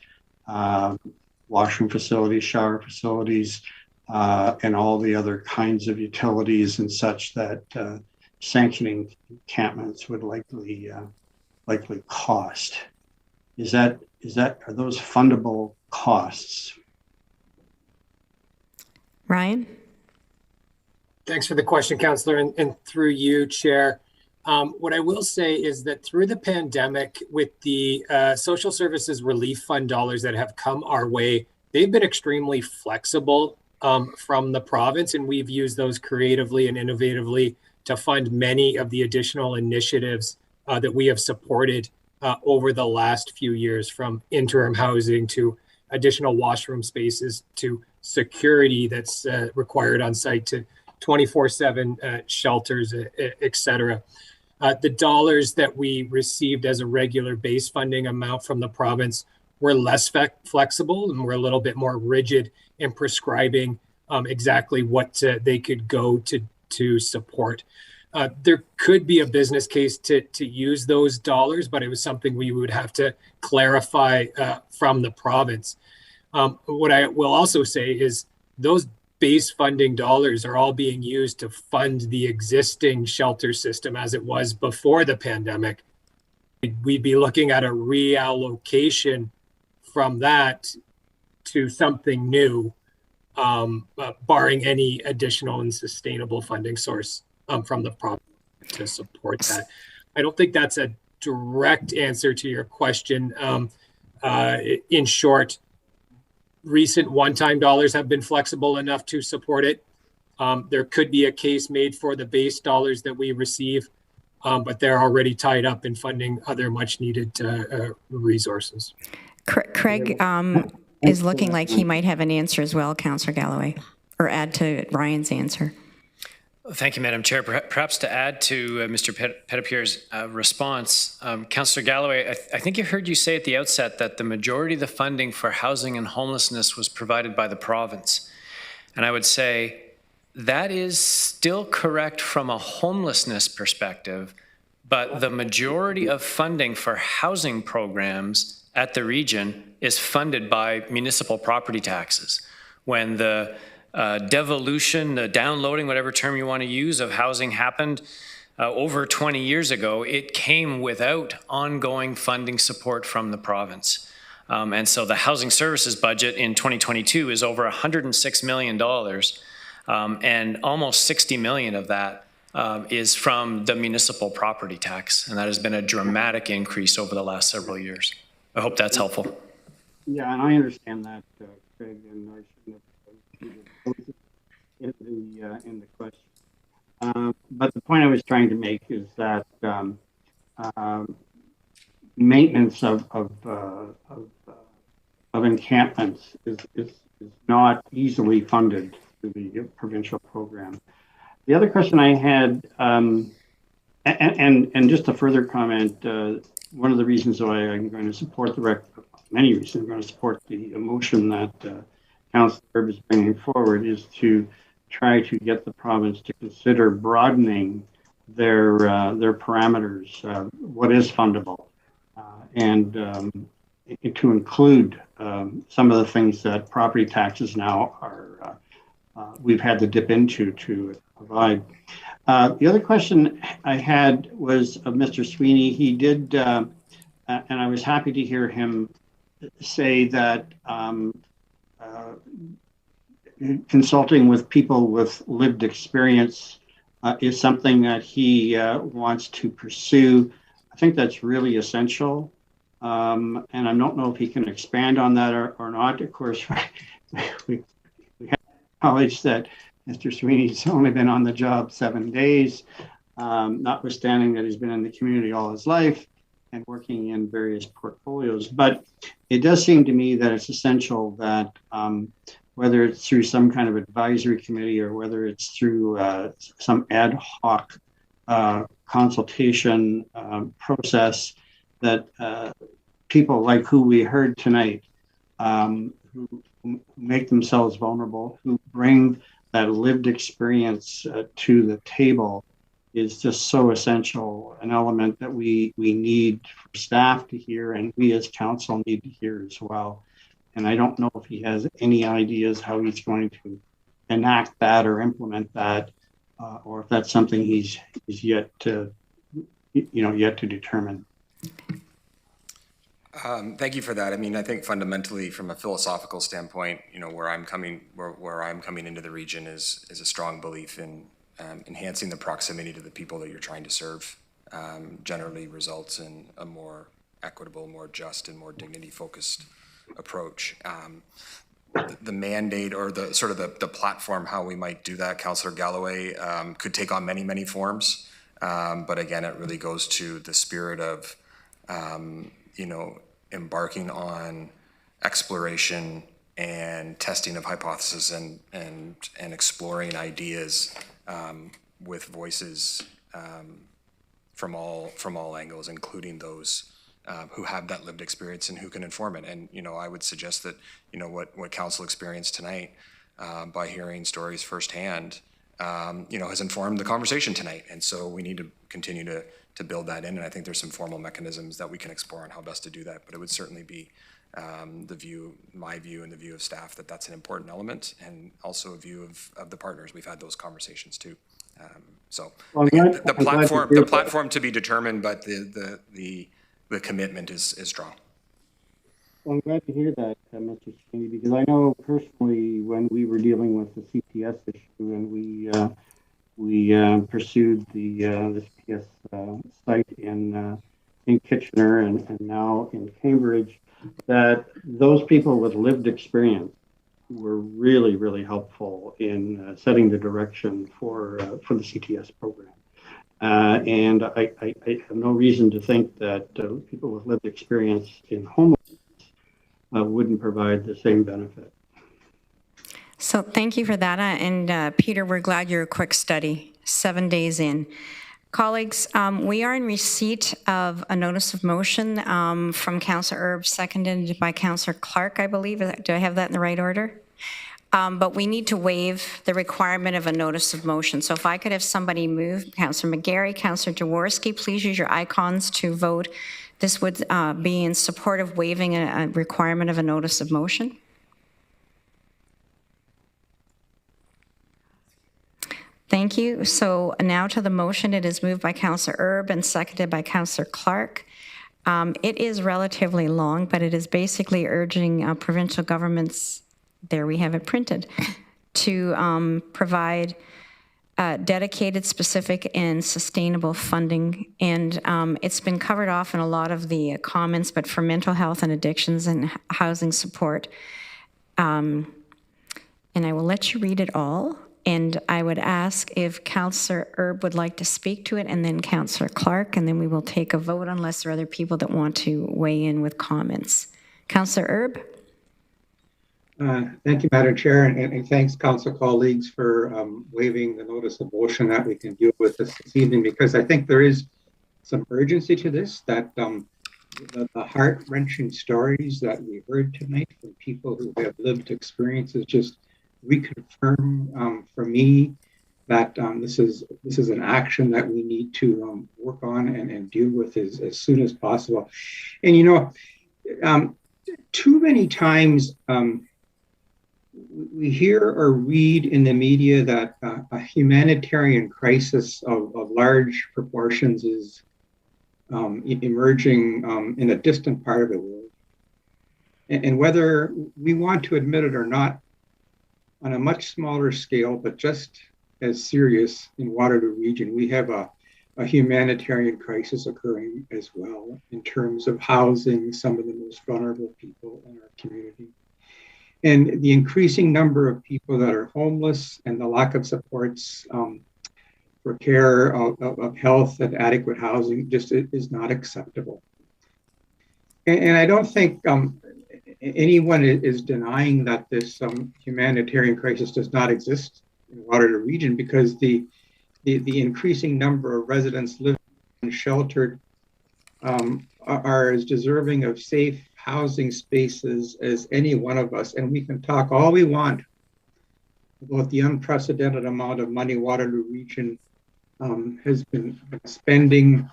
washroom facilities, shower facilities, and all the other kinds of utilities and such that sanctioning encampments would likely cost. Are those fundable costs? Ryan? Thanks for the question, Councillor, and through you, Chair. What I will say is that through the pandemic, with the social services relief fund dollars that have come our way, they've been extremely flexible from the province, and we've used those creatively and innovatively to fund many of the additional initiatives that we have supported over the last few years, from interim housing to additional washroom spaces to security that's required on site to 24/7 shelters, et cetera. The dollars that we received as a regular base funding amount from the province were less flexible, and we're a little bit more rigid in prescribing exactly what they could go to support. There could be a business case to use those dollars, but it was something we would have to clarify from the province. What I will also say is those base funding dollars are all being used to fund the existing shelter system as it was before the pandemic. We'd be looking at a reallocation from that to something new, barring any additional and sustainable funding source from the province to support that. I don't think that's a direct answer to your question. In short, recent one-time dollars have been flexible enough to support it. There could be a case made for the base dollars that we receive, but they're already tied up in funding other much-needed resources. Craig is looking like he might have an answer as well, Councillor Galloway, or add to Ryan's answer. Thank you, Madam Chair. Perhaps to add to Mr. Petitpierre's response, Councillor Galloway, I think I heard you say at the outset that the majority of the funding for housing and homelessness was provided by the province. And I would say that is still correct from a homelessness perspective, but the majority of funding for housing programs at the region is funded by municipal property taxes. When the devolution, the downloading, whatever term you want to use, of housing happened over 20 years ago, it came without ongoing funding support from the province. And so the housing services budget in 2022 is over $106 million, and almost 60 million of that is from the municipal property tax. And that has been a dramatic increase over the last several years. I hope that's helpful. Yeah, and I understand that, Craig, and I shouldn't have in the question. But the point I was trying to make is that maintenance of encampments is not easily funded through the provincial program. The other question I had, and just a further comment, one of the reasons why I'm going to support many reasons I'm going to support the motion that Councillor Herb is bringing forward is to try to get the province to consider broadening their parameters, what is fundable, and to include some of the things that property taxes now are we've had to dip into to provide. The other question I had was of Mr. Sweeney. He did, and I was happy to hear him say that consulting with people with lived experience is something that he wants to pursue. I think that's really essential. And I don't know if he can expand on that or not. Of course, we have knowledge that Mr. Sweeney's only been on the job 7 days, notwithstanding that he's been in the community all his life and working in various portfolios. But it does seem to me that it's essential that whether it's through some kind of advisory committee or whether it's through some ad hoc consultation process, that people like who we heard tonight, who make themselves vulnerable, who bring that lived experience to the table, is just so essential, an element that we need for staff to hear and we as council need to hear as well. And I don't know if he has any ideas how he's going to enact that or implement that, or if that's something he's yet to determine. Thank you for that. I mean, I think fundamentally, from a philosophical standpoint, where I'm coming into the region is a strong belief in enhancing the proximity to the people that you're trying to serve. Generally results in a more equitable, more just, and more dignity-focused approach. The mandate or the sort of the platform, how we might do that, Councillor Galloway, could take on many, many forms. But again, it really goes to the spirit of, embarking on exploration and testing of hypotheses and exploring ideas with voices from all angles, including those who have that lived experience and who can inform it. And I would suggest that what council experienced tonight, by hearing stories firsthand, has informed the conversation tonight. And so we need to continue to build that in. And I think there's some formal mechanisms that we can explore on how best to do that. But it would certainly be my view and the view of staff that that's an important element, and also a view of the partners. We've had those conversations too. Well, again, the platform to be determined, but the commitment is strong. Well, I'm glad to hear that, Mr. Sweeney, because I know personally when we were dealing with the CPS issue and we pursued the CPS site in Kitchener and now in Cambridge, that those people with lived experience were really, really helpful in setting the direction for the CTS program. And I have no reason to think that people with lived experience in homelessness wouldn't provide the same benefit. So thank you for that. And Peter, we're glad you're a quick study, 7 days in. Colleagues, we are in receipt of a notice of motion from Councillor Erb, seconded by Councillor Clark, I believe. Do I have that in the right order? But we need to waive the requirement of a notice of motion. So if I could have somebody move, Councillor McGarry, Councillor Jaworski, please use your icons to vote. This would be in support of waiving a requirement of a notice of motion. Thank you. So now to the motion. It is moved by Councillor Erb and seconded by Councillor Clark. It is relatively long, but it is basically urging provincial governments, there we have it printed, to provide dedicated, specific, and sustainable funding. And it's been covered off in a lot of the comments, but for mental health and addictions and housing support. And I will let you read it all. And I would ask if Councillor Erb would like to speak to it, and then Councillor Clark, and then we will take a vote unless there are other people that want to weigh in with comments. Councillor Erb? Thank you, Madam Chair, and thanks, Council colleagues, for waiving the notice of motion that we can deal with this evening, because I think there is some urgency to this, that the heart-wrenching stories that we heard tonight from people who have lived experiences just reconfirm for me that this is an action that we need to work on and deal with as soon as possible. And too many times we hear or read in the media that a humanitarian crisis of large proportions is emerging in a distant part of the world. And whether we want to admit it or not, on a much smaller scale, but just as serious in Waterloo region, we have a humanitarian crisis occurring as well in terms of housing some of the most vulnerable people in our community. And the increasing number of people that are homeless and the lack of supports for care of health and adequate housing just is not acceptable. And I don't think anyone is denying that this humanitarian crisis does not exist in Waterloo region, because the increasing number of residents living unsheltered are as deserving of safe housing spaces as any one of us. And we can talk all we want about the unprecedented amount of money Waterloo region has been spending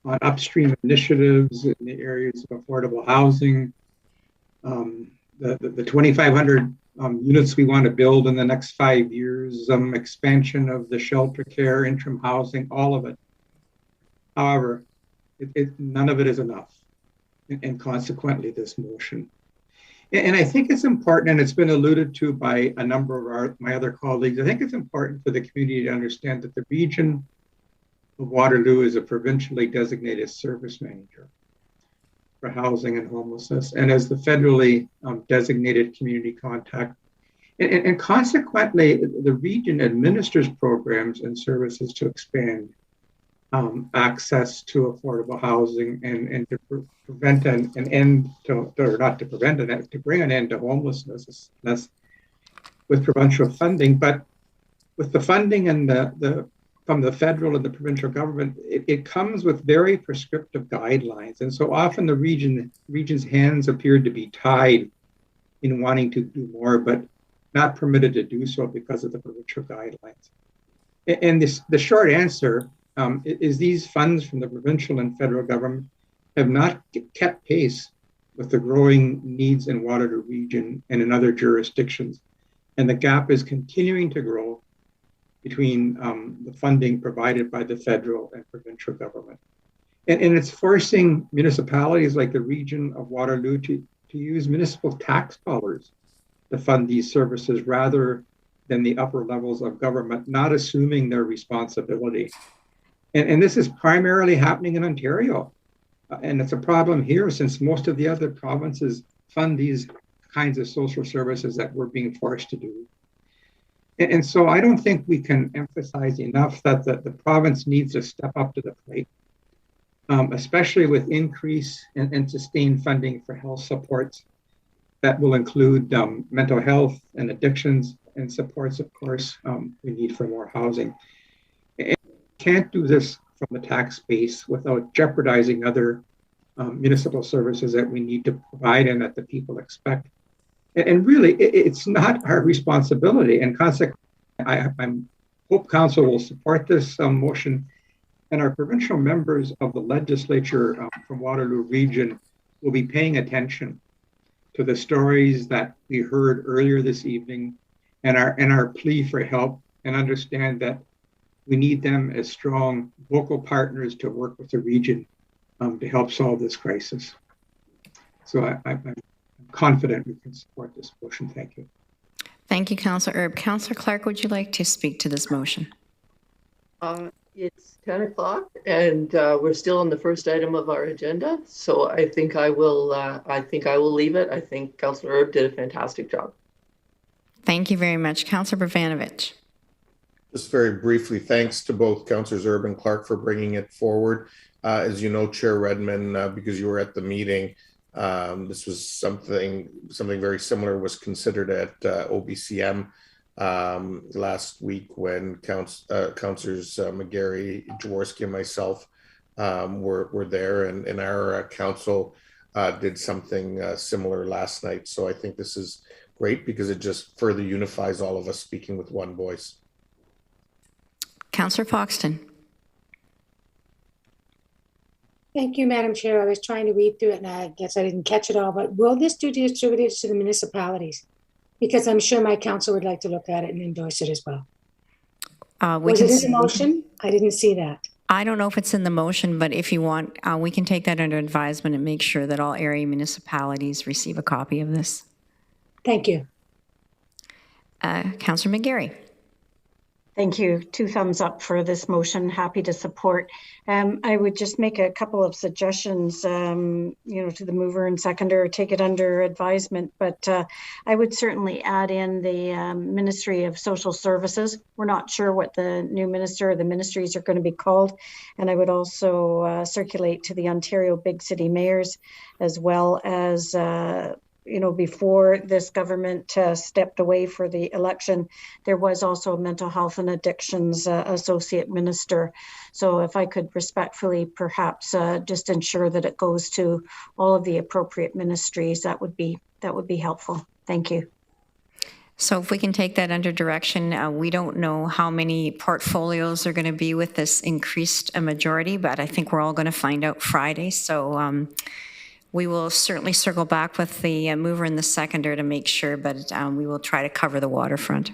on upstream initiatives in the areas of affordable housing. The 2,500 units we want to build in the next 5 years, expansion of the shelter care, interim housing, all of it. However, none of it is enough, and consequently this motion. And I think it's important, and it's been alluded to by a number of my other colleagues, I think it's important for the community to understand that the region of Waterloo is a provincially designated service manager for housing and homelessness, and as the federally designated community contact. And consequently, the region administers programs and services to expand access to affordable housing and to prevent an end to, or not to prevent an end, to bring an end to homelessness with provincial funding. But with the funding and from the federal and the provincial government, it comes with very prescriptive guidelines. And so often the region's hands appear to be tied in wanting to do more, but not permitted to do so because of the provincial guidelines. And the short answer is these funds from the provincial and federal government have not kept pace with the growing needs in Waterloo region and in other jurisdictions. And the gap is continuing to grow between the funding provided by the federal and provincial government. And it's forcing municipalities like the region of Waterloo to use municipal tax dollars to fund these services rather than the upper levels of government, not assuming their responsibility. And this is primarily happening in Ontario. And it's a problem here since most of the other provinces fund these kinds of social services that we're being forced to do. And so I don't think we can emphasize enough that the province needs to step up to the plate, especially with increase and sustained funding for health supports that will include mental health and addictions and supports, of course, we need for more housing. And can't do this from the tax base without jeopardizing other municipal services that we need to provide and that the people expect. And really, it's not our responsibility. And consequently, I hope Council will support this motion. And our provincial members of the legislature from Waterloo region will be paying attention to the stories that we heard earlier this evening and our plea for help, and understand that we need them as strong local partners to work with the region to help solve this crisis. So I'm confident we can support this motion. Thank you. Thank you, Councillor Erb. Councillor Clark, would you like to speak to this motion? It's 10 o'clock and we're still on the first item of our agenda. So I think I will leave it. I think Councillor Erb did a fantastic job. Thank you very much. Councillor Bravanovich. Just very briefly, thanks to both Councillors Erb and Clark for bringing it forward. As you know, Chair Redmond, because you were at the meeting, this was something very similar was considered at OBCM last week when Councillors McGarry, Jaworski, and myself were there, and our council did something similar last night. So I think this is great because it just further unifies all of us speaking with one voice. Councillor Foxton. Thank you, Madam Chair. I was trying to read through it and I guess I didn't catch it all, but will this be distributed to the municipalities? Because I'm sure my council would like to look at it and endorse it as well. Was it in the motion? I didn't see that. I don't know if it's in the motion, but if you want, we can take that under advisement and make sure that all area municipalities receive a copy of this. Thank you. Councillor McGarry. Thank you. 2 thumbs up for this motion. Happy to support. I would just make a couple of suggestions, to the mover and seconder, take it under advisement, but I would certainly add in the Ministry of Social Services. We're not sure what the new minister or the ministries are going to be called. And I would also circulate to the Ontario big city mayors, as well as before this government stepped away for the election, there was also a mental health and addictions associate minister. So if I could respectfully perhaps just ensure that it goes to all of the appropriate ministries, that would be helpful. Thank you. So if we can take that under direction, we don't know how many portfolios are going to be with this increased majority, but I think we're all going to find out Friday. So we will certainly circle back with the mover and the seconder to make sure, but we will try to cover the waterfront.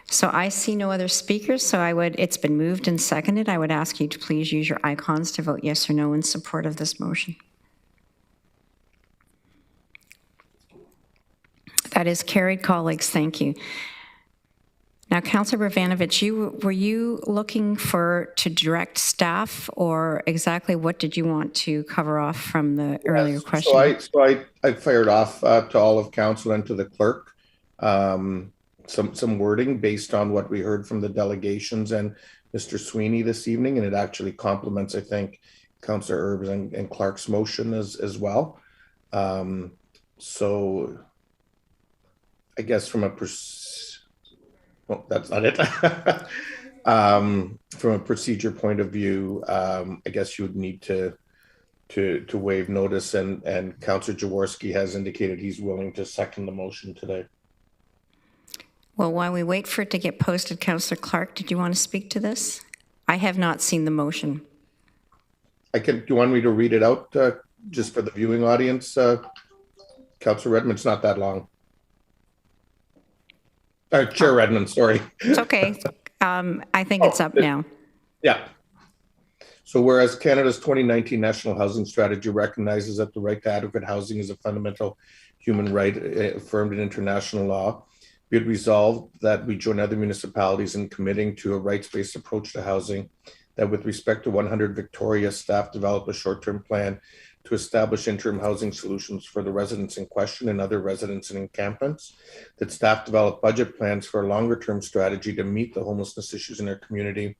So I see no other speakers, so it's been moved and seconded. I would ask you to please use your icons to vote yes or no in support of this motion. That is carried, colleagues. Thank you. Now, Councillor Bravanovich, were you looking to direct staff, or exactly what did you want to cover off from the earlier question? So I fired off to all of council and to the clerk some wording based on what we heard from the delegations and Mr. Sweeney this evening, and it actually complements, I think, Councillor Erb's and Clark's motion as well. So I guess from a well, that's not it. From a procedure point of view, I guess you would need to waive notice, and Councillor Jaworski has indicated he's willing to second the motion today. Well, while we wait for it to get posted, Councillor Clark, did you want to speak to this? I have not seen the motion. Do you want me to read it out just for the viewing audience? Councillor Redmond, it's not that long. Chair Redmond, sorry. It's okay. I think it's up now. Yeah. So whereas Canada's 2019 National Housing Strategy recognizes that the right to adequate housing is a fundamental human right affirmed in international law, be it resolved that we join other municipalities in committing to a rights-based approach to housing, that with respect to 100 Victoria, staff develop a short-term plan to establish interim housing solutions for the residents in question and other residents in encampments, that staff develop budget plans for a longer-term strategy to meet the homelessness issues in our community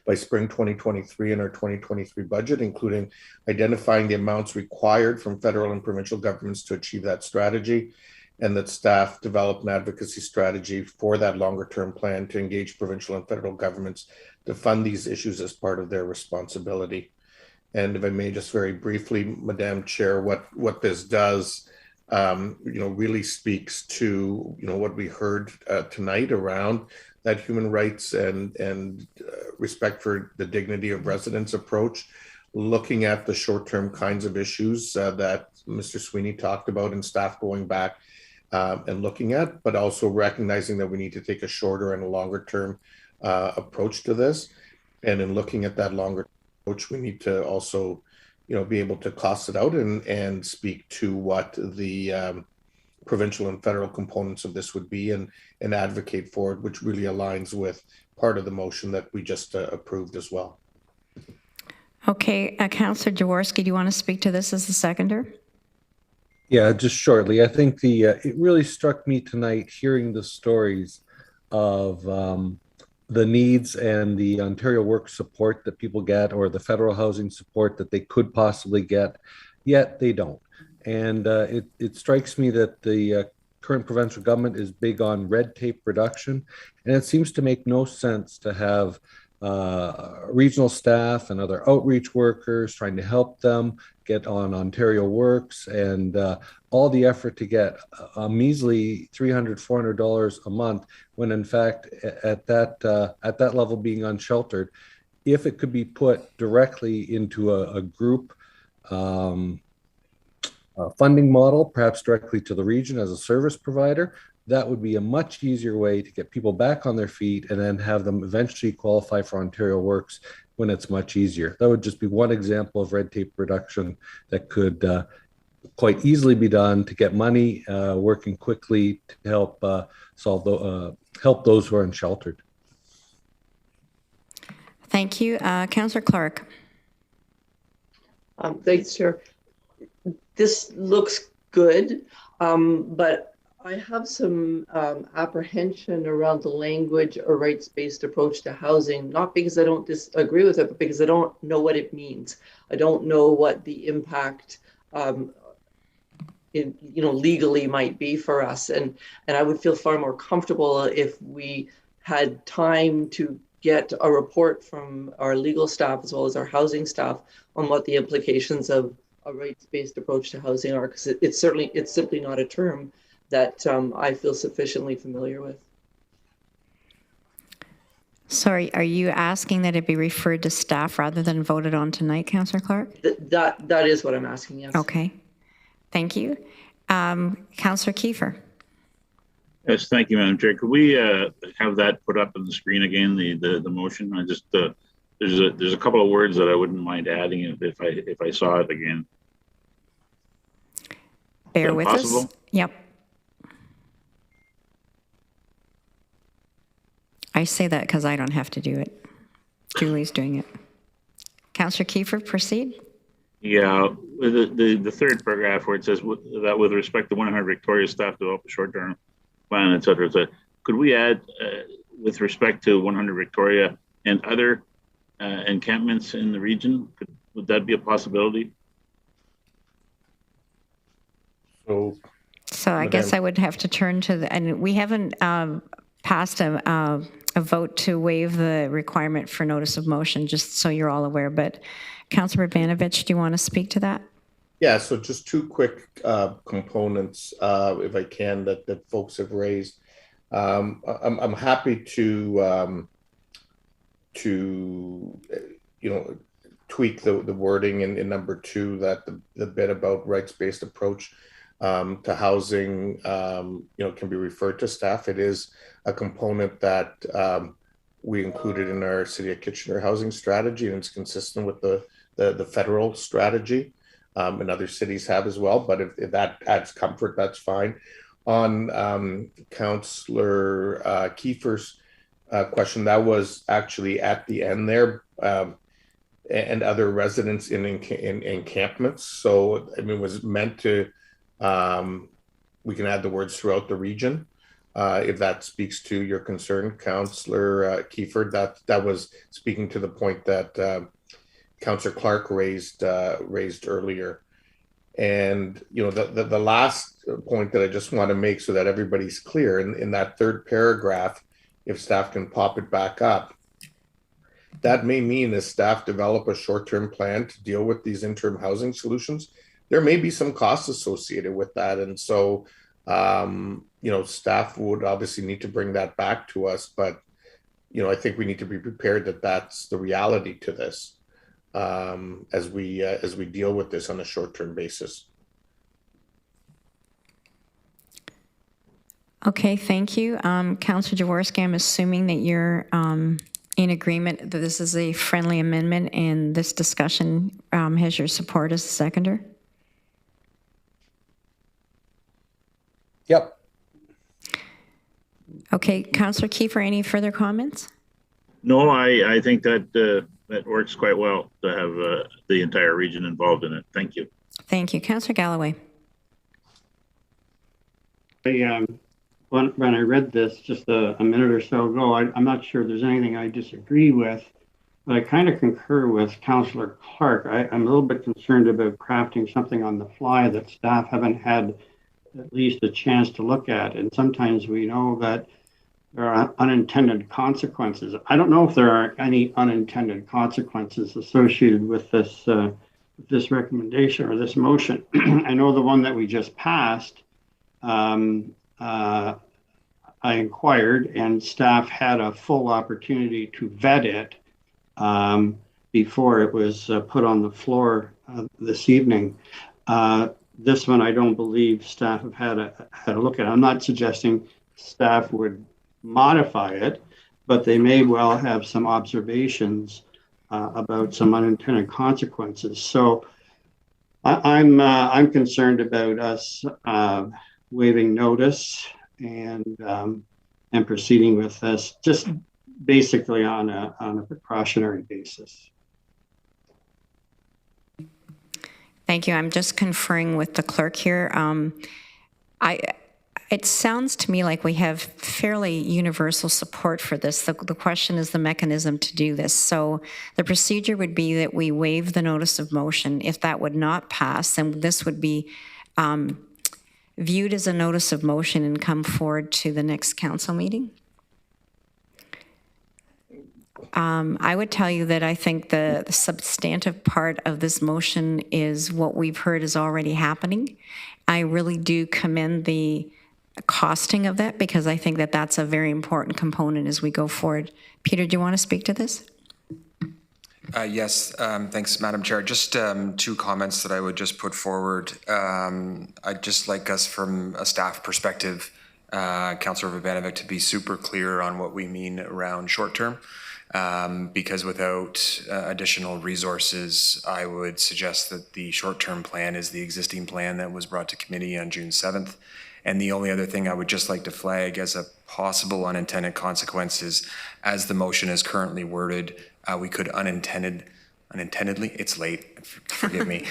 by spring 2023 in our 2023 budget, including identifying the amounts required from federal and provincial governments to achieve that strategy, and that staff develop an advocacy strategy for that longer-term plan to engage provincial and federal governments to fund these issues as part of their responsibility. And if I may just very briefly, Madam Chair, what this does, really speaks to, what we heard tonight around that human rights and respect for the dignity of residents approach, looking at the short-term kinds of issues that Mr. Sweeney talked about and staff going back and looking at, but also recognizing that we need to take a shorter and a longer-term approach to this. And in looking at that longer approach, we need to also, be able to cost it out and speak to what the provincial and federal components of this would be and advocate for it, which really aligns with part of the motion that we just approved as well. Okay, Councillor Jaworski, do you want to speak to this as the seconder? Yeah, just shortly. I think it really struck me tonight hearing the stories of the needs and the Ontario Work support that people get, or the federal housing support that they could possibly get, yet they don't. And it strikes me that the current provincial government is big on red tape reduction, and it seems to make no sense to have regional staff and other outreach workers trying to help them get on Ontario Works and all the effort to get a measly $300, $400 a month, when in fact at that level being unsheltered, if it could be put directly into a group funding model, perhaps directly to the region as a service provider, that would be a much easier way to get people back on their feet and then have them eventually qualify for Ontario Works when it's much easier. That would just be one example of red tape reduction that could quite easily be done to get money working quickly to help help those who are unsheltered. Thank you. Councillor Clark. Thanks, Chair. This looks good, but I have some apprehension around the language or rights-based approach to housing, not because I don't disagree with it, but because I don't know what it means. I don't know what the impact legally might be for us. And I would feel far more comfortable if we had time to get a report from our legal staff as well as our housing staff on what the implications of a rights-based approach to housing are, because it's simply not a term that I feel sufficiently familiar with. Sorry, are you asking that it be referred to staff rather than voted on tonight, Councillor Clark? That is what I'm asking, yes. Okay, thank you. Councillor Kiefer. Yes, thank you, Madam Chair. Could we have that put up on the screen again, the motion? I just there's a couple of words that I wouldn't mind adding if I saw it again. Bear with us. Yep. I say that because I don't have to do it. Julie's doing it. Councillor Kiefer, proceed. Yeah, the third paragraph where it says that with respect to 100 Victoria staff develop a short-term plan, et cetera, could we add with respect to 100 Victoria and other encampments in the region? Would that be a possibility? So I guess I would have to turn to and we haven't passed a vote to waive the requirement for notice of motion, just so you're all aware. But Councillor Urbanovich, do you want to speak to that? Yeah, so just two quick components, if I can, that folks have raised. I'm happy to tweak the wording in number 2, that the bit about rights-based approach to housing, can be referred to staff. It is a component that we included in our City of Kitchener housing strategy, and it's consistent with the federal strategy, and other cities have as well. But if that adds comfort, that's fine. On Councillor Kiefer's question, that was actually at the end there, and other residents in encampments. So I mean, it was meant to, we can add the words throughout the region, if that speaks to your concern, Councillor Kiefer. That was speaking to the point that Councillor Clark raised earlier. And the last point that I just want to make so that everybody's clear, in that 3rd paragraph, if staff can pop it back up, that may mean as staff develop a short-term plan to deal with these interim housing solutions, there may be some costs associated with that. And so, staff would obviously need to bring that back to us, but, I think we need to be prepared that that's the reality to this, as we deal with this on a short-term basis. Okay, thank you. Councillor Jaworski, I'm assuming that you're in agreement that this is a friendly amendment and this discussion has your support as a seconder? Yep. Okay, Councillor Kiefer, any further comments? No, I think that that works quite well to have the entire region involved in it. Thank you. Thank you. Councillor Galloway. When I read this just a minute or so ago, I'm not sure there's anything I disagree with, but I kind of concur with Councillor Clark. I'm a little bit concerned about crafting something on the fly that staff haven't had at least a chance to look at. And sometimes we know that there are unintended consequences. I don't know if there are any unintended consequences associated with this recommendation or this motion. I know the one that we just passed, I inquired and staff had a full opportunity to vet it before it was put on the floor this evening. This one, I don't believe staff have had a look at. I'm not suggesting staff would modify it, but they may well have some observations about some unintended consequences. So I'm concerned about us waiving notice and proceeding with this just basically on a precautionary basis. Thank you. I'm just conferring with the clerk here. It sounds to me like we have fairly universal support for this. The question is the mechanism to do this. So the procedure would be that we waive the notice of motion. If that would not pass, then this would be viewed as a notice of motion and come forward to the next council meeting. I would tell you that I think the substantive part of this motion is what we've heard is already happening. I really do commend the costing of that because I think that that's a very important component as we go forward. Peter, do you want to speak to this? Yes, thanks, Madam Chair. Just 2 comments that I would just put forward. I'd just like us from a staff perspective, Councillor Vrbanovic, to be super clear on what we mean around short-term. Because without additional resources, I would suggest that the short-term plan is the existing plan that was brought to committee on June 7th. And the only other thing I would just like to flag as a possible unintended consequence is, as the motion is currently worded, we could unintentionally, it's late, forgive me,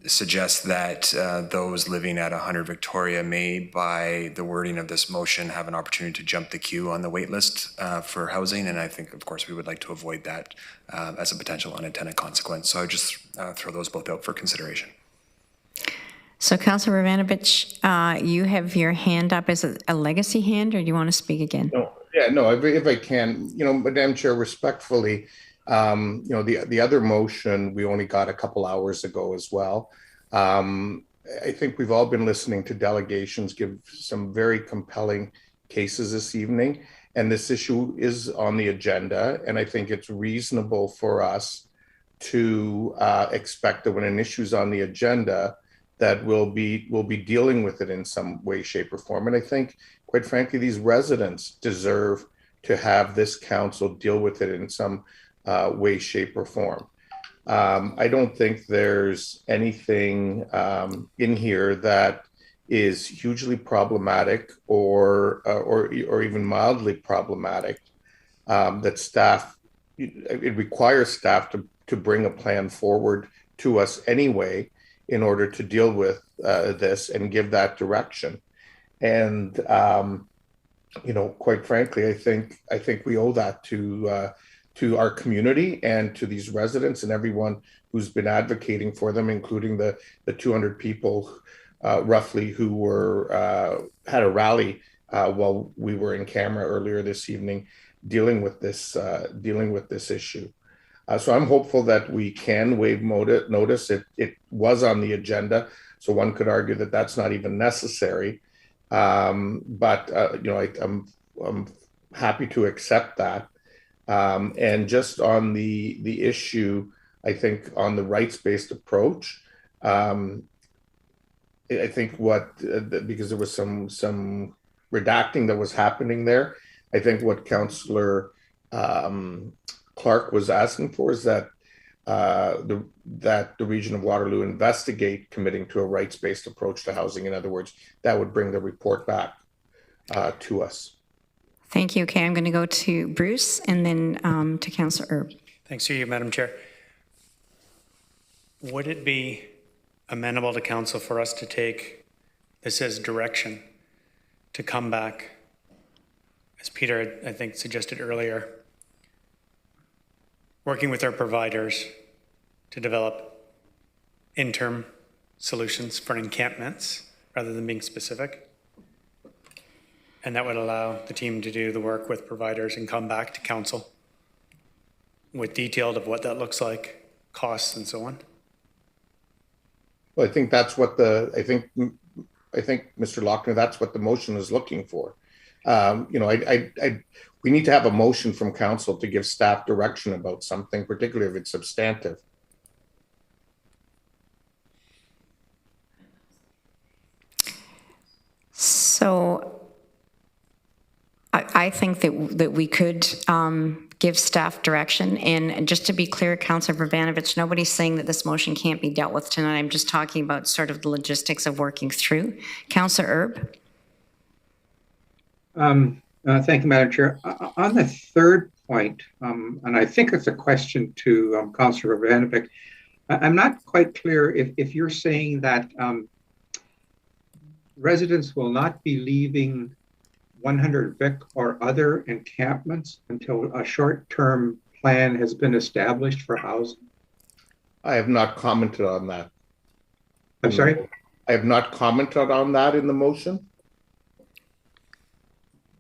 suggest that those living at 100 Victoria may, by the wording of this motion, have an opportunity to jump the queue on the wait list for housing. And I think, of course, we would like to avoid that as a potential unintended consequence. So I just throw those both out for consideration. So Councillor Vrbanovic, you have your hand up. Is it a legacy hand, or do you want to speak again? No, yeah, no, if I can, Madam Chair, respectfully, the other motion we only got a couple hours ago as well. I think we've all been listening to delegations give some very compelling cases this evening, and this issue is on the agenda, and I think it's reasonable for us to expect that when an issue is on the agenda, that we'll be dealing with it in some way, shape, or form. And I think, quite frankly, these residents deserve to have this council deal with it in some way, shape, or form. I don't think there's anything in here that is hugely problematic or even mildly problematic. That staff, it requires staff to bring a plan forward to us anyway in order to deal with this and give that direction. And quite frankly, I think we owe that to our community and to these residents and everyone who's been advocating for them, including the 200 people roughly who had a rally while we were in camera earlier this evening dealing with this issue. So I'm hopeful that we can waive notice. It was on the agenda, so one could argue that that's not even necessary. But I'm happy to accept that. And just on the issue, I think on the rights-based approach, I think because there was some redacting that was happening there, I think what Councillor Clark was asking for is that the region of Waterloo investigate committing to a rights-based approach to housing. In other words, that would bring the report back to us. Thank you. Okay, I'm going to go to Bruce and then to Councillor Erb. Thanks to you, Madam Chair. Would it be amenable to council for us to take this as direction to come back, as Peter, I think, suggested earlier, working with our providers to develop interim solutions for encampments rather than being specific? And that would allow the team to do the work with providers and come back to council with detailed of what that looks like, costs and so on. Well, I think that's what I think Mr. Lochner, that's what the motion is looking for. We need to have a motion from council to give staff direction about something, particularly if it's substantive. So I think that we could give staff direction. And just to be clear, Councillor Vrbanovich, nobody's saying that this motion can't be dealt with tonight. I'm just talking about sort of the logistics of working through. Councillor Erb. Thank you, Madam Chair. On the third point, and I think it's a question to Councillor Vrbanovich, I'm not quite clear if you're saying that residents will not be leaving 100 Vic or other encampments until a short-term plan has been established for housing. I have not commented on that. I'm sorry? I have not commented on that in the motion.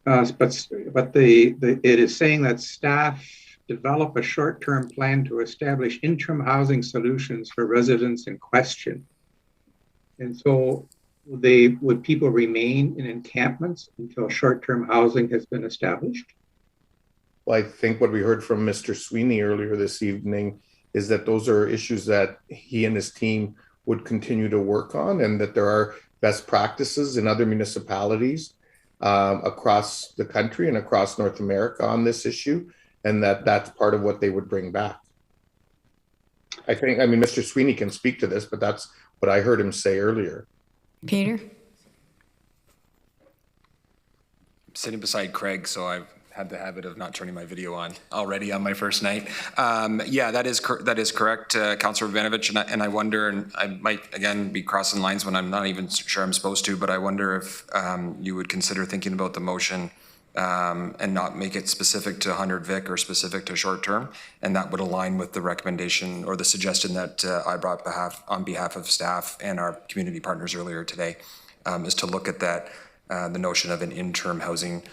But it is saying that staff develop a short-term plan to establish interim housing solutions for residents in question. And so would people remain in encampments until short-term housing has been established? Well, I think what we heard from Mr. Sweeney earlier this evening is that those are issues that he and his team would continue to work on, and that there are best practices in other municipalities across the country and across North America on this issue, and that's part of what they would bring back. I mean, Mr. Sweeney can speak to this, but that's what I heard him say earlier. Peter? I'm sitting beside Craig, so I've had the habit of not turning my video on already on my first night. Yeah, that is correct, Councillor Vrbanovich, and I wonder, and I might again be crossing lines when I'm not even sure I'm supposed to, but I wonder if you would consider thinking about the motion and not make it specific to 100 Vic or specific to short term, and that would align with the recommendation or the suggestion that I brought on behalf of staff and our community partners earlier today, is to look at that, the notion of an interim housing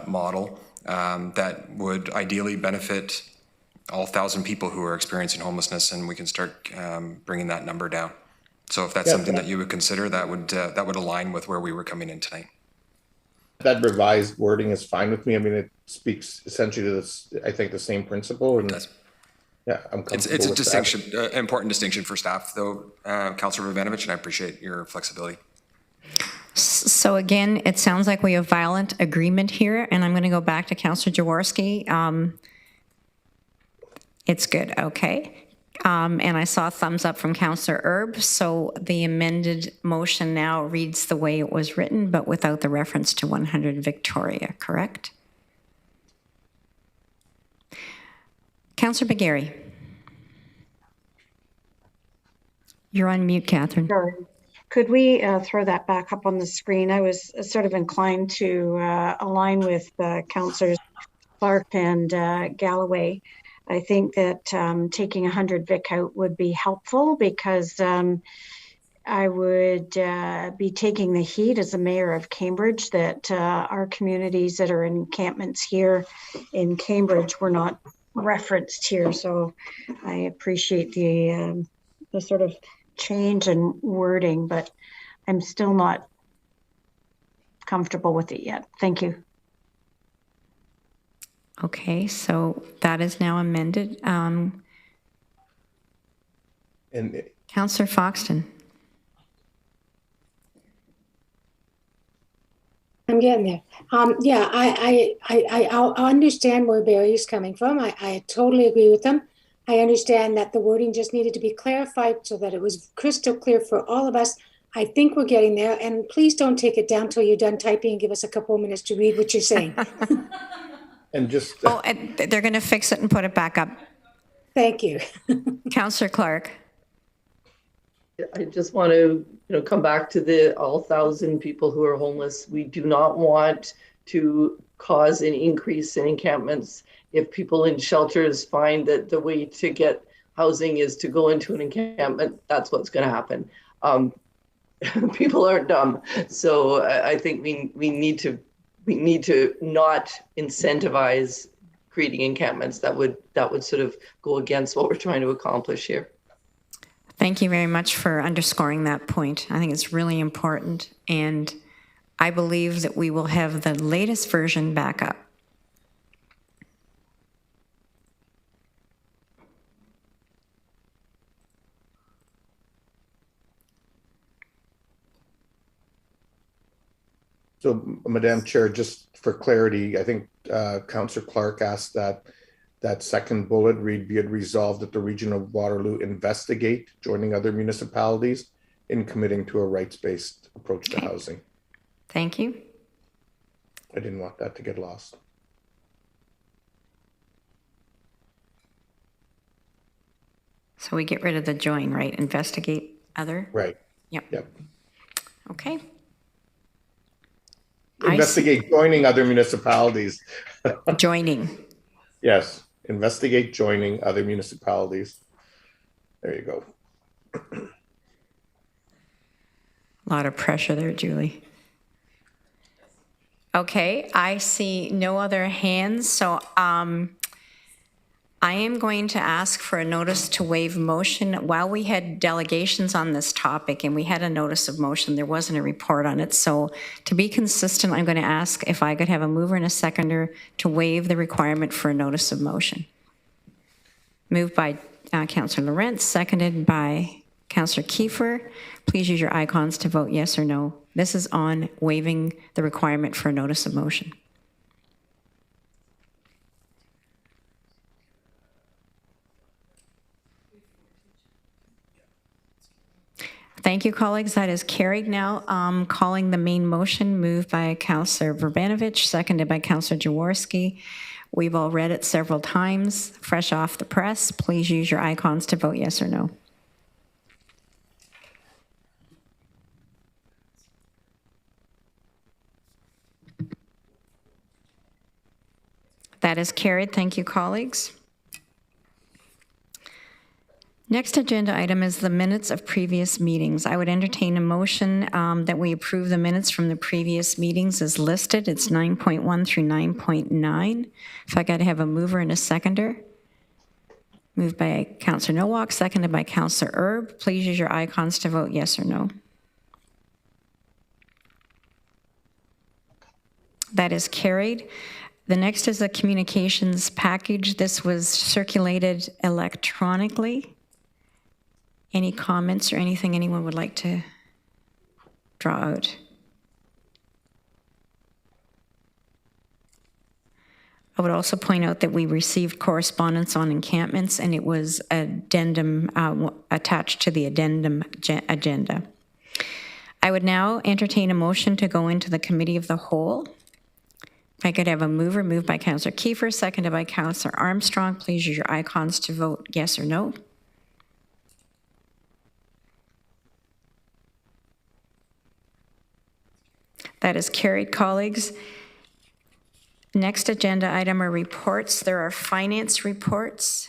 model that would ideally benefit all 1,000 people who are experiencing homelessness, and we can start bringing that number down. So if that's something that you would consider, that would align with where we were coming in tonight. that revised wording is fine with me. I mean, it speaks essentially to this, I think, the same principle. And it does. Yeah, I'm comfortable It's a with distinction, important distinction for staff, though, Councillor Vavanovich, and I appreciate your flexibility. So again, it sounds like we have violent agreement here, and I'm going to go back to Councillor Jaworski. It's good, okay. And I saw a thumbs up from Councillor Erb, so the amended motion now reads the way it was written, but without the reference to 100 Victoria, correct? Councillor McGarry. You're on mute, Catherine. Sorry. Could we throw that back up on the screen? I was sort of inclined to align with Councillors Clark and Galloway. I think that taking 100 Vic out would be helpful because I would be taking the heat as the mayor of Cambridge that our communities that are in encampments here in Cambridge were not referenced here. So I appreciate the sort of change in wording, but I'm still not comfortable with it yet. Thank you. Okay, so that is now amended. And Councillor Foxton. I'm getting there. Yeah, I understand where Barry's coming from. I totally agree with them. I understand that the wording just needed to be clarified so that it was crystal clear for all of us. I think we're getting there. And please don't take it down till you're done typing and give us a couple of minutes to read what you're saying. And just... and they're going to fix it and put it back up. Thank you. Councillor Clark. I just want to come back to the all 1,000 people who are homeless. We do not want to cause an increase in encampments. If people in shelters find that the way to get housing is to go into an encampment, that's what's going to happen. People aren't dumb. So I think we need to not incentivize creating encampments. That would sort of go against what we're trying to accomplish here. Thank you very much for underscoring that point. I think it's really important, and I believe that we will have the latest version back up. So, Madam Chair, just for clarity, I think Councillor Clark asked that second bullet read, be it resolved that the region of Waterloo investigate joining other municipalities in committing to a rights-based approach to housing. Thank you. I didn't want that to get lost. So we get rid of the join, right? Investigate other? Right. Yep. Okay. Investigate joining other municipalities. Joining. Yes. Investigate joining other municipalities. There you go. A lot of pressure there, Julie. Okay, I see no other hands, so I am going to ask for a notice to waive motion. While we had delegations on this topic and we had a notice of motion, there wasn't a report on it. So to be consistent, I'm going to ask if I could have a mover and a seconder to waive the requirement for a notice of motion. Moved by Councillor Lorentz, seconded by Councillor Kiefer. Please use your icons to vote yes or no. This is on waiving the requirement for a notice of motion. Thank you, colleagues. That is carried now. Calling the main motion, moved by Councillor Verbanovich, seconded by Councillor Jaworski. We've all read it several times, fresh off the press. Please use your icons to vote yes or no. That is carried. Thank you, colleagues. Next agenda item is the minutes of previous meetings. I would entertain a motion that we approve the minutes from the previous meetings as listed. It's 9.1 through 9.9. If I got to have a mover and a seconder. Moved by Councillor Nowak, seconded by Councillor Erb. Please use your icons to vote yes or no. That is carried. The next is a communications package. This was circulated electronically. Any comments or anything anyone would like to draw out? I would also point out that we received correspondence on encampments, and it was addendum attached to the addendum agenda. I would now entertain a motion to go into the committee of the whole. If I could have a mover, moved by Councillor Kiefer, seconded by Councillor Armstrong. Please use your icons to vote yes or no. That is carried, colleagues. Next agenda item are reports. There are finance reports.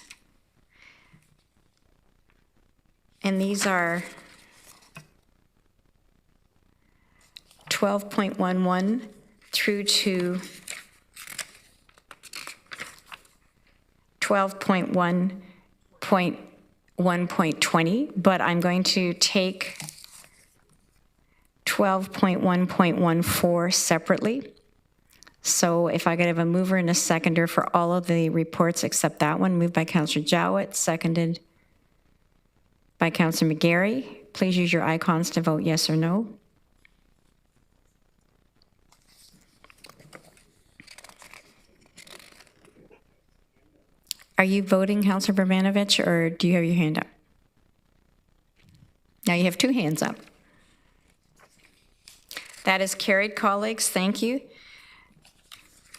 And these are 12.11 through to 12.1.1.20, but I'm going to take 12.1.14 separately. So if I could have a mover and a seconder for all of the reports except that one, moved by Councillor Jowett, seconded by Councillor McGarry. Please use your icons to vote yes or no. Are you voting, Councillor Bermanovich, or do you have your hand up? Now you have two hands up. That is carried, colleagues. Thank you.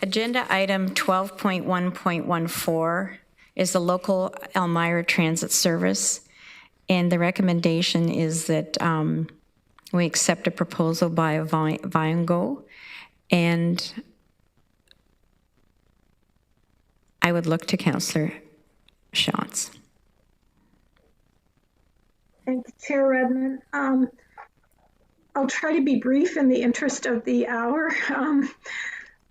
Agenda item 12.1.14 is the local Elmira Transit Service, and the recommendation is that we accept a proposal by Viango, and I would look to Councillor Shantz. Thank you, Chair Redmond. I'll try to be brief in the interest of the hour.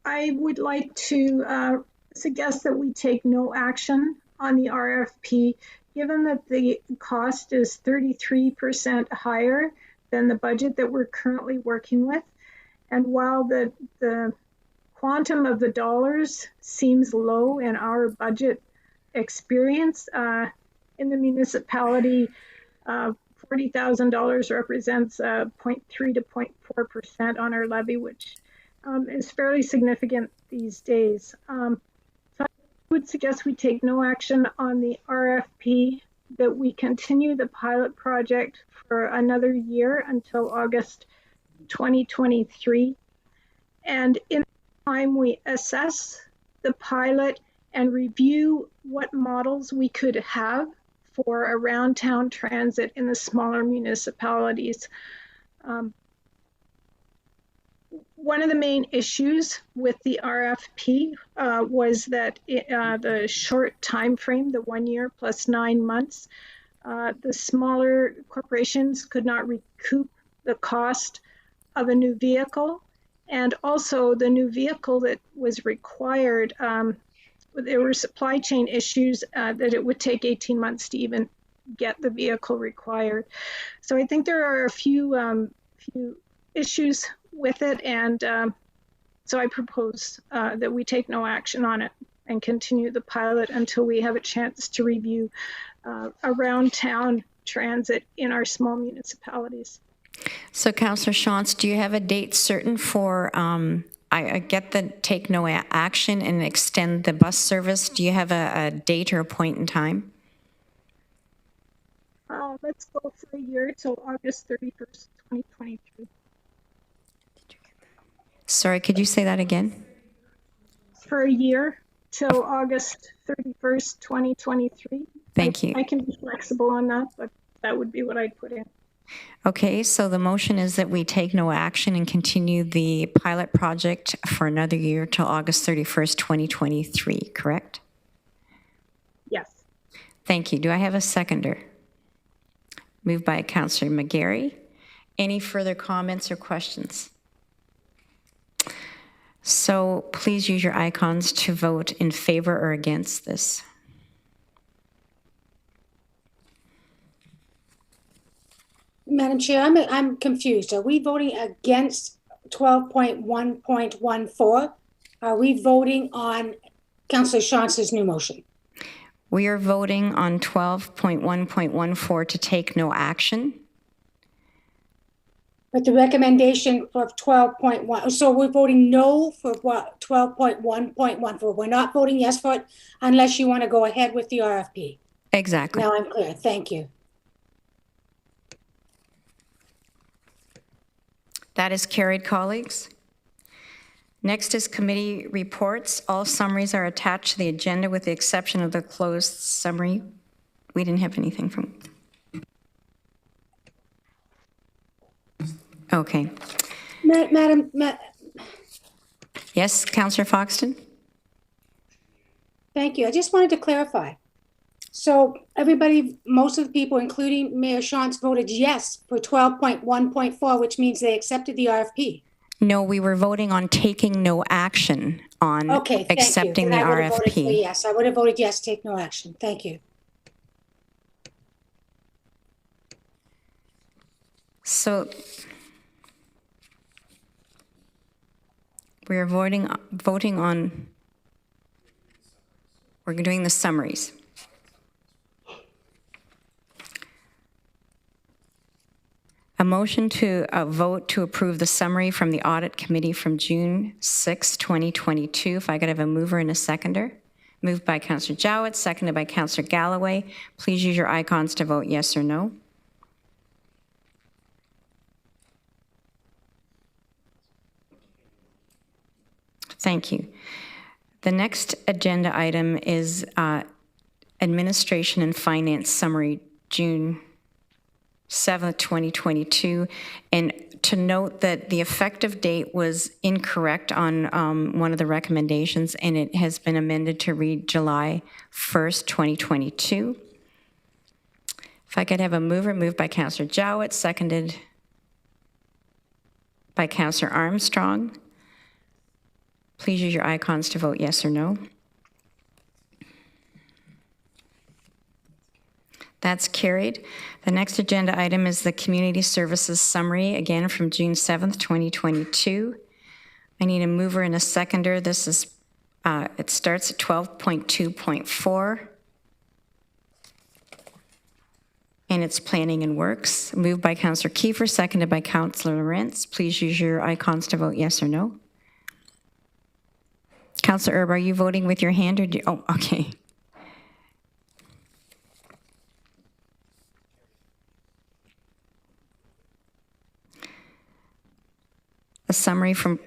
I would like to suggest that we take no action on the RFP, given that the cost is 33% higher than the budget that we're currently working with. And while the quantum of the dollars seems low in our budget experience, in the municipality, $40,000 represents 0.3 to 0.4% on our levy, which is fairly significant these days. So I would suggest we take no action on the RFP, that we continue the pilot project for another year until August 2023. And in time, we assess the pilot and review what models we could have for around town transit in the smaller municipalities. One of the main issues with the RFP was that the short time frame, the 1 year plus 9 months, the smaller corporations could not recoup the cost of a new vehicle. And also the new vehicle that was required, there were supply chain issues that it would take 18 months to even get the vehicle required. So I think there are a few issues with it, and so I propose that we take no action on it and continue the pilot until we have a chance to review around town transit in our small municipalities. So Councillor Shantz, do you have a date certain for, I get the take no action and extend the bus service. Do you have a date or a point in time? Let's go for a year till August 31st, 2023. Sorry, could you say that again? For a year till August 31st, 2023. Thank you. I can be flexible on that, but that would be what I'd put in. Okay, so the motion is that we take no action and continue the pilot project for another year till August 31st, 2023, correct? Yes. Thank you. Do I have a seconder? Moved by Councillor McGarry. Any further comments or questions? So please use your icons to vote in favor or against this. Madam Chair, I'm confused. Are we voting against 12.1.14. Are we voting on Councillor Chance's new motion? We are voting on 12.1.14 to take no action. But the recommendation for 12.1, so we're voting no for what, 12.1.14. We're not voting yes for it unless you want to go ahead with the RFP. Exactly. Now I'm clear. Thank you. That is carried, colleagues. Next is committee reports. All summaries are attached to the agenda with the exception of the closed summary. We didn't have anything from. Okay. Madam. Yes, Councillor Foxton? Thank you. I just wanted to clarify. So everybody, most of the people, including Mayor Shantz, voted yes for 12.1.4, which means they accepted the RFP. No, we were voting on taking no action on accepting the I would have voted for RFP. yes. I would have voted yes, take no action. Thank you. So we are voting on, we're doing the summaries. A motion to vote to approve the summary from the Audit Committee from June 6, 2022. If I could have a mover and a seconder. Moved by Councillor Jowett, seconded by Councillor Galloway. Please use your icons to vote yes or no. Thank you. The next agenda item is Administration and Finance Summary, June 7th, 2022. And to note that the effective date was incorrect on one of the recommendations, and it has been amended to read July 1st, 2022. If I could have a mover, moved by Councillor Jowett, seconded by Councillor Armstrong. Please use your icons to vote yes or no. That's carried. The next agenda item is the Community Services Summary, again from June 7th, 2022. I need a mover and a seconder. This is, it starts at 12.2.4. And it's Planning and Works. Moved by Councillor Kiefer, seconded by Councillor Lorentz. Please use your icons to vote yes or no. Councillor Erb, are you voting with your hand or do you, oh, okay. A summary from,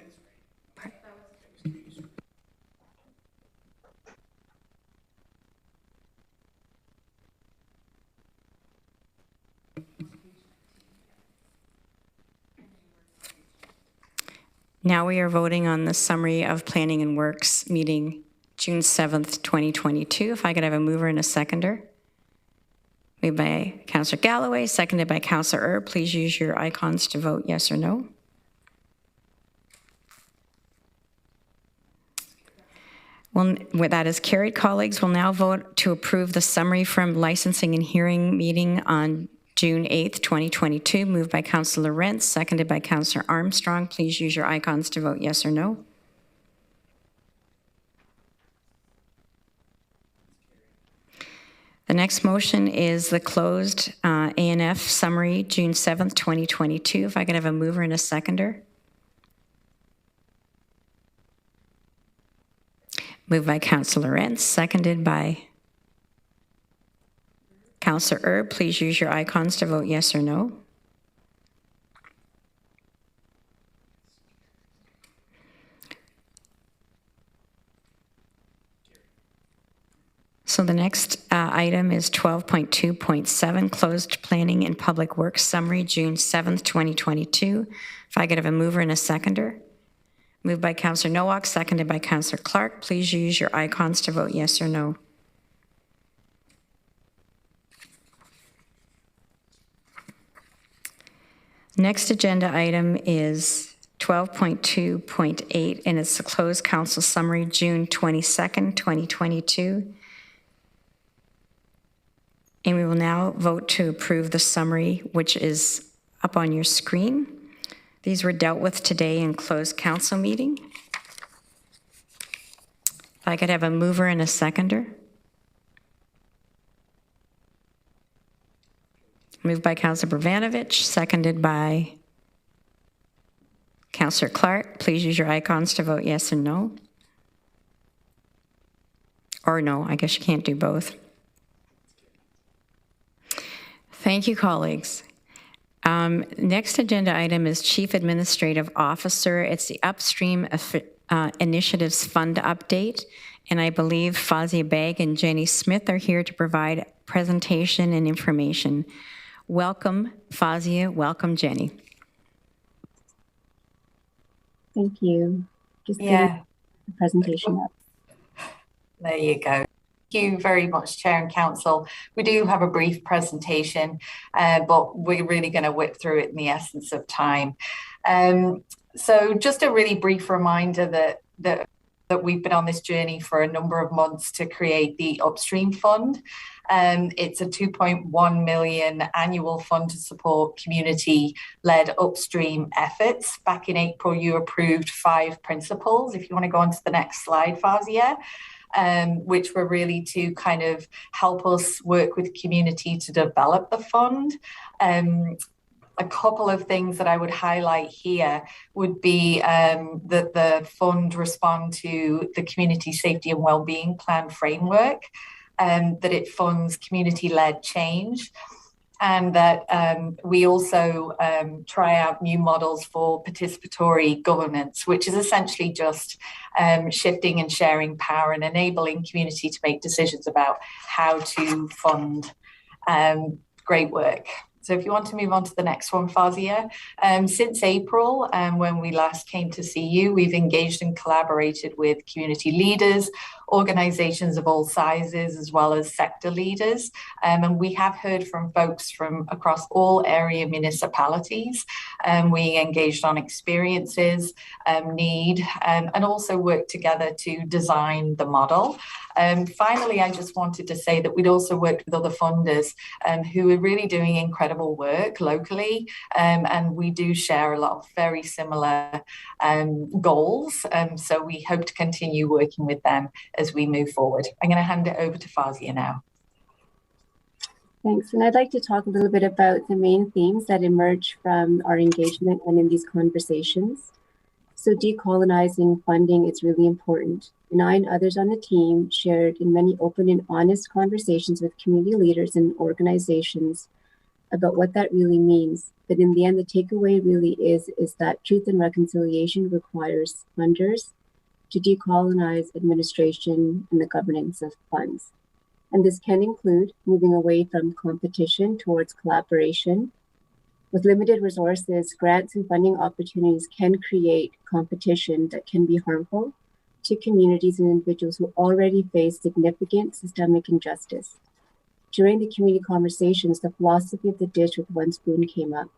now we are voting on the summary of Planning and Works meeting June 7th, 2022. If I could have a mover and a seconder. Moved by Councillor Galloway, seconded by Councillor Erb. Please use your icons to vote yes or no. Well, that is carried, colleagues. We'll now vote to approve the summary from Licensing and Hearing meeting on June 8th, 2022, moved by Councillor Lorentz, seconded by Councillor Armstrong. Please use your icons to vote yes or no. The next motion is the closed A&F summary, June 7th, 2022. If I could have a mover and a seconder. Moved by Councillor Lorentz, seconded by Councillor Erb. Please use your icons to vote yes or no. So the next item is 12.2.7, Closed Planning and Public Works Summary, June 7th, 2022. If I could have a mover and a seconder. Moved by Councillor Nowak, seconded by Councillor Clark. Please use your icons to vote yes or no. Next agenda item is 12.2.8, and it's the closed council summary, June 22nd, 2022. And we will now vote to approve the summary, which is up on your screen. These were dealt with today in closed council meeting. If I could have a mover and a seconder. Moved by Councillor Bravanovich, seconded by Councillor Clark. Please use your icons to vote yes and no. Or no, I guess you can't do both. Thank you, colleagues. Next agenda item is Chief Administrative Officer. It's the Upstream Initiatives Fund update. And I believe Fazia Beg and Jenny Smith are here to provide presentation and information. Welcome, Fazia. Welcome, Jenny. Thank you. Just getting the presentation up. There you go. Thank you very much, Chair and Council. We do have a brief presentation, but we're really going to whip through it in the essence of time. So just a really brief reminder that we've been on this journey for a number of months to create the Upstream Fund. It's a 2.1 million annual fund to support community-led upstream efforts. Back in April, you approved 5 principles. If you want to go on to the next slide, Fazia. Which were really to kind of help us work with community to develop the fund. A couple of things that I would highlight here would be that the fund respond to the Community Safety and Wellbeing Plan framework, that it funds community-led change, and that we also try out new models for participatory governance, which is essentially just shifting and sharing power and enabling community to make decisions about how to fund great work. So if you want to move on to the next one, Fazia. Since April, when we last came to see you, we've engaged and collaborated with community leaders, organizations of all sizes, as well as sector leaders. And we have heard from folks from across all area municipalities. We engaged on experiences, need, and also worked together to design the model. Finally, I just wanted to say that we'd also worked with other funders who are really doing incredible work locally, and we do share a lot of very similar goals. So we hope to continue working with them as we move forward. I'm going to hand it over to Fazia now. Thanks. And I'd like to talk a little bit about the main themes that emerge from our engagement and in these conversations. So decolonizing funding is really important. And I and others on the team shared in many open and honest conversations with community leaders and organizations about what that really means. But in the end, the takeaway really is that truth and reconciliation requires funders to decolonize administration and the governance of funds. And this can include moving away from competition towards collaboration. With limited resources, grants and funding opportunities can create competition that can be harmful to communities and individuals who already face significant systemic injustice. During the community conversations, the philosophy of the dish with one spoon came up.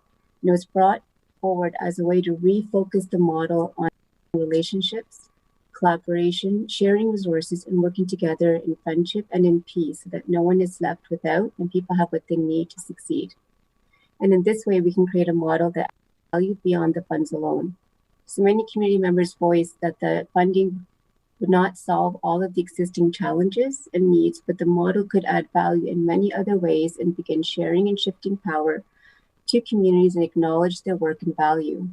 And it was brought forward as a way to refocus the model on relationships, collaboration, sharing resources, and working together in friendship and in peace so that no one is left without and people have what they need to succeed. And in this way, we can create a model that values beyond the funds alone. So many community members voiced that the funding would not solve all of the existing challenges and needs, but the model could add value in many other ways and begin sharing and shifting power to communities and acknowledge their work and value.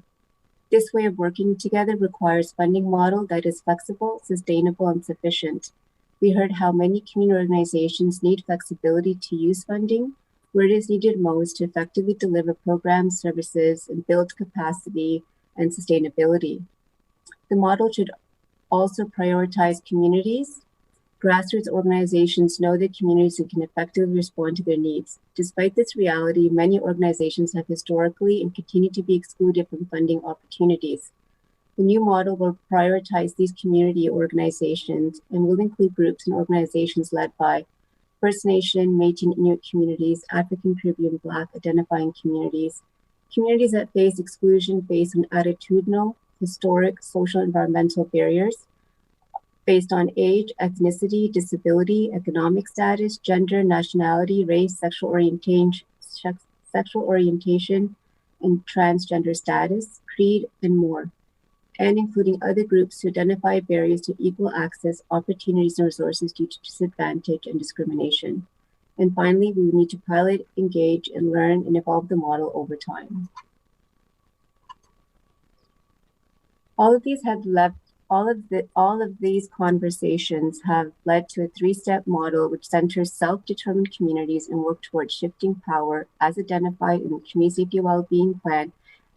This way of working together requires a funding model that is flexible, sustainable, and sufficient. We heard how many community organizations need flexibility to use funding where it is needed most to effectively deliver programs, services, and build capacity and sustainability. The model should also prioritize communities. Grassroots organizations know that communities can effectively respond to their needs. Despite this reality, many organizations have historically and continue to be excluded from funding opportunities. The new model will prioritize these community organizations and will include groups and organizations led by First Nation, Métis and Inuit communities, African, Caribbean, Black identifying communities, communities that face exclusion based on attitudinal, historic, social, environmental barriers, based on age, ethnicity, disability, economic status, gender, nationality, race, sexual orientation, and transgender status, creed, and more, and including other groups to identify barriers to equal access, opportunities, and resources due to disadvantage and discrimination. And finally, we need to pilot, engage, and learn and evolve the model over time. All of these conversations have led to a three-step model which centers self-determined communities and work towards shifting power as identified in the Community Safety Wellbeing Plan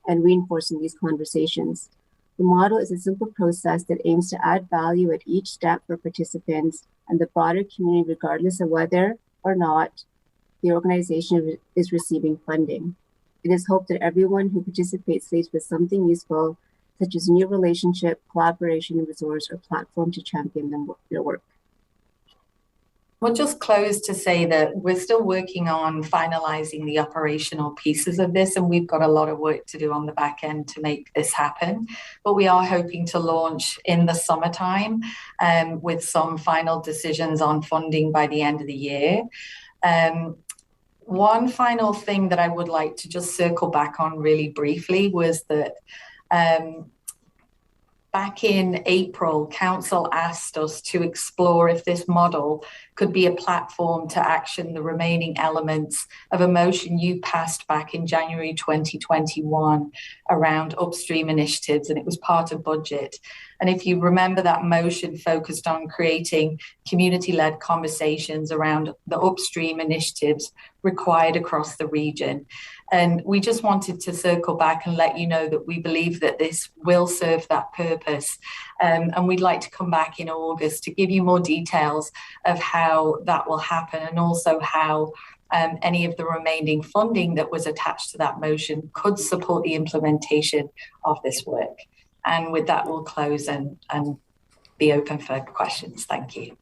and reinforcing these conversations. The model is a simple process that aims to add value at each step for participants and the broader community, regardless of whether or not the organization is receiving funding. It is hoped that everyone who participates leaves with something useful, such as a new relationship, collaboration, resource, or platform to champion their work. We'll just close to say that we're still working on finalizing the operational pieces of this, and we've got a lot of work to do on the back end to make this happen. But we are hoping to launch in the summertime with some final decisions on funding by the end of the year. One final thing that I would like to just circle back on really briefly was that back in April, Council asked us to explore if this model could be a platform to action the remaining elements of a motion you passed back in January 2021 around upstream initiatives, and it was part of budget. And if you remember, that motion focused on creating community-led conversations around the upstream initiatives required across the region. And we just wanted to circle back and let you know that we believe that this will serve that purpose. And we'd like to come back in August to give you more details of how that will happen, and also how any of the remaining funding that was attached to that motion could support the implementation of this work. And with that, we'll close and be open for questions. Thank you.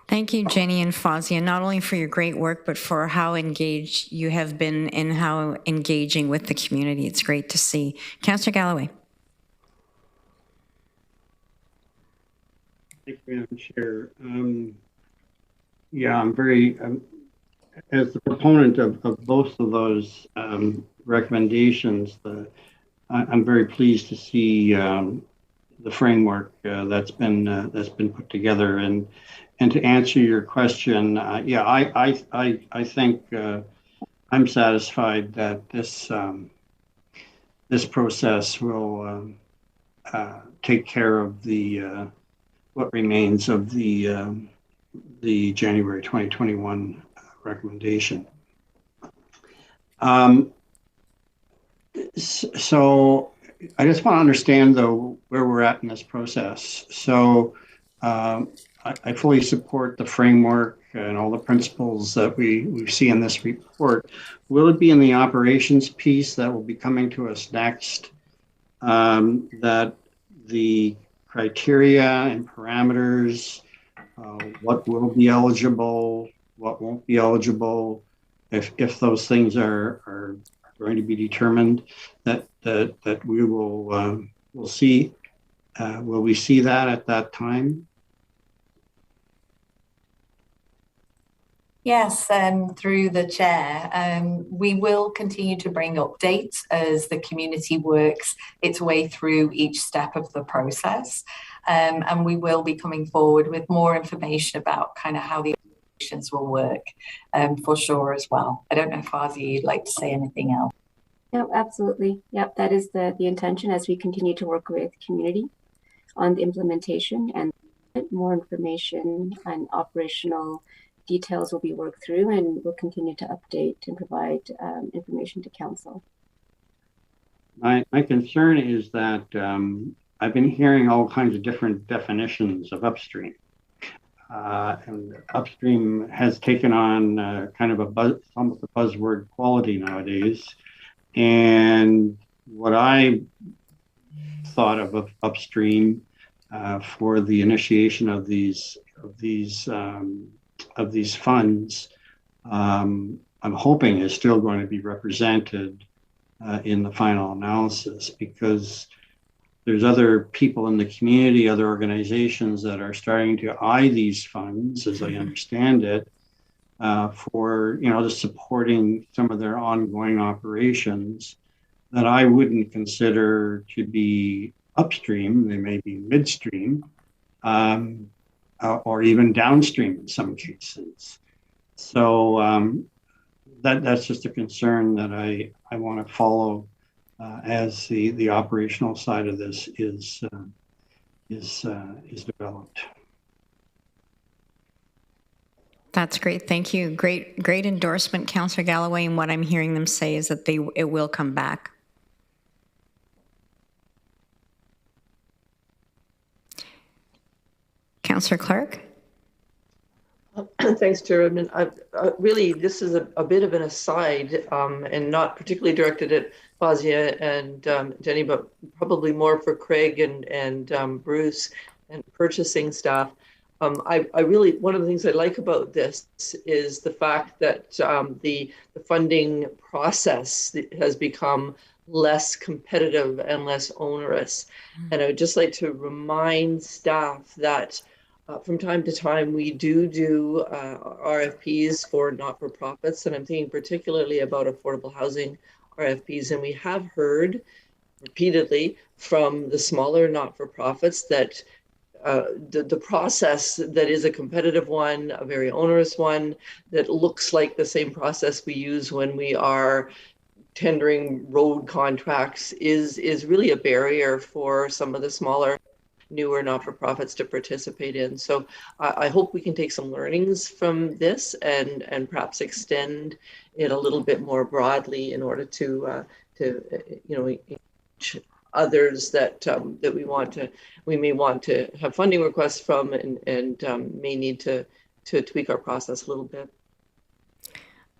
Thank you, Jenny and Fawzia, not only for your great work, but for how engaged you have been and how engaging with the community. It's great to see. Councillor Galloway. Thank you, Madam Chair. Yeah, I'm very, as the proponent of both of those recommendations, I'm very pleased to see the framework that's been put together. And to answer your question, yeah, I think I'm satisfied that this process will take care of the what remains of the January 2021 recommendation. So I just want to understand, though, where we're at in this process. So I fully support the framework and all the principles that we see in this report. Will it be in the operations piece that will be coming to us next, that the criteria and parameters, what will be eligible, what won't be eligible, if those things are going to be determined, that we will we'll see. Will we see that at that time? Yes, through the chair, we will continue to bring updates as the community works its way through each step of the process. And we will be coming forward with more information about kind of how the operations will work for sure as well. I don't know if Fawzia, you'd like to say anything else. No, absolutely. Yep, that is the intention as we continue to work with community on the implementation, and more information and operational details will be worked through, and we'll continue to update and provide information to council. My concern is that I've been hearing all kinds of different definitions of upstream. And upstream has taken on kind of almost a buzzword quality nowadays. And what I thought of upstream for the initiation of these funds, I'm hoping is still going to be represented in the final analysis, because there's other people in the community, other organizations that are starting to eye these funds, as I understand it, for just supporting some of their ongoing operations. that I wouldn't consider to be upstream. They may be midstream, or even downstream in some cases. So that's just a concern that I want to follow as the operational side of this is developed. That's great. Thank you. Great endorsement, Councillor Galloway. And what I'm hearing them say is that it will come back. Councillor Clark. Thanks, Chairman. Really, this is a bit of an aside and not particularly directed at Fazia and Jenny, but probably more for Craig and Bruce and purchasing staff. I really, one of the things I like about this is the fact that the funding process has become less competitive and less onerous. And I would just like to remind staff that from time to time, we do RFPs for not-for-profits, and I'm thinking particularly about affordable housing RFPs. And we have heard repeatedly from the smaller not-for-profits that the process that is a competitive one, a very onerous one, that looks like the same process we use when we are tendering road contracts is really a barrier for some of the smaller newer not-for-profits to participate in. So I hope we can take some learnings from this and perhaps extend it a little bit more broadly in order to others that we may want to have funding requests from and may need to tweak our process a little bit.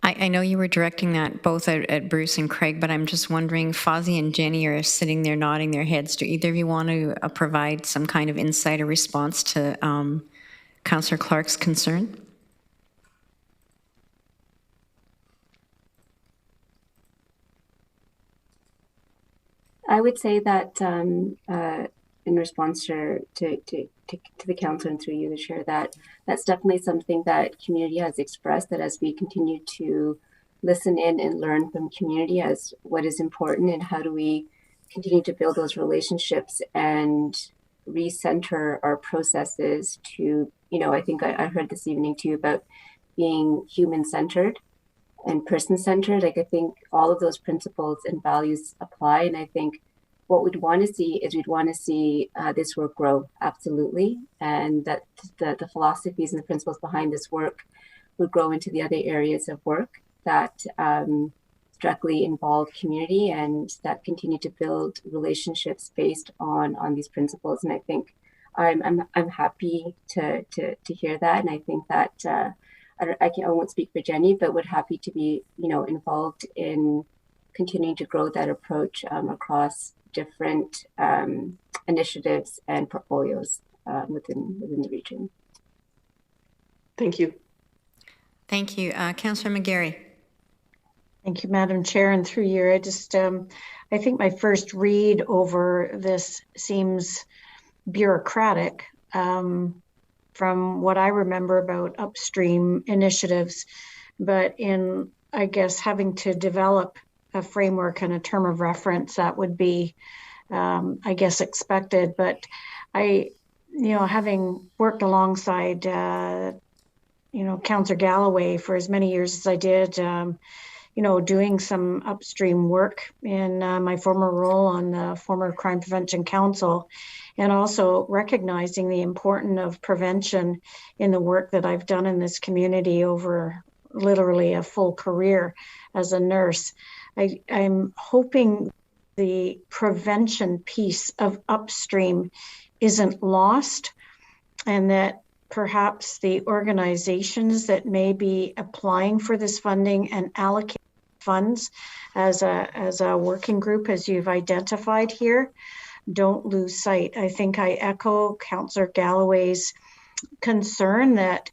I know you were directing that both at Bruce and Craig, but I'm just wondering, Fozzie and Jenny are sitting there nodding their heads. Do either of you want to provide some kind of insight or response to Councillor Clark's concern? I would say that in response to the council and through you, the chair, that's definitely something that community has expressed, that as we continue to listen in and learn from community as what is important and how do we continue to build those relationships and recenter our processes to, I think I heard this evening too about being human-centered and person-centered. Like, I think all of those principles and values apply. And I think what we'd want to see is this work grow, absolutely. And that the philosophies and the principles behind this work would grow into the other areas of work that directly involve community and that continue to build relationships based on these principles. And I think I'm happy to hear that. And I think that I won't speak for Jenny, but would happy to be, involved in continuing to grow that approach across different initiatives and portfolios within the region. Thank you. Thank you. Councillor McGarry. Thank you, Madam Chair. And through you, I think my first read over this seems bureaucratic. From what I remember about upstream initiatives, but in, I guess, having to develop a framework and a term of reference, that would be, I guess, expected. But having worked alongside, Councillor Galloway for as many years as I did, doing some upstream work in my former role on the former Crime Prevention Council, and also recognizing the importance of prevention in the work that I've done in this community over literally a full career as a nurse. I'm hoping the prevention piece of upstream isn't lost, and that perhaps the organizations that may be applying for this funding and allocate funds as a working group, as you've identified here, don't lose sight. I think I echo Councillor Galloway's concern that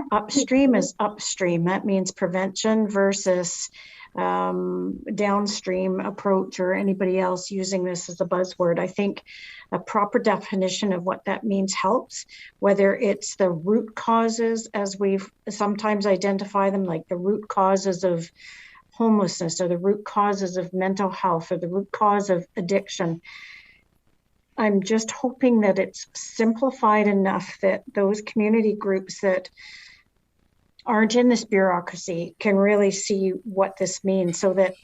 upstream is upstream. That means prevention versus downstream approach, or anybody else using this as a buzzword. I think a proper definition of what that means helps, whether it's the root causes, as we've sometimes identified them, like the root causes of homelessness or the root causes of mental health or the root cause of addiction. I'm just hoping that it's simplified enough that those community groups that aren't in this bureaucracy can really see what this means, so that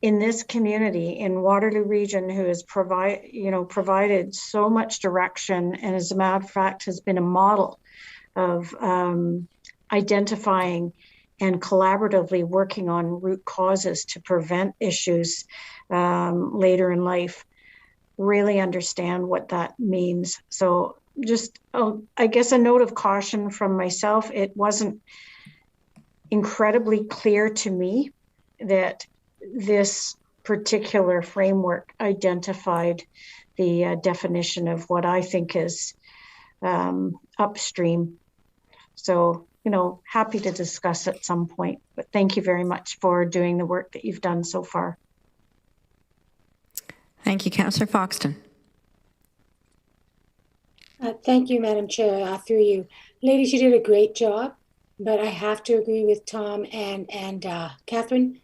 in this community in Waterloo region, who has provided so much direction, and as a matter of fact has been a model of identifying and collaboratively working on root causes to prevent issues later in life, really understand what that means. So just, I guess, a note of caution from myself. It wasn't incredibly clear to me that this particular framework identified the definition of what I think is upstream. So, happy to discuss at some point, but thank you very much for doing the work that you've done so far. Thank you, Councillor Foxton. Thank you, Madam Chair, through you. Ladies, you did a great job, but I have to agree with Tom and Catherine.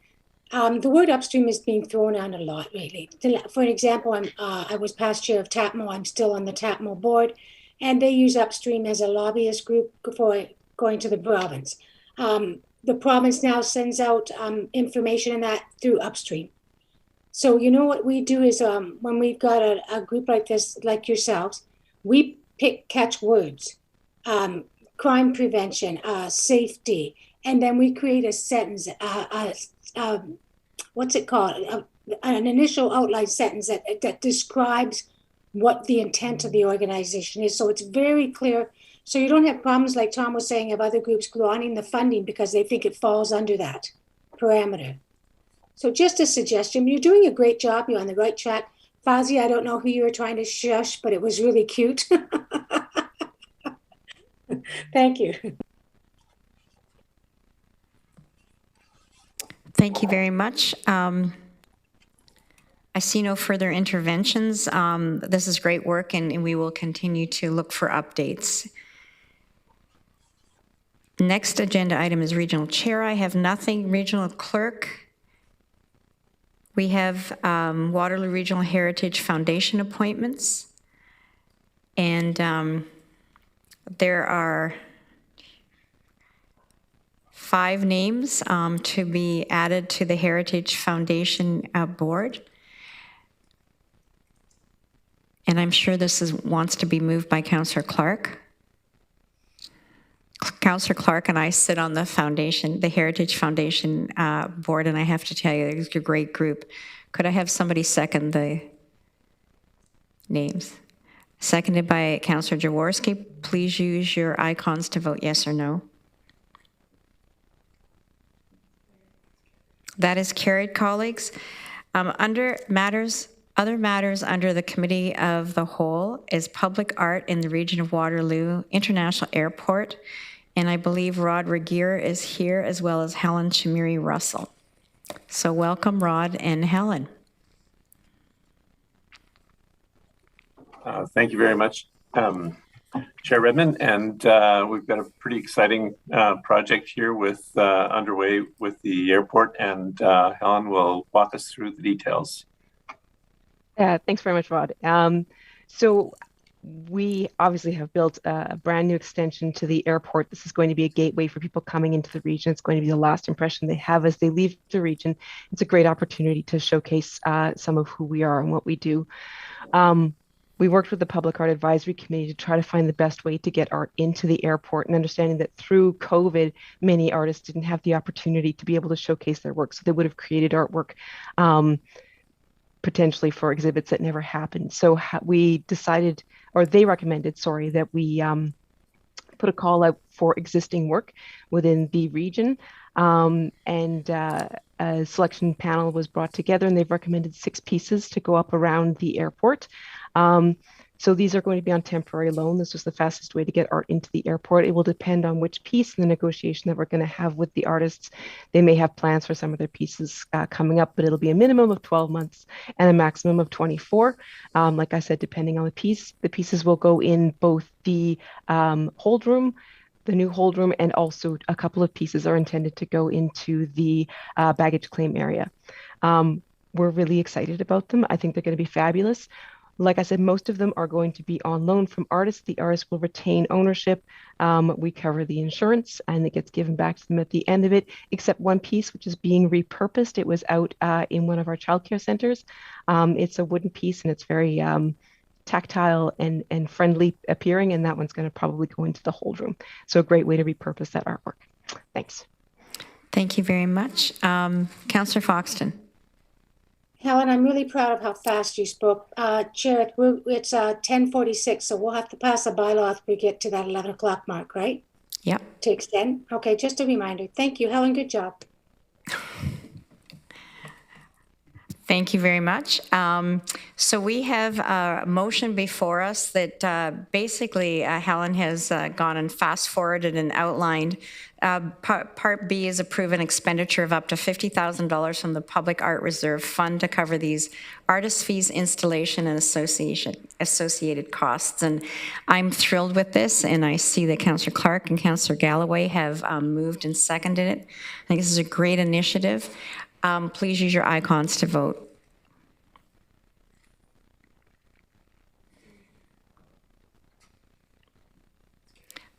The word upstream is being thrown out a lot lately. For an example, I was past chair of TAPMO. I'm still on the TAPMO board, and they use upstream as a lobbyist group for going to the province. The province now sends out information on that through upstream. So what we do is when we've got a group like this, like yourselves, we pick catchwords, crime prevention, safety, and then we create a sentence, what's it called? An initial outline sentence that describes what the intent of the organization is. So it's very clear. So you don't have problems like Tom was saying of other groups wanting the funding because they think it falls under that parameter. So just a suggestion, you're doing a great job. You're on the right track. Fozzie, I don't know who you were trying to shush, but it was really cute. Thank you. Thank you very much. I see no further interventions. This is great work, and we will continue to look for updates. Next agenda item is Regional Chair. I have nothing. Regional Clerk. We have Waterloo Regional Heritage Foundation appointments, and there are 5 names to be added to the Heritage Foundation board. And I'm sure this wants to be moved by Councillor Clark. Councillor Clark and I sit on the foundation, the Heritage Foundation board, and I have to tell you, it's a great group. Could I have somebody second the names? Seconded by Councillor Jaworski. Please use your icons to vote yes or no. That is carried, colleagues. Under other matters under the Committee of the Whole is Public Art in the Region of Waterloo International Airport. And I believe Rod Regier is here, as well as Helen Chamiri Russell. So welcome, Rod and Helen. Thank you very much, Chair Redmond. And we've got a pretty exciting project here with underway with the airport, and Helen will walk us through the details. Thanks very much, Rod. So we obviously have built a brand new extension to the airport. This is going to be a gateway for people coming into the region. It's going to be the last impression they have as they leave the region. It's a great opportunity to showcase some of who we are and what we do. We worked with the Public Art Advisory Committee to try to find the best way to get art into the airport, and understanding that through COVID, many artists didn't have the opportunity to be able to showcase their work. So they would have created artwork potentially for exhibits that never happened. So we decided, or they recommended, sorry, that we put a call out for existing work within the region. And a selection panel was brought together, and they've recommended 6 pieces to go up around the airport. So these are going to be on temporary loan. This was the fastest way to get art into the airport. It will depend on which piece in the negotiation that we're going to have with the artists. They may have plans for some of their pieces coming up, but it'll be a minimum of 12 months and a maximum of 24. Like I said, depending on the piece, the pieces will go in both the hold room, the new hold room, and also a couple of pieces are intended to go into the baggage claim area. We're really excited about them. I think they're going to be fabulous. Like I said, most of them are going to be on loan from artists. The artists will retain ownership. We cover the insurance and it gets given back to them at the end of it, except one piece, which is being repurposed. It was out in one of our childcare centers. It's a wooden piece and it's very tactile and friendly appearing. And that one's going to probably go into the hold room. So a great way to repurpose that artwork. Thanks. Thank you very much. Councillor Foxton. Helen, I'm really proud of how fast you spoke. Chair, it's 10:46, so we'll have to pass a bylaw if we get to that 11 o'clock mark, right? Yep. To extend? Okay, just a reminder. Thank you, Helen. Good job. Thank you very much. So we have a motion before us that basically Helen has gone and fast forwarded and outlined. Part B is approve an expenditure of up to $50,000 from the Public Art Reserve Fund to cover these artist fees, installation, and associated costs. And I'm thrilled with this, and I see that Councillor Clark and Councillor Galloway have moved and seconded it. I think this is a great initiative. Please use your icons to vote.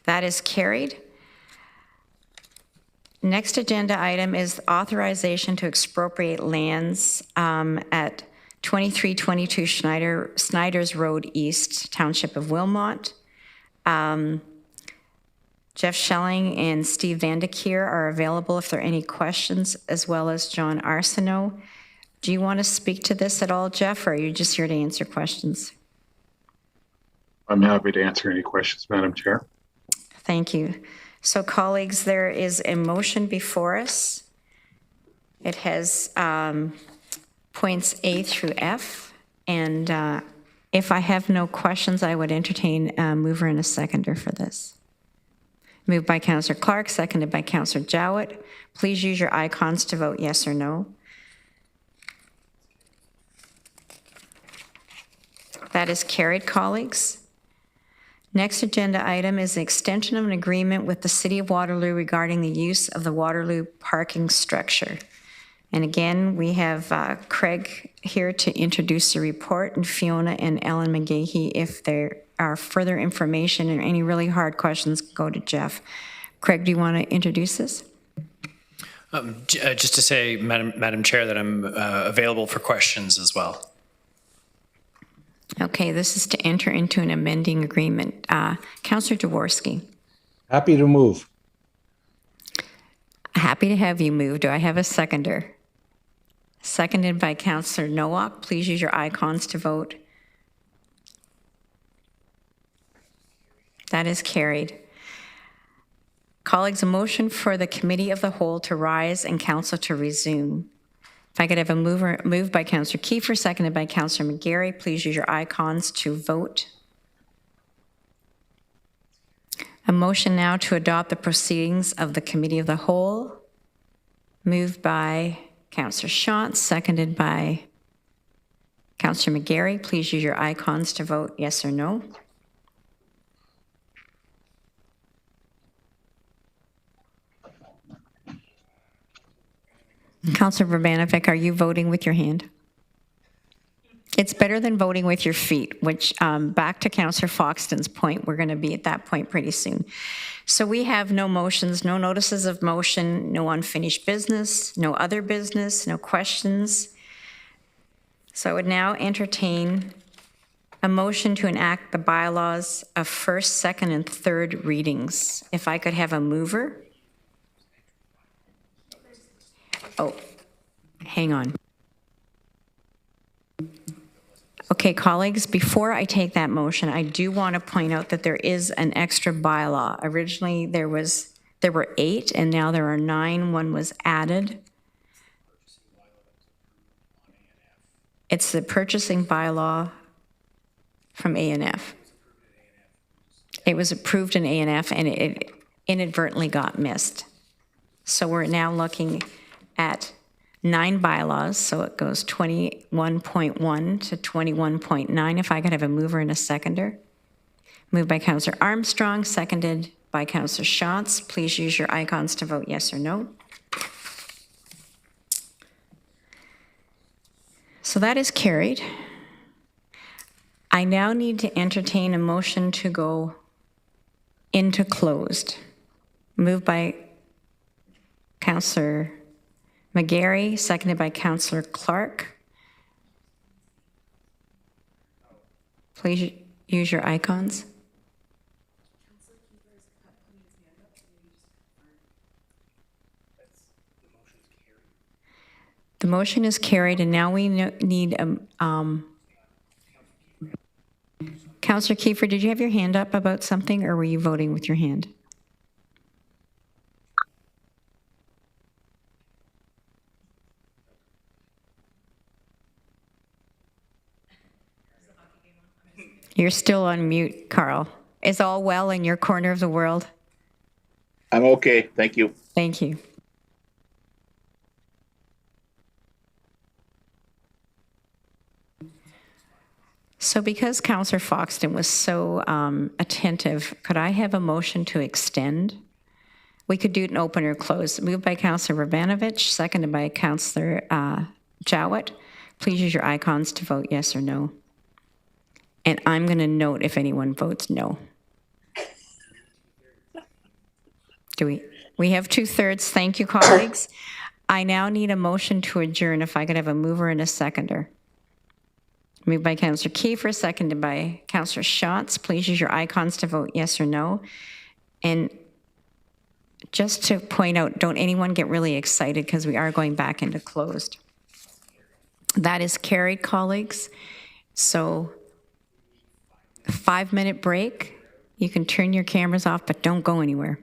That is carried. Next agenda item is authorization to expropriate lands at 2322 Snyder's Road East, Township of Wilmot. Jeff Schelling and Steve Vandekeer are available if there are any questions, as well as John Arsenault. Do you want to speak to this at all, Jeff, or are you just here to answer questions? I'm happy to answer any questions, Madam Chair. Thank you. So, colleagues, there is a motion before us. It has points A through F, and if I have no questions, I would entertain a mover and a seconder for this. Moved by Councillor Clark, seconded by Councillor Jowett. Please use your icons to vote yes or no. That is carried, colleagues. Next agenda item is the extension of an agreement with the City of Waterloo regarding the use of the Waterloo parking structure. And again, we have Craig here to introduce the report, and Fiona and Ellen McGahey. If there are further information or any really hard questions, go to Jeff. Craig, do you want to introduce this? Just to say, Madam Chair, that I'm available for questions as well. Okay, this is to enter into an amending agreement. Councillor Jaworski. Happy to move. Happy to have you move. Do I have a seconder? Seconded by Councillor Nowak. Please use your icons to vote. That is carried. Colleagues, a motion for the Committee of the Whole to rise and Council to resume. If I could have a move by Councillor Kiefer, seconded by Councillor McGarry. Please use your icons to vote. A motion now to adopt the proceedings of the Committee of the Whole. Moved by Councillor Shantz, seconded by Councillor McGarry. Please use your icons to vote yes or no. Councillor Urbanovic, are you voting with your hand? It's better than voting with your feet, which back to Councillor Foxton's point, we're going to be at that point pretty soon. So we have no motions, no notices of motion, no unfinished business, no other business, no questions. So I would now entertain a motion to enact the bylaws of first, second, and third readings. If I could have a mover. Oh, hang on. Okay, colleagues, before I take that motion, I do want to point out that there is an extra bylaw. Originally, there were 8, and now there are 9. One was added. It's the purchasing bylaw from A&F. It was approved in A&F, and it inadvertently got missed. So we're now looking at 9 bylaws, so it goes 21.1 to 21.9. If I could have a mover and a seconder. Moved by Councillor Armstrong, seconded by Councillor Schatz. Please use your icons to vote yes or no. So that is carried. I now need to entertain a motion to go into closed. Moved by Councillor McGarry, seconded by Councillor Clark. Please use your icons. The motion is carried, and now we need Councillor Kiefer, did you have your hand up about something, or were you voting with your hand? You're still on mute, Carl. Is all well in your corner of the world? I'm okay. Thank you. Thank you. So because Councillor Foxton was so attentive, could I have a motion to extend? We could do it in open or close. Moved by Councillor Rabanovich, seconded by Councillor Jowett. Please use your icons to vote yes or no. And I'm going to note if anyone votes no. We have 2/3. Thank you, colleagues. I now need a motion to adjourn if I could have a mover and a seconder. Moved by Councillor Kiefer, seconded by Councillor Schatz. Please use your icons to vote yes or no. And just to point out, don't anyone get really excited because we are going back into closed. That is carried, colleagues. So 5-minute break. You can turn your cameras off, but don't go anywhere.